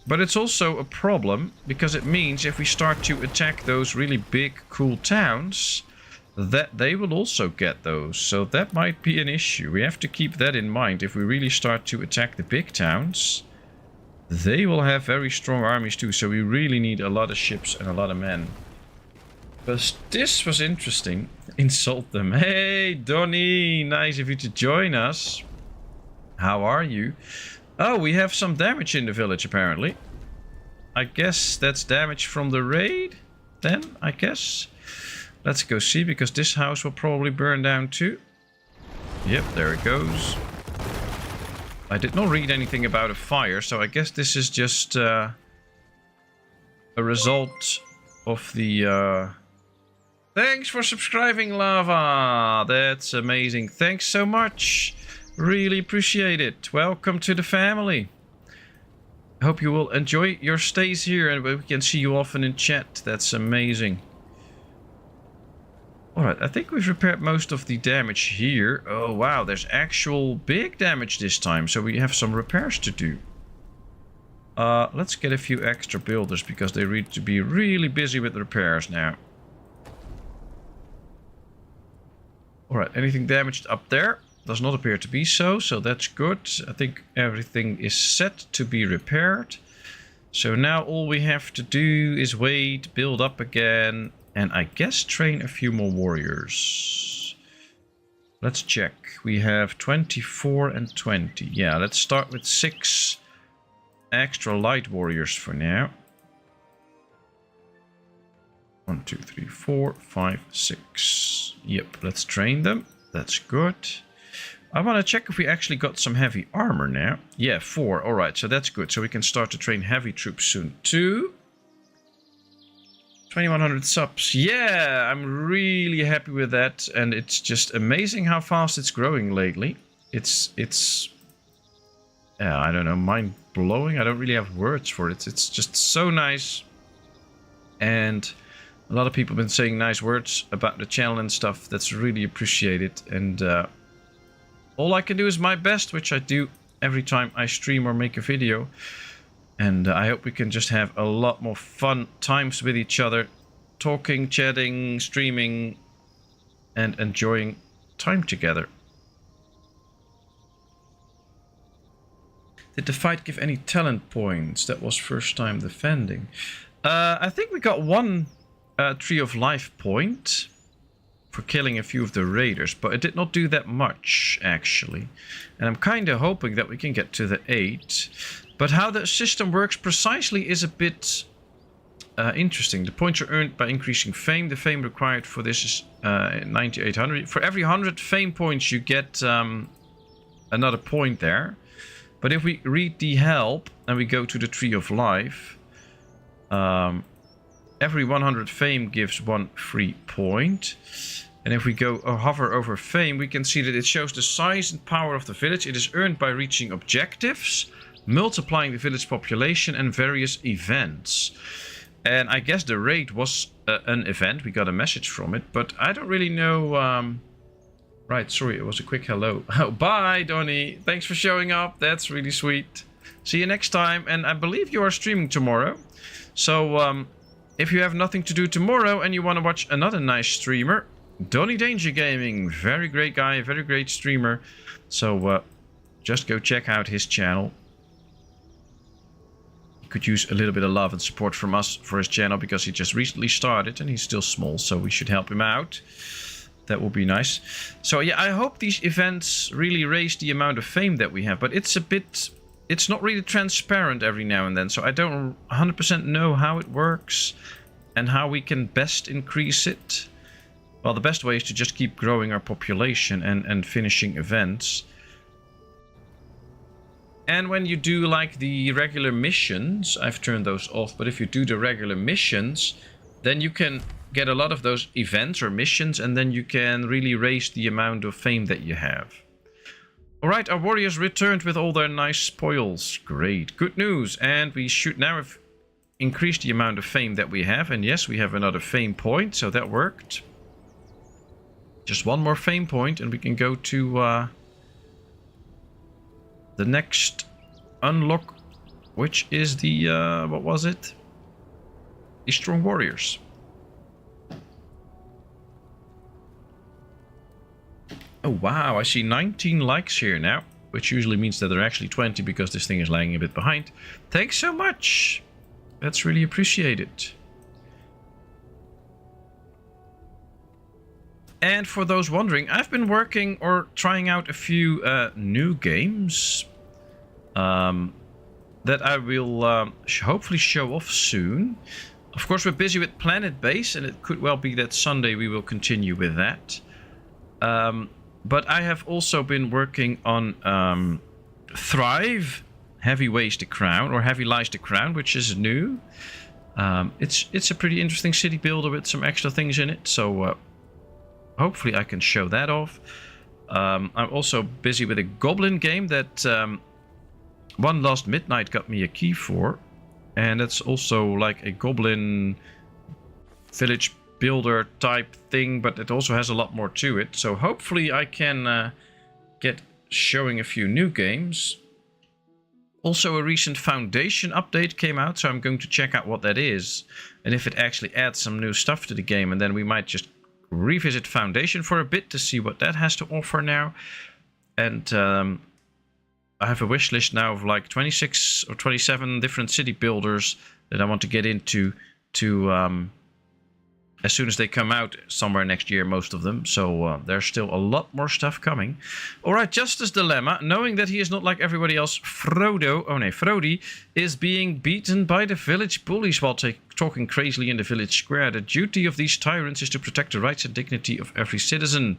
But it's also a problem, because it means if we start to attack those really big, cool towns, that they will also get those. So that might be an issue. We have to keep that in mind. If we really start to attack the big towns, they will have very strong armies too. So we really need a lot of ships and a lot of men. But this was interesting. Insult them. Hey, Donnie, nice of you to join us. How are you? Oh, we have some damage in the village, apparently. I guess that's damage from the raid, then, I guess. Let's go see, because this house will probably burn down too. Yep, there it goes. I did not read anything about a fire, so I guess this is just a result of the... Thanks for subscribing, Lava! That's amazing. Thanks so much. Really appreciate it. Welcome to the family. I hope you will enjoy your stays here and we can see you often in chat. That's amazing. Alright, I think we've repaired most of the damage here. Oh wow, there's actual big damage this time, so we have some repairs to do. Let's get a few extra builders because they need to be really busy with repairs now. Alright, anything damaged up there? Does not appear to be so that's good. I think everything is set to be repaired. So now all we have to do is wait, build up again, and I guess train a few more warriors. Let's check. We have 24 and 20. Yeah, let's start with 6 extra light warriors for now. 1, 2, 3, 4, 5, 6. Yep, let's train them. That's good. I want to check if we actually got some heavy armor now. Yeah, 4. Alright, so that's good. So we can start to train heavy troops soon too. 2100 subs. Yeah, I'm really happy with that. And it's just amazing how fast it's growing lately. It's yeah, I don't know, mind-blowing. I don't really have words for it. It's just so nice. And a lot of people have been saying nice words about the channel and stuff. That's really appreciated. And all I can do is my best, which I do every time I stream or make a video. And I hope we can just have a lot more fun times with each other. Talking, chatting, streaming, and enjoying time together. Did the fight give any talent points? That was first time defending. I think we got one Tree of Life point for killing a few of the raiders, but it did not do that much, actually. And I'm kind of hoping that we can get to the 8. But how the system works precisely is a bit interesting. The points are earned by increasing fame. The fame required for this is 9800. For every 100 fame points, you get another point there. But if we read the help and we go to the Tree of Life, every 100 fame gives 1 free point. And if we go hover over fame, we can see that it shows the size and power of the village. It is earned by reaching objectives, multiplying the village population, and various events. And I guess the raid was an event. We got a message from it, but I don't really know. Right, sorry, it was a quick hello. Oh, bye, Donnie. Thanks for showing up. That's really sweet. See you next time. And I believe you are streaming tomorrow. So if you have nothing to do tomorrow and you want to watch another nice streamer, Donnie Danger Gaming, very great guy, very great streamer. So just go check out his channel. He could use a little bit of love and support from us for his channel because he just recently started and he's still small, so we should help him out. That would be nice. So yeah, I hope these events really raise the amount of fame that we have, but it's a bit... It's not really transparent every now and then, so I don't 100% know how it works and how we can best increase it. Well, the best way is to just keep growing our population and finishing events. And when you do like the regular missions, I've turned those off, but if you do the regular missions, then you can get a lot of those events or missions, and then you can really raise the amount of fame that you have. Alright, our warriors returned with all their nice spoils. Great, good news. And we should now have increased the amount of fame that we have. And yes, we have another fame point, so that worked. Just one more fame point and we can go to the next unlock, which is the, what was it? The Strong Warriors. Oh wow, I see 19 likes here now, which usually means that there are actually 20 because this thing is lagging a bit behind. Thanks so much. That's really appreciated. And for those wondering, I've been working or trying out a few new games that I will hopefully show off soon. Of course, we're busy with Planet Base, and it could well be that Sunday we will continue with that. But I have also been working on Thrive, Heavy Weighs the Crown, or Heavy Lies the Crown, which is new. It's a pretty interesting city builder with some extra things in it, so hopefully I can show that off. I'm also busy with a Goblin game that One Last Midnight got me a key for, and it's also like a Goblin village builder type thing, but it also has a lot more to it. So hopefully I can get showing a few new games. Also, a recent Foundation update came out, so I'm going to check out what that is and if it actually adds some new stuff to the game, and then we might just revisit Foundation for a bit to see what that has to offer now. And I have a wish list now of like 26 or 27 different city builders that I want to get into as soon as they come out somewhere next year, most of them. So there's still a lot more stuff coming. All right, Justice Dilemma. Knowing that he is not like everybody else, Frody is being beaten by the village bullies while talking crazily in the village square. The duty of these tyrants is to protect the rights and dignity of every citizen.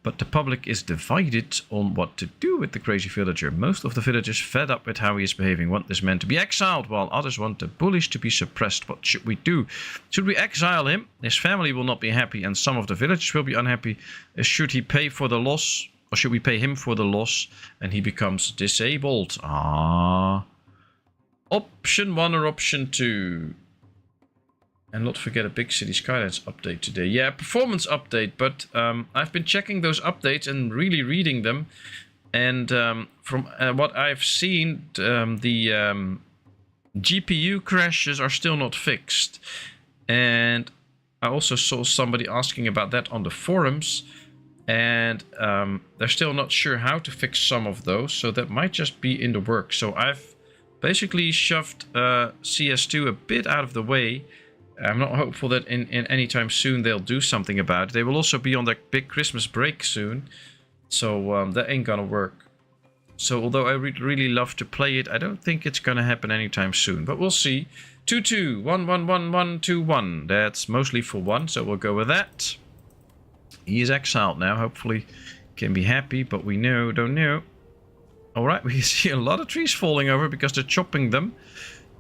But the public is divided on what to do with the crazy villager. Most of the villagers, fed up with how he is behaving, want this man to be exiled, while others want the bullies to be suppressed. What should we do? Should we exile him? His family will not be happy, and some of the villagers will be unhappy. Should he pay for the loss, or should we pay him for the loss, and he becomes disabled? Option 1 or option 2? And not forget a Big City Skylines update today. Yeah, performance update, but I've been checking those updates and really reading them. And from what I've seen, the GPU crashes are still not fixed. And I also saw somebody asking about that on the forums. And they're still not sure how to fix some of those. So that might just be in the works. So I've basically shoved CS2 a bit out of the way. I'm not hopeful that in any time soon they'll do something about it. They will also be on their big Christmas break soon. So that ain't gonna work. So although I would really love to play it, I don't think it's gonna happen anytime soon. But we'll see. 2-2, 1-1-1-1-2-1. That's mostly for 1, so we'll go with that. He is exiled now. Hopefully can be happy, but we don't know. Alright, we see a lot of trees falling over because they're chopping them.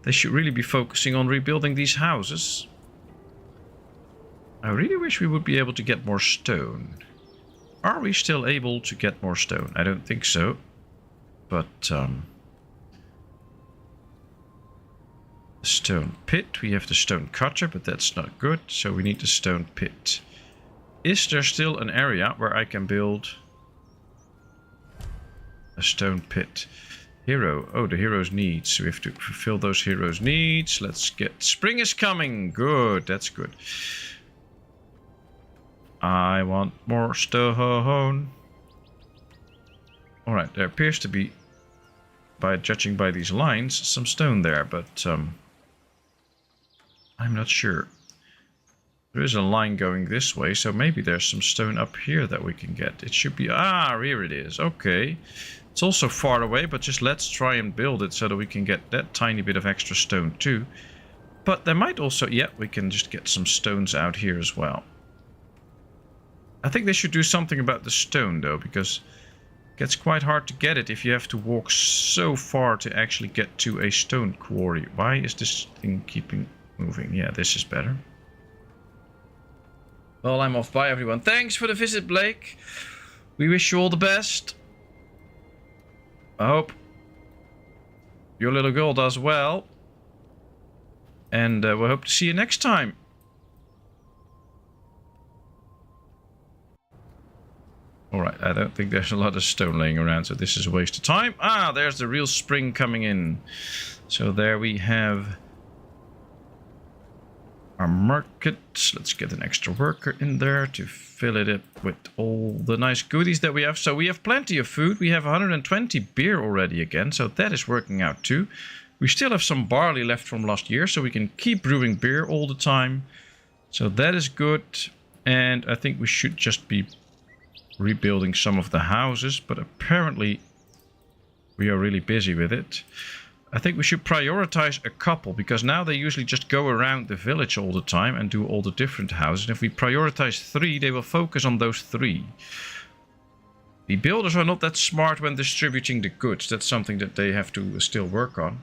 They should really be focusing on rebuilding these houses. I really wish we would be able to get more stone. Are we still able to get more stone? I don't think so. But, stone pit. We have the stone cutter, but that's not good. So we need the stone pit. Is there still an area where I can build a stone pit? Hero. Oh, the hero's needs. So we have to fulfill those heroes' needs. Let's get... Spring is coming. Good. That's good. I want more stone. Alright, there appears to be, by judging by these lines, some stone there, but I'm not sure. There is a line going this way, so maybe there's some stone up here that we can get. It should be... Ah, here it is. Okay. It's also far away, but just let's try and build it so that we can get that tiny bit of extra stone too. But there might also... Yeah, we can just get some stones out here as well. I think they should do something about the stone though, because it gets quite hard to get it if you have to walk so far to actually get to a stone quarry. Why is this thing keeping moving? Yeah, this is better. Well, I'm off. Bye everyone. Thanks for the visit, Blake. We wish you all the best. I hope your little girl does well. And we'll hope to see you next time. Alright, I don't think there's a lot of stone laying around, so this is a waste of time. Ah, there's the real spring coming in. So there we have our market. Let's get an extra worker in there to fill it up with all the nice goodies that we have. So we have plenty of food. We have 120 beer already again, so that is working out too. We still have some barley left from last year, so we can keep brewing beer all the time. So that is good. And I think we should just be rebuilding some of the houses, but apparently we are really busy with it. I think we should prioritize a couple, because now they usually just go around the village all the time and do all the different houses. And if we prioritize 3, they will focus on those 3. The builders are not that smart when distributing the goods. That's something that they have to still work on.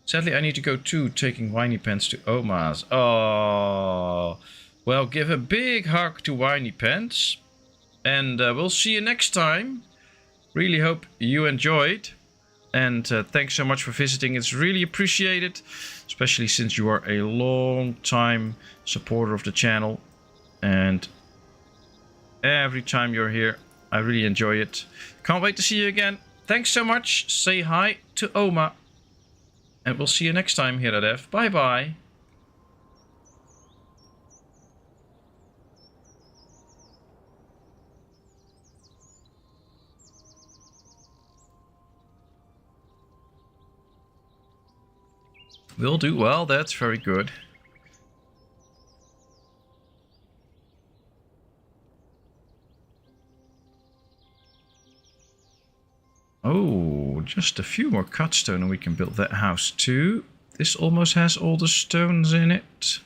Sadly, I need to go too, taking Whiny Pants to Oma's. Oh, well, give a big hug to Whiny Pants. And we'll see you next time. Really hope you enjoyed. And thanks so much for visiting. It's really appreciated. Especially since you are a long time supporter of the channel. And every time you're here, I really enjoy it. Can't wait to see you again. Thanks so much. Say hi to Oma. And we'll see you next time here at F. Bye bye. Will do. Well, that's very good. Oh, just a few more cut stone and we can build that house too. This almost has all the stones in it.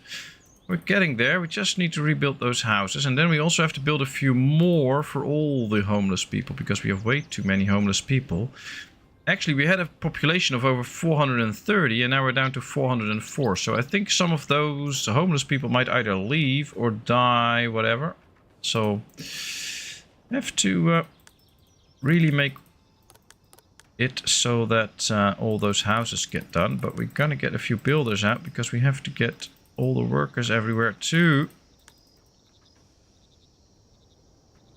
We're getting there. We just need to rebuild those houses. And then we also have to build a few more for all the homeless people, because we have way too many homeless people. Actually, we had a population of over 430 and now we're down to 404. So I think some of those homeless people might either leave or die, whatever. So I have to really make it so that all those houses get done. But we're gonna get a few builders out because we have to get all the workers everywhere too.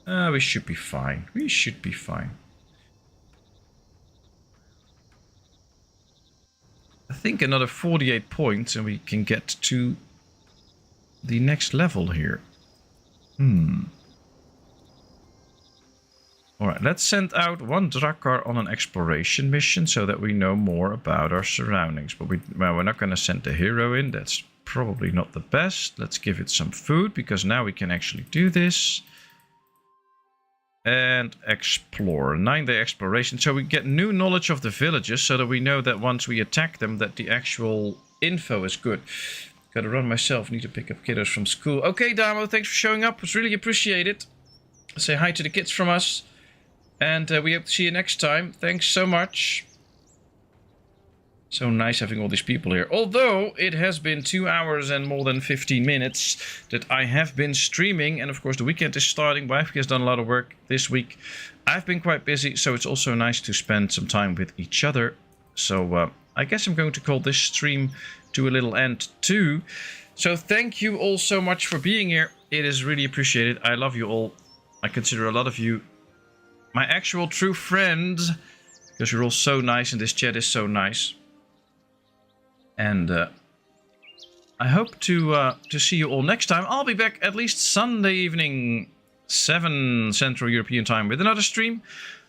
We should be fine. We should be fine. I think another 48 points and we can get to the next level here. Alright, let's send out one Drakkar on an exploration mission so that we know more about our surroundings. But we're not going to send the hero in. That's probably not the best. Let's give it some food because now we can actually do this. And explore. 9-day exploration. So we get new knowledge of the villages so that we know that once we attack them that the actual info is good. Gotta run myself. Need to pick up kiddos from school. Okay, Damo, thanks for showing up. It's really appreciated. Say hi to the kids from us. And we hope to see you next time. Thanks so much. So nice having all these people here. Although it has been 2 hours and more than 15 minutes that I have been streaming. And of course the weekend is starting. Wife has done a lot of work this week. I've been quite busy. So it's also nice to spend some time with each other. So I guess I'm going to call this stream to a little end too. So thank you all so much for being here. It is really appreciated. I love you all. I consider a lot of you my actual true friends. Because you're all so nice and this chat is so nice. And I hope to see you all next time. I'll be back at least Sunday evening, 7 Central European time with another stream.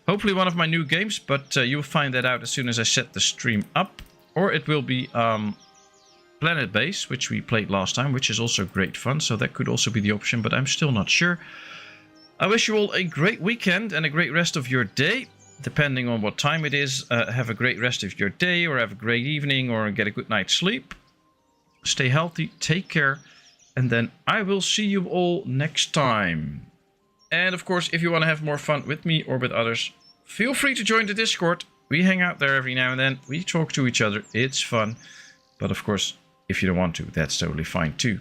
Hopefully one of my new games, but you'll find that out as soon as I set the stream up. Or it will be Planet Base, which we played last time, which is also great fun. So that could also be the option, but I'm still not sure. I wish you all a great weekend and a great rest of your day. Depending on what time it is, have a great rest of your day or have a great evening or get a good night's sleep. Stay healthy, take care, and then I will see you all next time. And of course, if you want to have more fun with me or with others, feel free to join the Discord. We hang out there every now and then. We talk to each other. It's fun. But of course, if you don't want to, that's totally fine too.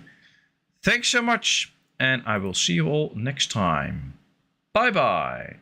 Thanks so much, and I will see you all next time. Bye-bye.